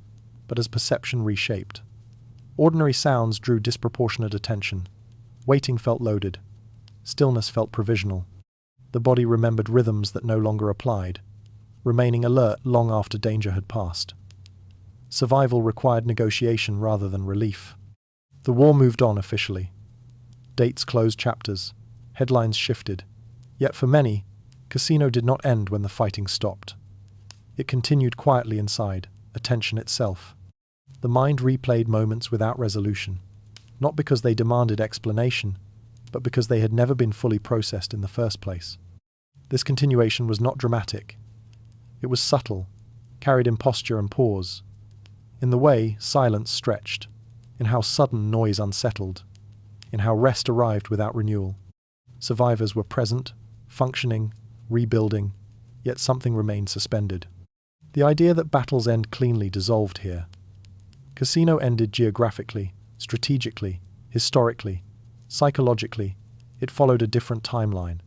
but as perception reshaped. Ordinary sounds drew disproportionate attention. Waiting felt loaded. Stillness felt provisional. The body remembered rhythms that no longer applied, remaining alert long after danger had passed. Survival required negotiation rather than relief. The war moved on officially. Dates closed chapters. Headlines shifted. Yet for many, Casino did not end when the fighting stopped. It continued quietly inside, attention itself. The mind replayed moments without resolution, not because they demanded explanation, but because they had never been fully processed in the first place. This continuation was not dramatic. It was subtle, carried in posture and pause, in the way silence stretched, in how sudden noise unsettled, in how rest arrived without renewal. Survivors were present, functioning, rebuilding, yet something remained suspended. The idea that battles end cleanly dissolved here. Casino ended geographically, strategically, historically, psychologically. It followed a different timeline.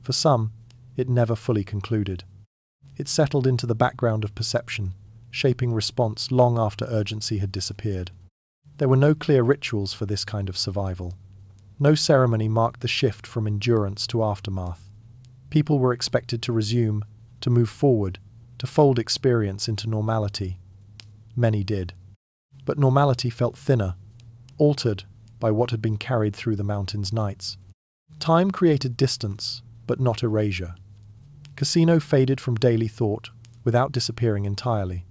For some, it never fully concluded. It settled into the background of perception, shaping response long after urgency had disappeared. There were no clear rituals for this kind of survival. No ceremony marked the shift from endurance to aftermath. People were expected to resume, to move forward, to fold experience into normality. Many did. But normality felt thinner, altered by what had been carried through the mountain's nights. Time created distance, but not erasure. Casino faded from daily thought without disappearing entirely.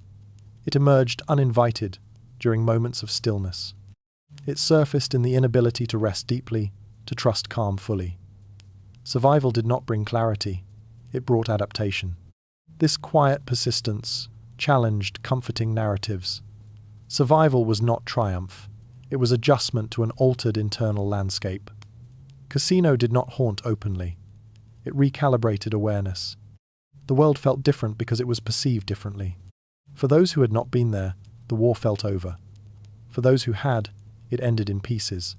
It emerged uninvited during moments of stillness. It surfaced in the inability to rest deeply, to trust calm fully. Survival did not bring clarity. It brought adaptation. This quiet persistence challenged comforting narratives. Survival was not triumph. It was adjustment to an altered internal landscape. Casino did not haunt openly. It recalibrated awareness. The world felt different because it was perceived differently. For those who had not been there, the war felt over. For those who had, it ended in pieces.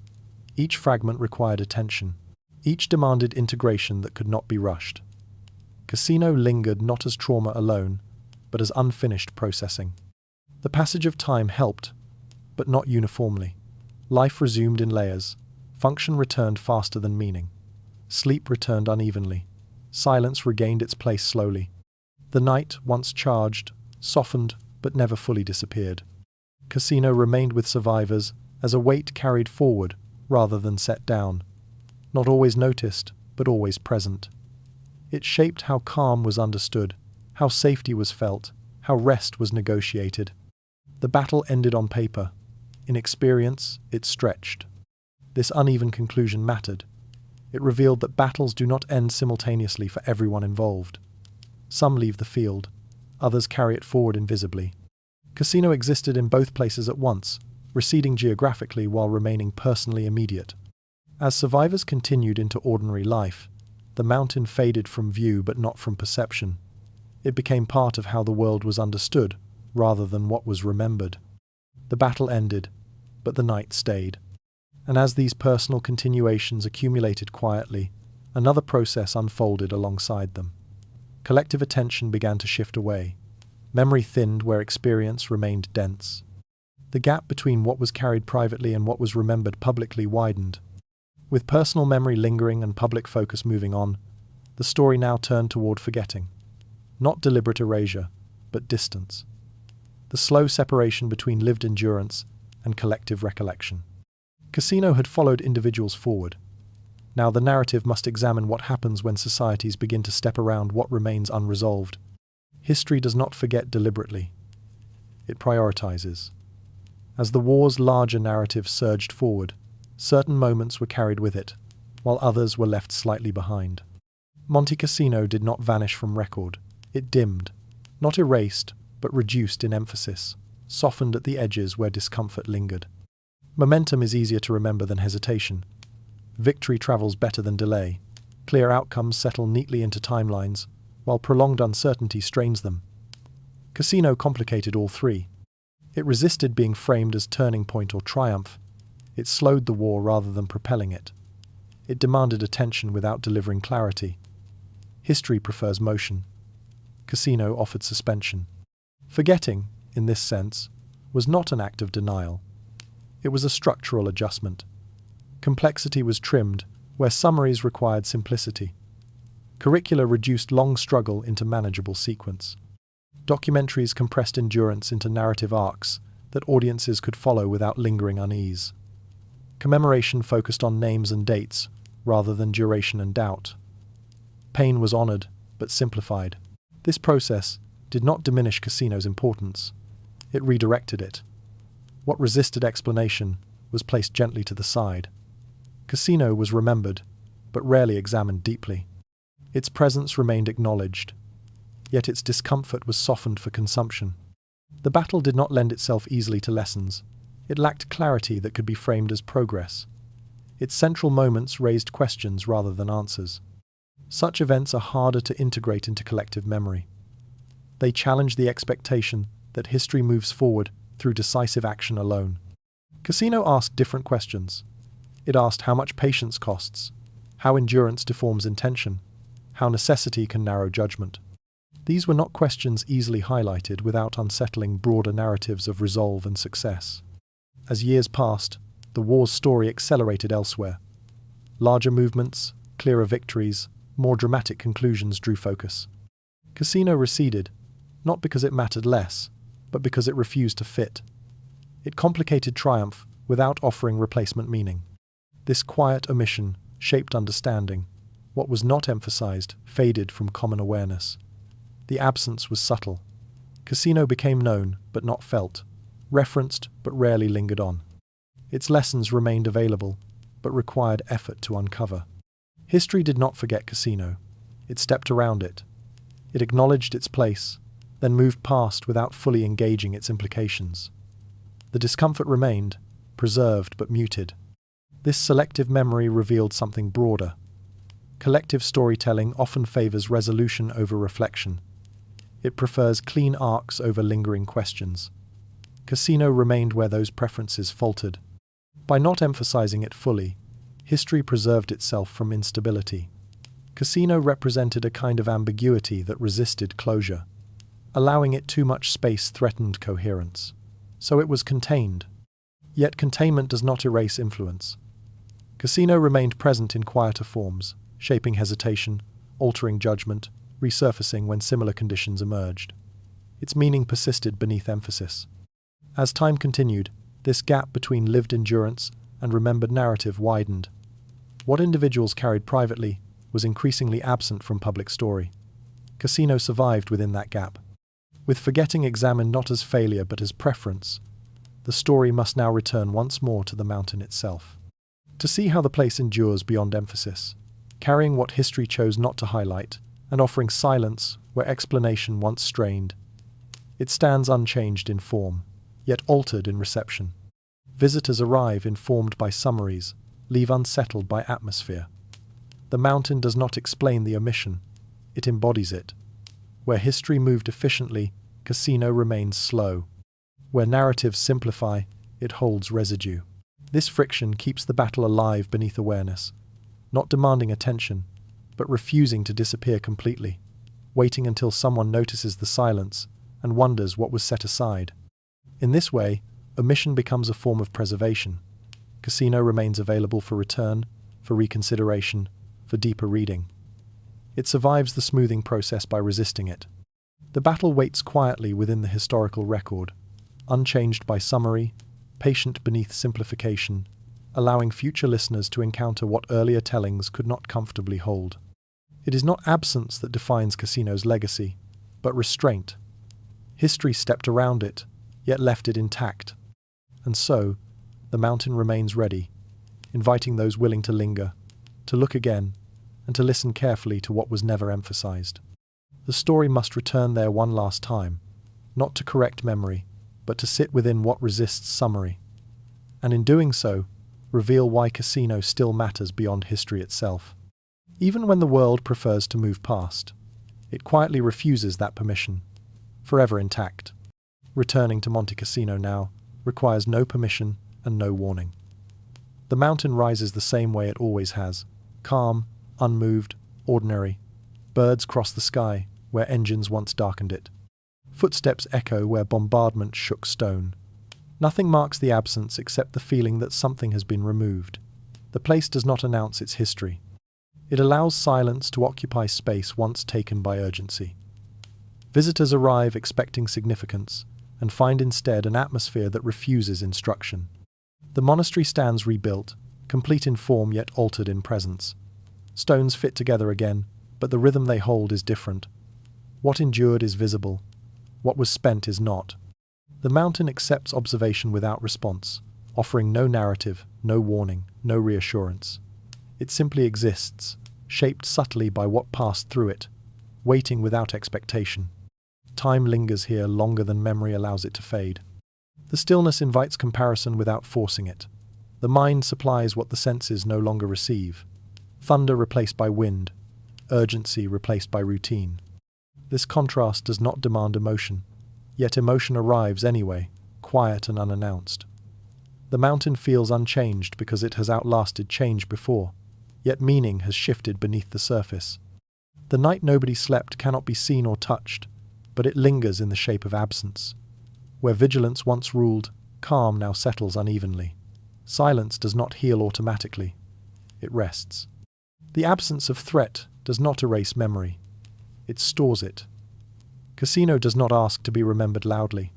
Each fragment required attention. Each demanded integration that could not be rushed. Casino lingered not as trauma alone, but as unfinished processing. The passage of time helped, but not uniformly. Life resumed in layers. Function returned faster than meaning. Sleep returned unevenly. Silence regained its place slowly. The night, once charged, softened but never fully disappeared. Casino remained with survivors as a weight carried forward rather than set down. Not always noticed, but always present. It shaped how calm was understood, how safety was felt, how rest was negotiated. The battle ended on paper. In experience, it stretched. This uneven conclusion mattered. It revealed that battles do not end simultaneously for everyone involved. Some leave the field, others carry it forward invisibly. Casino existed in both places at once, receding geographically while remaining personally immediate. As survivors continued into ordinary life, the mountain faded from view but not from perception. It became part of how the world was understood, rather than what was remembered. The battle ended, but the night stayed. And as these personal continuations accumulated quietly, another process unfolded alongside them. Collective attention began to shift away. Memory thinned where experience remained dense. The gap between what was carried privately and what was remembered publicly widened. With personal memory lingering and public focus moving on, the story now turned toward forgetting. Not deliberate erasure, but distance. The slow separation between lived endurance and collective recollection. Casino had followed individuals forward. Now the narrative must examine what happens when societies begin to step around what remains unresolved. History does not forget deliberately. It prioritizes. As the war's larger narrative surged forward, certain moments were carried with it, while others were left slightly behind. Monte Cassino did not vanish from record. It dimmed, not erased, but reduced in emphasis, softened at the edges where discomfort lingered. Momentum is easier to remember than hesitation. Victory travels better than delay. Clear outcomes settle neatly into timelines, while prolonged uncertainty strains them. Casino complicated all three. It resisted being framed as turning point or triumph. It slowed the war rather than propelling it. It demanded attention without delivering clarity. History prefers motion. Casino offered suspension. Forgetting, in this sense, was not an act of denial. It was a structural adjustment. Complexity was trimmed where summaries required simplicity. Curricula reduced long struggle into manageable sequence. Documentaries compressed endurance into narrative arcs that audiences could follow without lingering unease. Commemoration focused on names and dates rather than duration and doubt. Pain was honored, but simplified. This process did not diminish Cassino's importance. It redirected it. What resisted explanation was placed gently to the side. Cassino was remembered, but rarely examined deeply. Its presence remained acknowledged, yet its discomfort was softened for consumption. The battle did not lend itself easily to lessons. It lacked clarity that could be framed as progress. Its central moments raised questions rather than answers. Such events are harder to integrate into collective memory. They challenge the expectation that history moves forward through decisive action alone. Cassino asked different questions. It asked how much patience costs, how endurance deforms intention, how necessity can narrow judgment. These were not questions easily highlighted without unsettling broader narratives of resolve and success. As years passed, the war's story accelerated elsewhere. Larger movements, clearer victories, more dramatic conclusions drew focus. Cassino receded, not because it mattered less, but because it refused to fit. It complicated triumph without offering replacement meaning. This quiet omission shaped understanding. What was not emphasized faded from common awareness. The absence was subtle. Cassino became known, but not felt, referenced, but rarely lingered on. Its lessons remained available, but required effort to uncover. History did not forget Cassino. It stepped around it. It acknowledged its place, then moved past without fully engaging its implications. The discomfort remained, preserved but muted. This selective memory revealed something broader. Collective storytelling often favors resolution over reflection. It prefers clean arcs over lingering questions. Cassino remained where those preferences faltered. By not emphasizing it fully, history preserved itself from instability. Cassino represented a kind of ambiguity that resisted closure. Allowing it too much space threatened coherence. So it was contained. Yet containment does not erase influence. Cassino remained present in quieter forms, shaping hesitation, altering judgment, resurfacing when similar conditions emerged. Its meaning persisted beneath emphasis. As time continued, this gap between lived endurance and remembered narrative widened. What individuals carried privately was increasingly absent from public story. Cassino survived within that gap. With forgetting examined not as failure but as preference, the story must now return once more to the mountain itself. To see how the place endures beyond emphasis, carrying what history chose not to highlight, and offering silence where explanation once strained. It stands unchanged in form, yet altered in reception. Visitors arrive informed by summaries, leave unsettled by atmosphere. The mountain does not explain the omission, it embodies it. Where history moved efficiently, Cassino remains slow. Where narratives simplify, it holds residue. This friction keeps the battle alive beneath awareness, not demanding attention, but refusing to disappear completely, waiting until someone notices the silence and wonders what was set aside. In this way, omission becomes a form of preservation. Cassino remains available for return, for reconsideration, for deeper reading. It survives the smoothing process by resisting it. The battle waits quietly within the historical record, unchanged by summary, patient beneath simplification, allowing future listeners to encounter what earlier tellings could not comfortably hold. It is not absence that defines Cassino's legacy, but restraint. History stepped around it, yet left it intact. And so, the mountain remains ready, inviting those willing to linger, to look again, and to listen carefully to what was never emphasized. The story must return there one last time, not to correct memory, but to sit within what resists summary. And in doing so, reveal why Cassino still matters beyond history itself. Even when the world prefers to move past, it quietly refuses that permission, forever intact. Returning to Monte Cassino now requires no permission and no warning. The mountain rises the same way it always has, calm, unmoved, ordinary. Birds cross the sky where engines once darkened it. Footsteps echo where bombardment shook stone. Nothing marks the absence except the feeling that something has been removed. The place does not announce its history. It allows silence to occupy space once taken by urgency. Visitors arrive expecting significance and find instead an atmosphere that refuses instruction. The monastery stands rebuilt, complete in form yet altered in presence. Stones fit together again, but the rhythm they hold is different. What endured is visible. What was spent is not. The mountain accepts observation without response, offering no narrative, no warning, no reassurance. It simply exists, shaped subtly by what passed through it, waiting without expectation. Time lingers here longer than memory allows it to fade. The stillness invites comparison without forcing it. The mind supplies what the senses no longer receive. Thunder replaced by wind, urgency replaced by routine. This contrast does not demand emotion, yet emotion arrives anyway, quiet and unannounced. The mountain feels unchanged because it has outlasted change before, yet meaning has shifted beneath the surface. The night nobody slept cannot be seen or touched, but it lingers in the shape of absence. Where vigilance once ruled, calm now settles unevenly. Silence does not heal automatically. It rests. The absence of threat does not erase memory. It stores it. Cassino does not ask to be remembered loudly.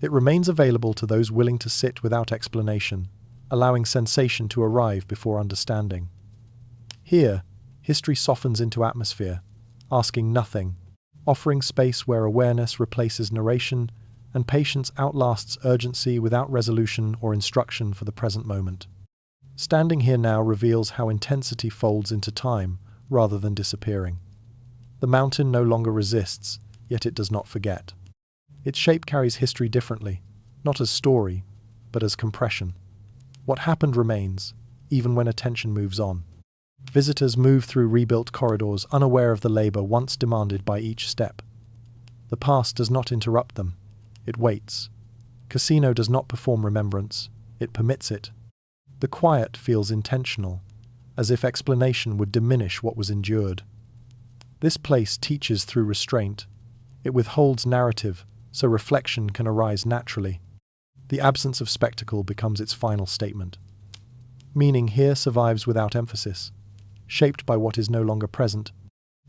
It remains available to those willing to sit without explanation, allowing sensation to arrive before understanding. Here, history softens into atmosphere, asking nothing, offering space where awareness replaces narration and patience outlasts urgency without resolution or instruction for the present moment. Standing here now reveals how intensity folds into time rather than disappearing. The mountain no longer resists, yet it does not forget. Its shape carries history differently, not as story, but as compression. What happened remains, even when attention moves on. Visitors move through rebuilt corridors unaware of the labor once demanded by each step. The past does not interrupt them. It waits. Cassino does not perform remembrance. It permits it. The quiet feels intentional, as if explanation would diminish what was endured. This place teaches through restraint. It withholds narrative, so reflection can arise naturally. The absence of spectacle becomes its final statement. Meaning here survives without emphasis, shaped by what is no longer present,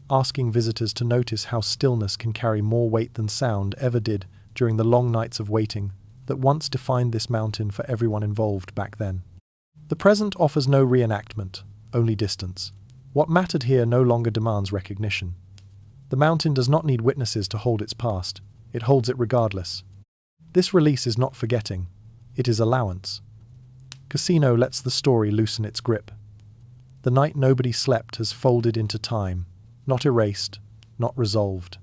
asking visitors to notice how stillness can carry more weight than sound ever did during the long nights of waiting that once defined this mountain for everyone involved back then. The present offers no reenactment, only distance. What mattered here no longer demands recognition. The mountain does not need witnesses to hold its past. It holds it regardless. This release is not forgetting. It is allowance. Cassino lets the story loosen its grip. The night nobody slept has folded into time, not erased, not resolved.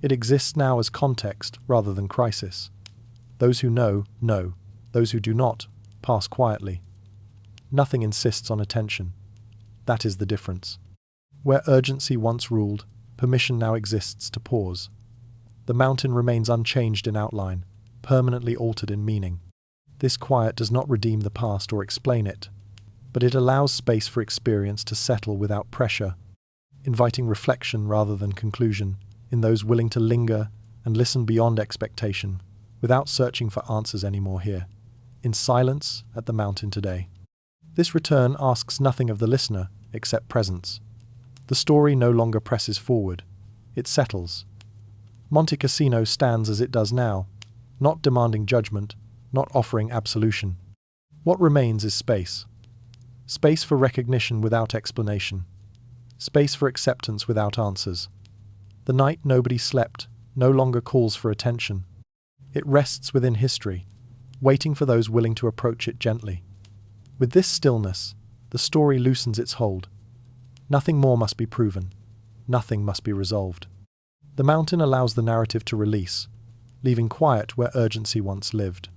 It exists now as context rather than crisis. Those who know, know. Those who do not, pass quietly. Nothing insists on attention. That is the difference. Where urgency once ruled, permission now exists to pause. The mountain remains unchanged in outline, permanently altered in meaning. This quiet does not redeem the past or explain it, but it allows space for experience to settle without pressure, inviting reflection rather than conclusion in those willing to linger and listen beyond expectation, without searching for answers anymore here, in silence at the mountain today. This return asks nothing of the listener except presence. The story no longer presses forward, it settles. Monte Cassino stands as it does now, not demanding judgment, not offering absolution. What remains is space. Space for recognition without explanation. Space for acceptance without answers. The night nobody slept no longer calls for attention. It rests within history, waiting for those willing to approach it gently. With this stillness, the story loosens its hold. Nothing more must be proven. Nothing must be resolved. The mountain allows the narrative to release, leaving quiet where urgency once lived.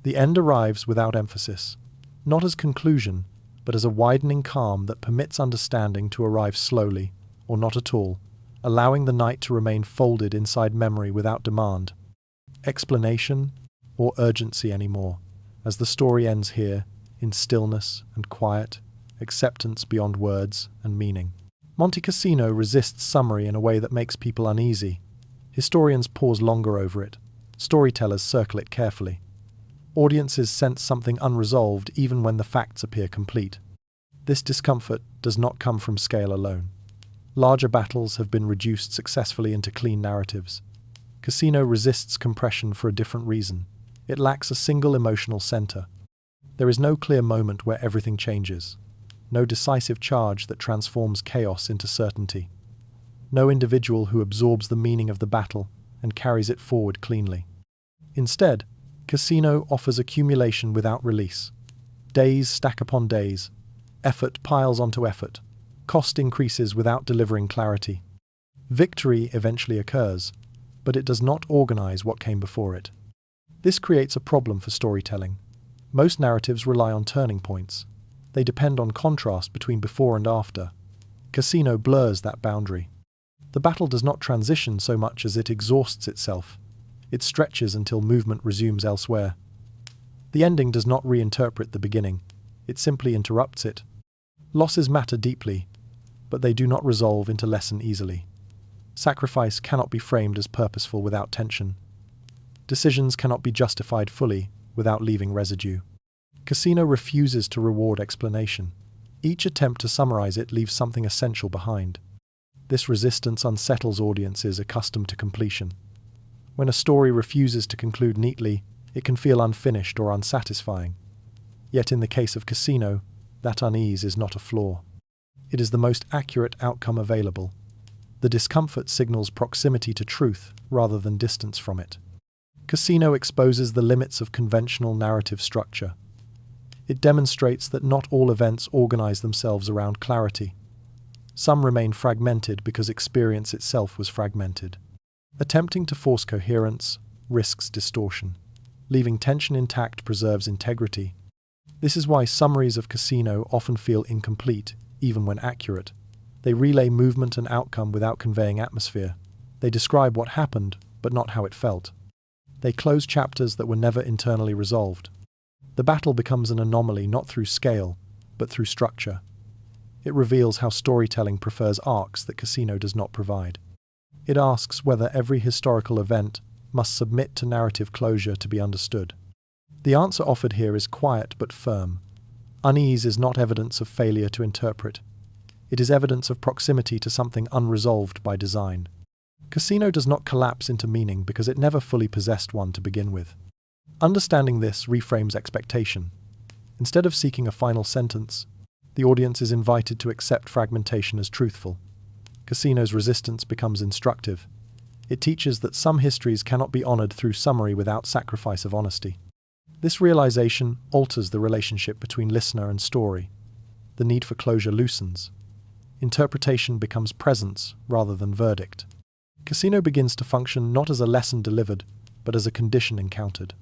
The end arrives without emphasis, not as conclusion, but as a widening calm that permits understanding to arrive slowly, or not at all, allowing the night to remain folded inside memory without demand, explanation, or urgency anymore, as the story ends here, in stillness and quiet, acceptance beyond words and meaning. Monte Cassino resists summary in a way that makes people uneasy. Historians pause longer over it. Storytellers circle it carefully. Audiences sense something unresolved even when the facts appear complete. This discomfort does not come from scale alone. Larger battles have been reduced successfully into clean narratives. Cassino resists compression for a different reason. It lacks a single emotional center. There is no clear moment where everything changes, no decisive charge that transforms chaos into certainty, no individual who absorbs the meaning of the battle and carries it forward cleanly. Instead, Cassino offers accumulation without release. Days stack upon days, effort piles onto effort, cost increases without delivering clarity. Victory eventually occurs, but it does not organize what came before it. This creates a problem for storytelling. Most narratives rely on turning points. They depend on contrast between before and after. Cassino blurs that boundary. The battle does not transition so much as it exhausts itself. It stretches until movement resumes elsewhere. The ending does not reinterpret the beginning. It simply interrupts it. Losses matter deeply, but they do not resolve into lesson easily. Sacrifice cannot be framed as purposeful without tension. Decisions cannot be justified fully without leaving residue. Cassino refuses to reward explanation. Each attempt to summarize it leaves something essential behind. This resistance unsettles audiences accustomed to completion. When a story refuses to conclude neatly, it can feel unfinished or unsatisfying. Yet in the case of Cassino, that unease is not a flaw. It is the most accurate outcome available. The discomfort signals proximity to truth rather than distance from it. Cassino exposes the limits of conventional narrative structure. It demonstrates that not all events organize themselves around clarity. Some remain fragmented because experience itself was fragmented. Attempting to force coherence risks distortion. Leaving tension intact preserves integrity. This is why summaries of Cassino often feel incomplete, even when accurate. They relay movement and outcome without conveying atmosphere. They describe what happened, but not how it felt. They close chapters that were never internally resolved. The battle becomes an anomaly not through scale, but through structure. It reveals how storytelling prefers arcs that Cassino does not provide. It asks whether every historical event must submit to narrative closure to be understood. The answer offered here is quiet but firm. Unease is not evidence of failure to interpret. It is evidence of proximity to something unresolved by design. Cassino does not collapse into meaning because it never fully possessed one to begin with. Understanding this reframes expectation. Instead of seeking a final sentence, the audience is invited to accept fragmentation as truthful. Cassino's resistance becomes instructive. It teaches that some histories cannot be honored through summary without sacrifice of honesty. This realization alters the relationship between listener and story. The need for closure loosens. Interpretation becomes presence rather than verdict. Cassino begins to function not as a lesson delivered, but as a condition encountered.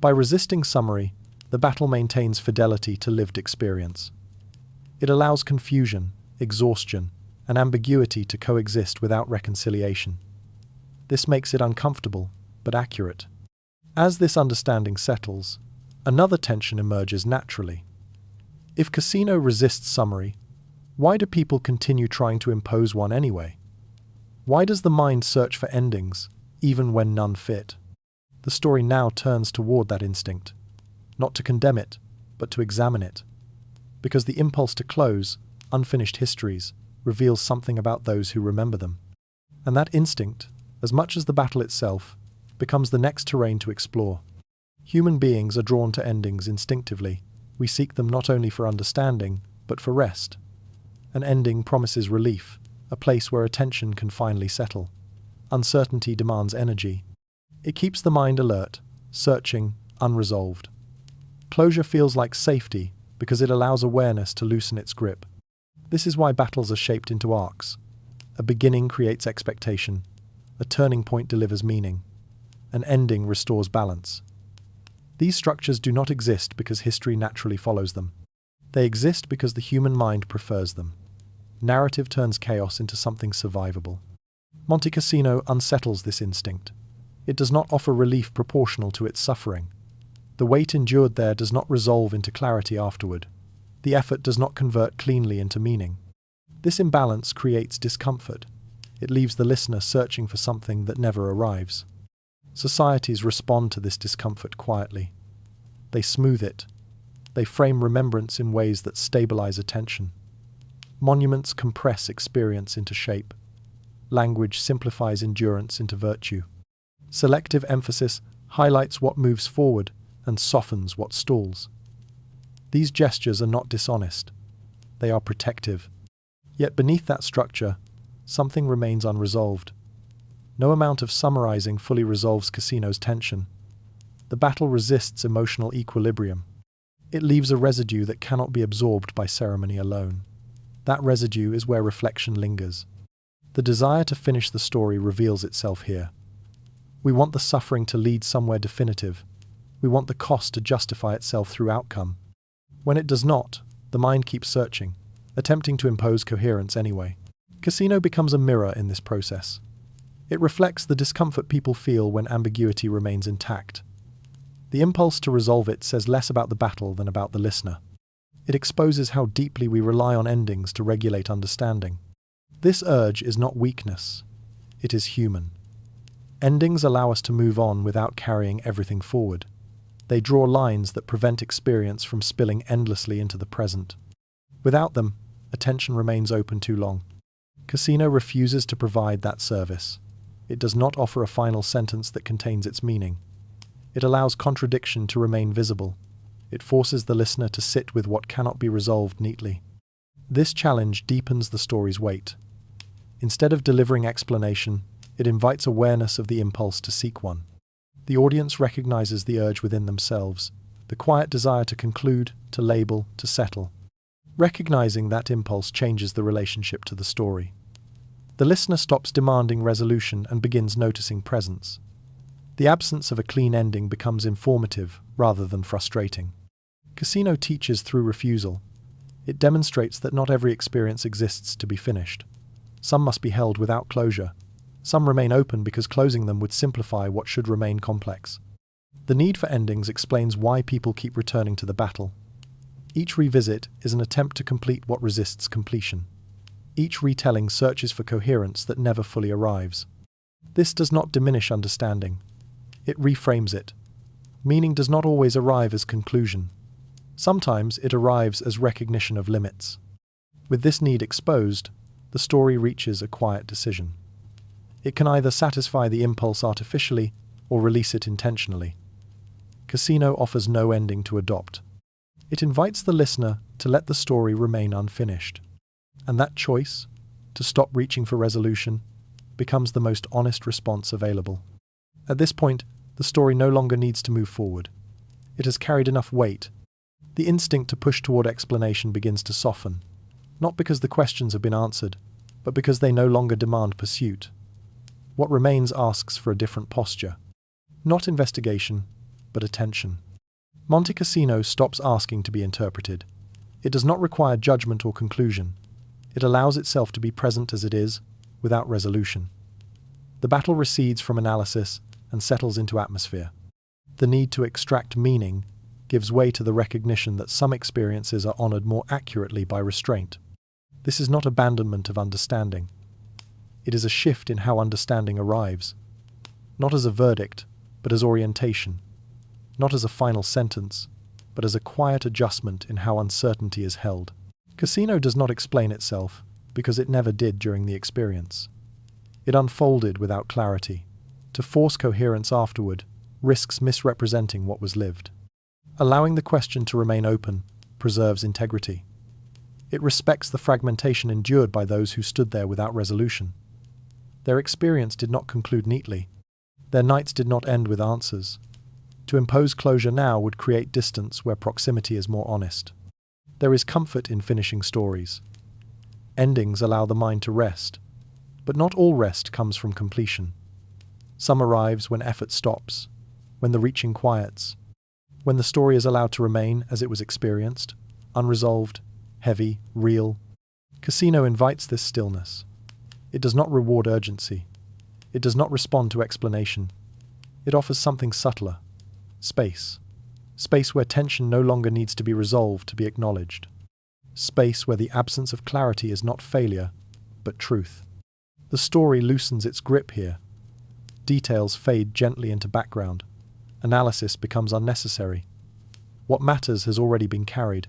By resisting summary, the battle maintains fidelity to lived experience. It allows confusion, exhaustion, and ambiguity to coexist without reconciliation. This makes it uncomfortable, but accurate. As this understanding settles, another tension emerges naturally. If Cassino resists summary, why do people continue trying to impose one anyway? Why does the mind search for endings, even when none fit? The story now turns toward that instinct, not to condemn it, but to examine it. Because the impulse to close unfinished histories reveals something about those who remember them. And that instinct, as much as the battle itself, becomes the next terrain to explore. Human beings are drawn to endings instinctively. We seek them not only for understanding, but for rest. An ending promises relief, a place where attention can finally settle. Uncertainty demands energy. It keeps the mind alert, searching, unresolved. Closure feels like safety because it allows awareness to loosen its grip. This is why battles are shaped into arcs. A beginning creates expectation. A turning point delivers meaning. An ending restores balance. These structures do not exist because history naturally follows them. They exist because the human mind prefers them. Narrative turns chaos into something survivable. Monte Cassino unsettles this instinct. It does not offer relief proportional to its suffering. The weight endured there does not resolve into clarity afterward. The effort does not convert cleanly into meaning. This imbalance creates discomfort. It leaves the listener searching for something that never arrives. Societies respond to this discomfort quietly. They smooth it. They frame remembrance in ways that stabilize attention. Monuments compress experience into shape. Language simplifies endurance into virtue. Selective emphasis highlights what moves forward and softens what stalls. These gestures are not dishonest. They are protective. Yet beneath that structure, something remains unresolved. No amount of summarizing fully resolves Cassino's tension. The battle resists emotional equilibrium. It leaves a residue that cannot be absorbed by ceremony alone. That residue is where reflection lingers. The desire to finish the story reveals itself here. We want the suffering to lead somewhere definitive. We want the cost to justify itself through outcome. When it does not, the mind keeps searching, attempting to impose coherence anyway. Cassino becomes a mirror in this process. It reflects the discomfort people feel when ambiguity remains intact. The impulse to resolve it says less about the battle than about the listener. It exposes how deeply we rely on endings to regulate understanding. This urge is not weakness. It is human. Endings allow us to move on without carrying everything forward. They draw lines that prevent experience from spilling endlessly into the present. Without them, attention remains open too long. Cassino refuses to provide that service. It does not offer a final sentence that contains its meaning. It allows contradiction to remain visible. It forces the listener to sit with what cannot be resolved neatly. This challenge deepens the story's weight. Instead of delivering explanation, it invites awareness of the impulse to seek one. The audience recognizes the urge within themselves, the quiet desire to conclude, to label, to settle. Recognizing that impulse changes the relationship to the story. The listener stops demanding resolution and begins noticing presence. The absence of a clean ending becomes informative rather than frustrating. Cassino teaches through refusal. It demonstrates that not every experience exists to be finished. Some must be held without closure. Some remain open because closing them would simplify what should remain complex. The need for endings explains why people keep returning to the battle. Each revisit is an attempt to complete what resists completion. Each retelling searches for coherence that never fully arrives. This does not diminish understanding. It reframes it. Meaning does not always arrive as conclusion. Sometimes it arrives as recognition of limits. With this need exposed, the story reaches a quiet decision. It can either satisfy the impulse artificially or release it intentionally. Cassino offers no ending to adopt. It invites the listener to let the story remain unfinished. And that choice, to stop reaching for resolution, becomes the most honest response available. At this point, the story no longer needs to move forward. It has carried enough weight. The instinct to push toward explanation begins to soften, not because the questions have been answered, but because they no longer demand pursuit. What remains asks for a different posture. Not investigation, but attention. Monte Cassino stops asking to be interpreted. It does not require judgment or conclusion. It allows itself to be present as it is, without resolution. The battle recedes from analysis and settles into atmosphere. The need to extract meaning gives way to the recognition that some experiences are honored more accurately by restraint. This is not abandonment of understanding. It is a shift in how understanding arrives, not as a verdict, but as orientation, not as a final sentence, but as a quiet adjustment in how uncertainty is held. Cassino does not explain itself, because it never did during the experience. It unfolded without clarity. To force coherence afterward risks misrepresenting what was lived. Allowing the question to remain open preserves integrity. It respects the fragmentation endured by those who stood there without resolution. Their experience did not conclude neatly. Their nights did not end with answers. To impose closure now would create distance where proximity is more honest. There is comfort in finishing stories. Endings allow the mind to rest, but not all rest comes from completion. Some arrives when effort stops, when the reaching quiets, when the story is allowed to remain as it was experienced, unresolved, heavy, real. Cassino invites this stillness. It does not reward urgency. It does not respond to explanation. It offers something subtler. Space. Space where tension no longer needs to be resolved to be acknowledged. Space where the absence of clarity is not failure, but truth. The story loosens its grip here. Details fade gently into background. Analysis becomes unnecessary. What matters has already been carried.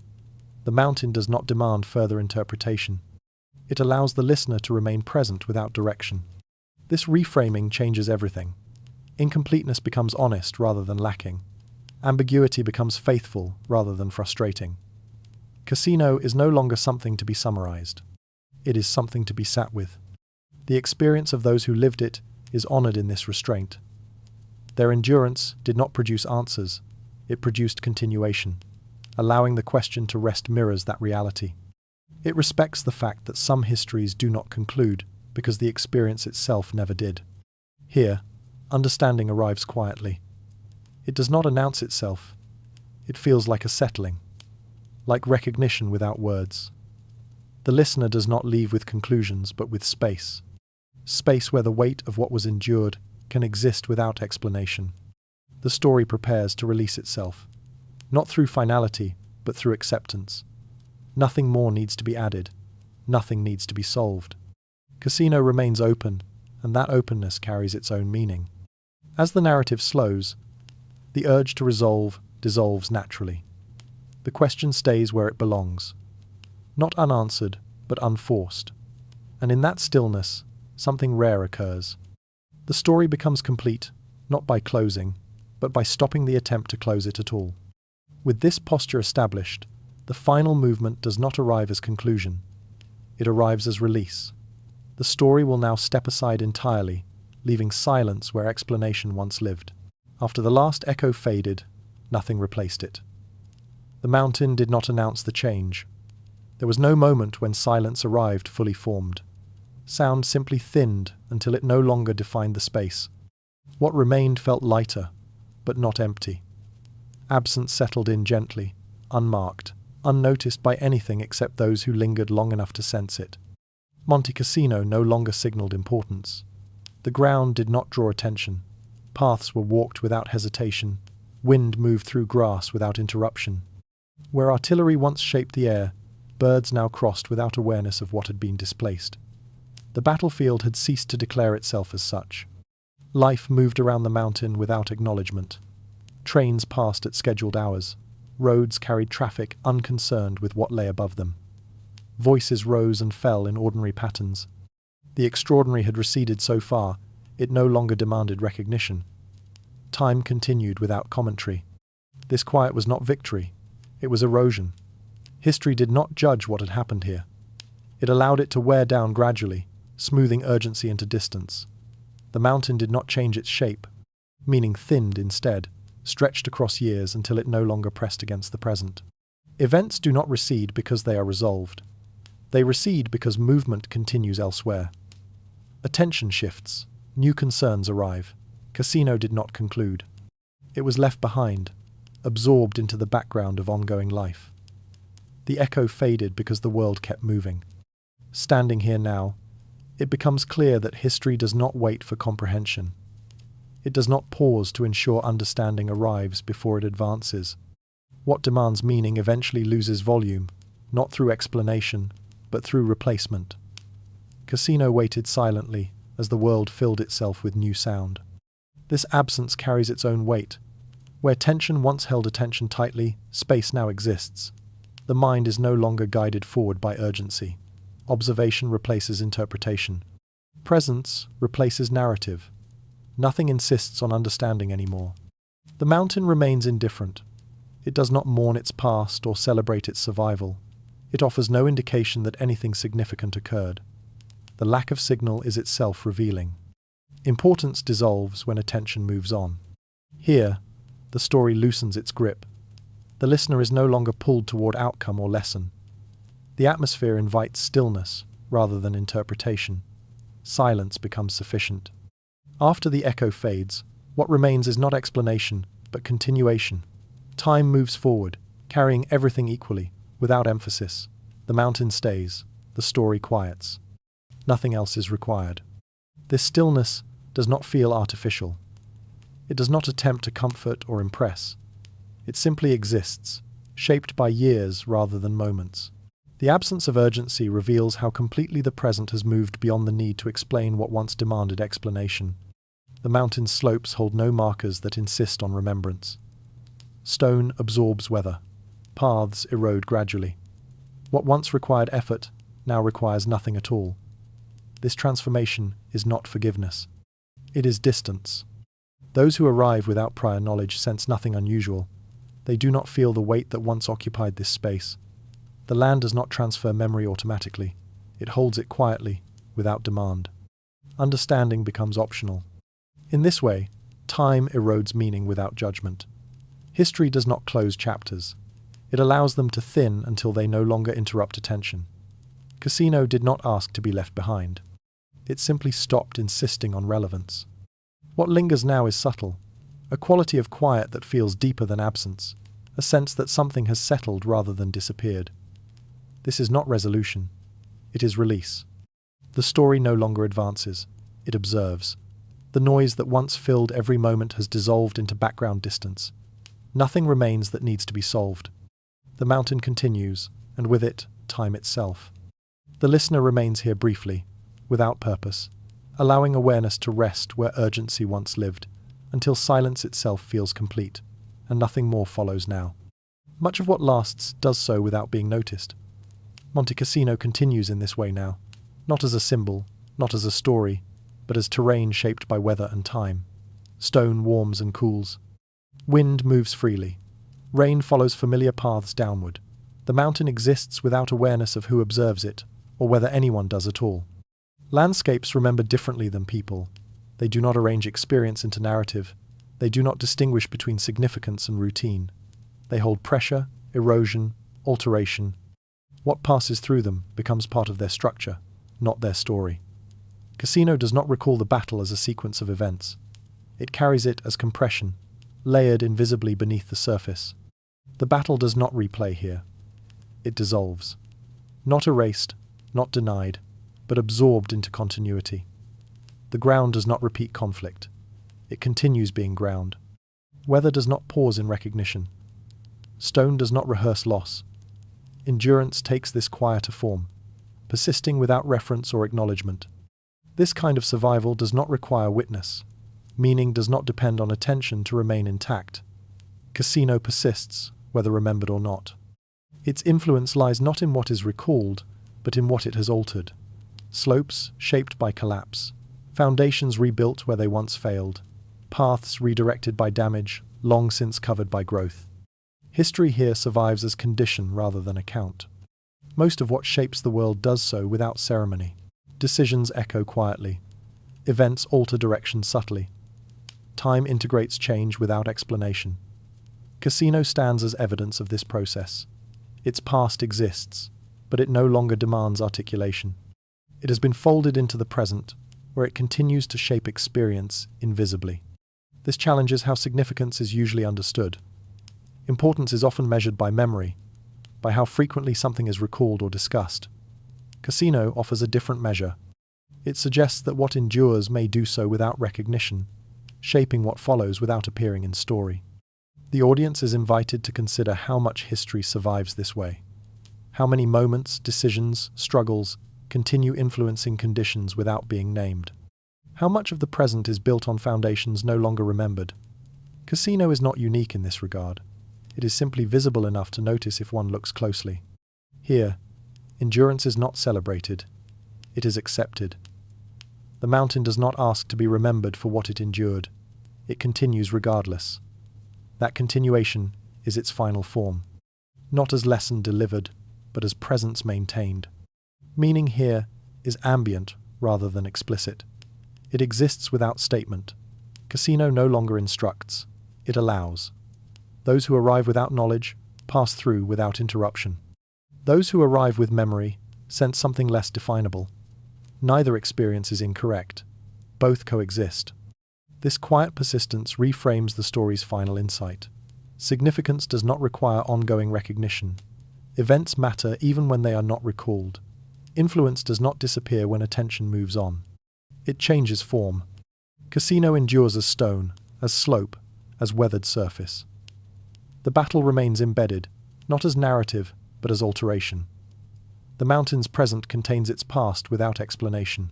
The mountain does not demand further interpretation. It allows the listener to remain present without direction. This reframing changes everything. Incompleteness becomes honest rather than lacking. Ambiguity becomes faithful rather than frustrating. Cassino is no longer something to be summarized. It is something to be sat with. The experience of those who lived it is honored in this restraint. Their endurance did not produce answers, it produced continuation, allowing the question to rest mirrors that reality. It respects the fact that some histories do not conclude because the experience itself never did. Here, understanding arrives quietly. It does not announce itself. It feels like a settling, like recognition without words. The listener does not leave with conclusions, but with space. Space where the weight of what was endured can exist without explanation. The story prepares to release itself, not through finality, but through acceptance. Nothing more needs to be added. Nothing needs to be solved. Cassino remains open, and that openness carries its own meaning. As the narrative slows, the urge to resolve dissolves naturally. The question stays where it belongs, not unanswered, but unforced. And in that stillness, something rare occurs. The story becomes complete, not by closing, but by stopping the attempt to close it at all. With this posture established, the final movement does not arrive as conclusion. It arrives as release. The story will now step aside entirely, leaving silence where explanation once lived. After the last echo faded, nothing replaced it. The mountain did not announce the change. There was no moment when silence arrived fully formed. Sound simply thinned until it no longer defined the space. What remained felt lighter, but not empty. Absence settled in gently, unmarked, unnoticed by anything except those who lingered long enough to sense it. Monte Cassino no longer signaled importance. The ground did not draw attention. Paths were walked without hesitation. Wind moved through grass without interruption. Where artillery once shaped the air, birds now crossed without awareness of what had been displaced. The battlefield had ceased to declare itself as such. Life moved around the mountain without acknowledgement. Trains passed at scheduled hours. Roads carried traffic unconcerned with what lay above them. Voices rose and fell in ordinary patterns. The extraordinary had receded so far, it no longer demanded recognition. Time continued without commentary. This quiet was not victory, it was erosion. History did not judge what had happened here. It allowed it to wear down gradually, smoothing urgency into distance. The mountain did not change its shape, meaning thinned instead, stretched across years until it no longer pressed against the present. Events do not recede because they are resolved. They recede because movement continues elsewhere. Attention shifts, new concerns arrive. Cassino did not conclude. It was left behind, absorbed into the background of ongoing life. The echo faded because the world kept moving. Standing here now, it becomes clear that history does not wait for comprehension. It does not pause to ensure understanding arrives before it advances. What demands meaning eventually loses volume, not through explanation, but through replacement. Cassino waited silently as the world filled itself with new sound. This absence carries its own weight. Where tension once held attention tightly, space now exists. The mind is no longer guided forward by urgency. Observation replaces interpretation. Presence replaces narrative. Nothing insists on understanding anymore. The mountain remains indifferent. It does not mourn its past or celebrate its survival. It offers no indication that anything significant occurred. The lack of signal is itself revealing. Importance dissolves when attention moves on. Here, the story loosens its grip. The listener is no longer pulled toward outcome or lesson. The atmosphere invites stillness rather than interpretation. Silence becomes sufficient. After the echo fades, what remains is not explanation, but continuation. Time moves forward, carrying everything equally, without emphasis. The mountain stays, the story quiets. Nothing else is required. This stillness does not feel artificial. It does not attempt to comfort or impress. It simply exists, shaped by years rather than moments. The absence of urgency reveals how completely the present has moved beyond the need to explain what once demanded explanation. The mountain's slopes hold no markers that insist on remembrance. Stone absorbs weather. Paths erode gradually. What once required effort now requires nothing at all. This transformation is not forgiveness. It is distance. Those who arrive without prior knowledge sense nothing unusual. They do not feel the weight that once occupied this space. The land does not transfer memory automatically. It holds it quietly, without demand. Understanding becomes optional. In this way, time erodes meaning without judgment. History does not close chapters. It allows them to thin until they no longer interrupt attention. Cassino did not ask to be left behind. It simply stopped insisting on relevance. What lingers now is subtle, a quality of quiet that feels deeper than absence, a sense that something has settled rather than disappeared. This is not resolution. It is release. The story no longer advances. It observes. The noise that once filled every moment has dissolved into background distance. Nothing remains that needs to be solved. The mountain continues, and with it, time itself. The listener remains here briefly, without purpose, allowing awareness to rest where urgency once lived, until silence itself feels complete, and nothing more follows now. Much of what lasts does so without being noticed. Monte Cassino continues in this way now, not as a symbol, not as a story, but as terrain shaped by weather and time. Stone warms and cools. Wind moves freely. Rain follows familiar paths downward. The mountain exists without awareness of who observes it, or whether anyone does at all. Landscapes remember differently than people. They do not arrange experience into narrative. They do not distinguish between significance and routine. They hold pressure, erosion, alteration. What passes through them becomes part of their structure, not their story. Cassino does not recall the battle as a sequence of events. It carries it as compression, layered invisibly beneath the surface. The battle does not replay here. It dissolves. Not erased, not denied, but absorbed into continuity. The ground does not repeat conflict. It continues being ground. Weather does not pause in recognition. Stone does not rehearse loss. Endurance takes this quieter form, persisting without reference or acknowledgement. This kind of survival does not require witness. Meaning does not depend on attention to remain intact. Cassino persists, whether remembered or not. Its influence lies not in what is recalled, but in what it has altered. Slopes shaped by collapse, foundations rebuilt where they once failed, paths redirected by damage, long since covered by growth. History here survives as condition rather than account. Most of what shapes the world does so without ceremony. Decisions echo quietly. Events alter direction subtly. Time integrates change without explanation. Cassino stands as evidence of this process. Its past exists, but it no longer demands articulation. It has been folded into the present, where it continues to shape experience invisibly. This challenges how significance is usually understood. Importance is often measured by memory, by how frequently something is recalled or discussed. Cassino offers a different measure. It suggests that what endures may do so without recognition, shaping what follows without appearing in story. The audience is invited to consider how much history survives this way. How many moments, decisions, struggles continue influencing conditions without being named. How much of the present is built on foundations no longer remembered. Cassino is not unique in this regard. It is simply visible enough to notice if one looks closely. Here, endurance is not celebrated. It is accepted. The mountain does not ask to be remembered for what it endured. It continues regardless. That continuation is its final form. Not as lesson delivered, but as presence maintained. Meaning here is ambient rather than explicit. It exists without statement. Cassino no longer instructs. It allows. Those who arrive without knowledge pass through without interruption. Those who arrive with memory sense something less definable. Neither experience is incorrect. Both coexist. This quiet persistence reframes the story's final insight. Significance does not require ongoing recognition. Events matter even when they are not recalled. Influence does not disappear when attention moves on. It changes form. Cassino endures as stone, as slope, as weathered surface. The battle remains embedded, not as narrative, but as alteration. The mountain's present contains its past without explanation.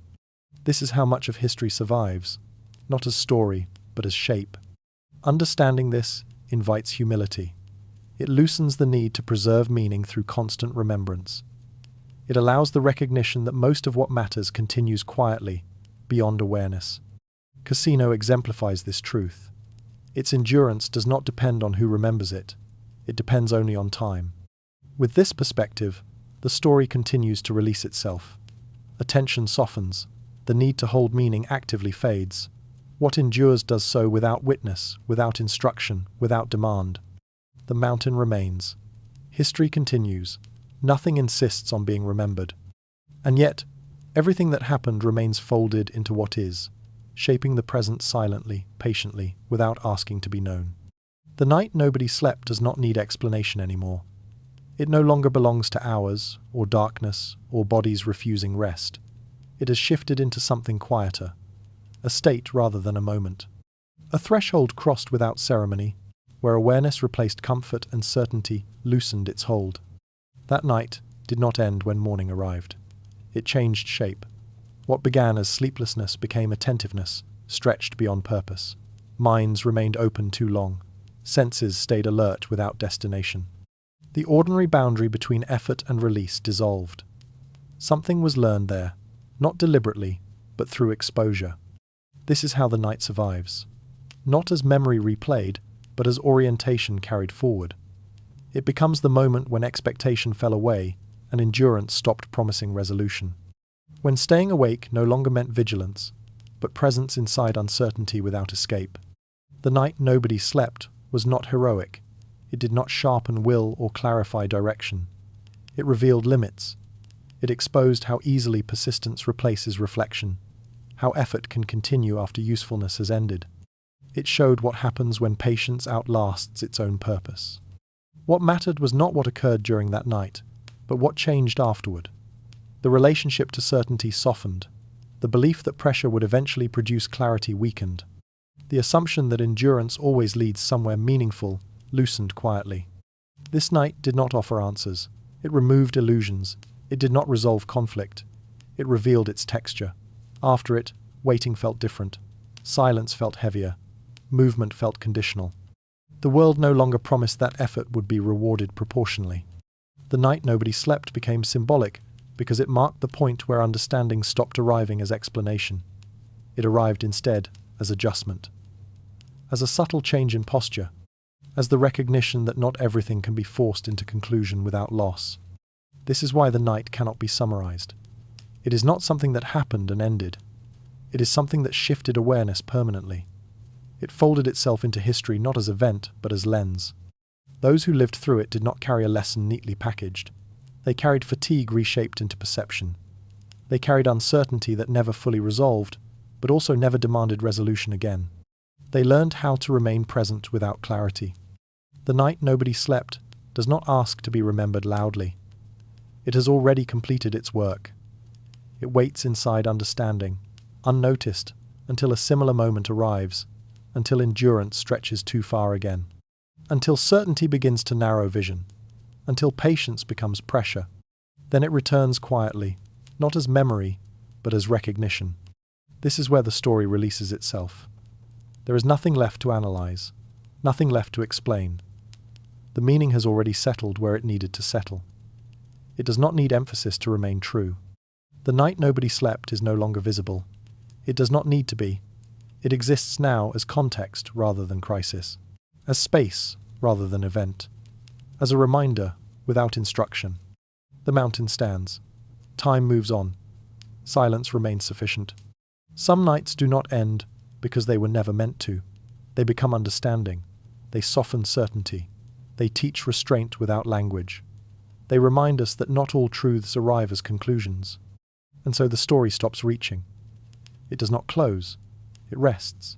This is how much of history survives, not as story, but as shape. Understanding this invites humility. It loosens the need to preserve meaning through constant remembrance. It allows the recognition that most of what matters continues quietly, beyond awareness. Cassino exemplifies this truth. Its endurance does not depend on who remembers it. It depends only on time. With this perspective, the story continues to release itself. Attention softens, the need to hold meaning actively fades. What endures does so without witness, without instruction, without demand. The mountain remains. History continues. Nothing insists on being remembered. And yet, everything that happened remains folded into what is, shaping the present silently, patiently, without asking to be known. The night nobody slept does not need explanation anymore. It no longer belongs to hours, or darkness, or bodies refusing rest. It has shifted into something quieter, a state rather than a moment. A threshold crossed without ceremony, where awareness replaced comfort and certainty loosened its hold. That night did not end when morning arrived. It changed shape. What began as sleeplessness became attentiveness, stretched beyond purpose. Minds remained open too long. Senses stayed alert without destination. The ordinary boundary between effort and release dissolved. Something was learned there, not deliberately, but through exposure. This is how the night survives. Not as memory replayed, but as orientation carried forward. It becomes the moment when expectation fell away and endurance stopped promising resolution. When staying awake no longer meant vigilance, but presence inside uncertainty without escape. The night nobody slept was not heroic. It did not sharpen will or clarify direction. It revealed limits. It exposed how easily persistence replaces reflection, how effort can continue after usefulness has ended. It showed what happens when patience outlasts its own purpose. What mattered was not what occurred during that night, but what changed afterward. The relationship to certainty softened. The belief that pressure would eventually produce clarity weakened. The assumption that endurance always leads somewhere meaningful loosened quietly. This night did not offer answers. It removed illusions. It did not resolve conflict. It revealed its texture. After it, waiting felt different. Silence felt heavier. Movement felt conditional. The world no longer promised that effort would be rewarded proportionally. The night nobody slept became symbolic because it marked the point where understanding stopped arriving as explanation. It arrived instead as adjustment, as a subtle change in posture, as the recognition that not everything can be forced into conclusion without loss. This is why the night cannot be summarized. It is not something that happened and ended. It is something that shifted awareness permanently. It folded itself into history not as event, but as lens. Those who lived through it did not carry a lesson neatly packaged. They carried fatigue reshaped into perception. They carried uncertainty that never fully resolved, but also never demanded resolution again. They learned how to remain present without clarity. The night nobody slept does not ask to be remembered loudly. It has already completed its work. It waits inside understanding, unnoticed, until a similar moment arrives, until endurance stretches too far again, until certainty begins to narrow vision, until patience becomes pressure. Then it returns quietly, not as memory, but as recognition. This is where the story releases itself. There is nothing left to analyze, nothing left to explain. The meaning has already settled where it needed to settle. It does not need emphasis to remain true. The night nobody slept is no longer visible. It does not need to be. It exists now as context rather than crisis, as space rather than event, as a reminder without instruction. The mountain stands. Time moves on. Silence remains sufficient. Some nights do not end because they were never meant to. They become understanding. They soften certainty. They teach restraint without language. They remind us that not all truths arrive as conclusions. And so the story stops reaching. It does not close. It rests.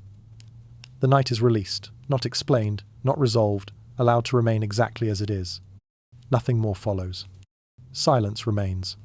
The night is released, not explained, not resolved, allowed to remain exactly as it is. Nothing more follows. Silence remains.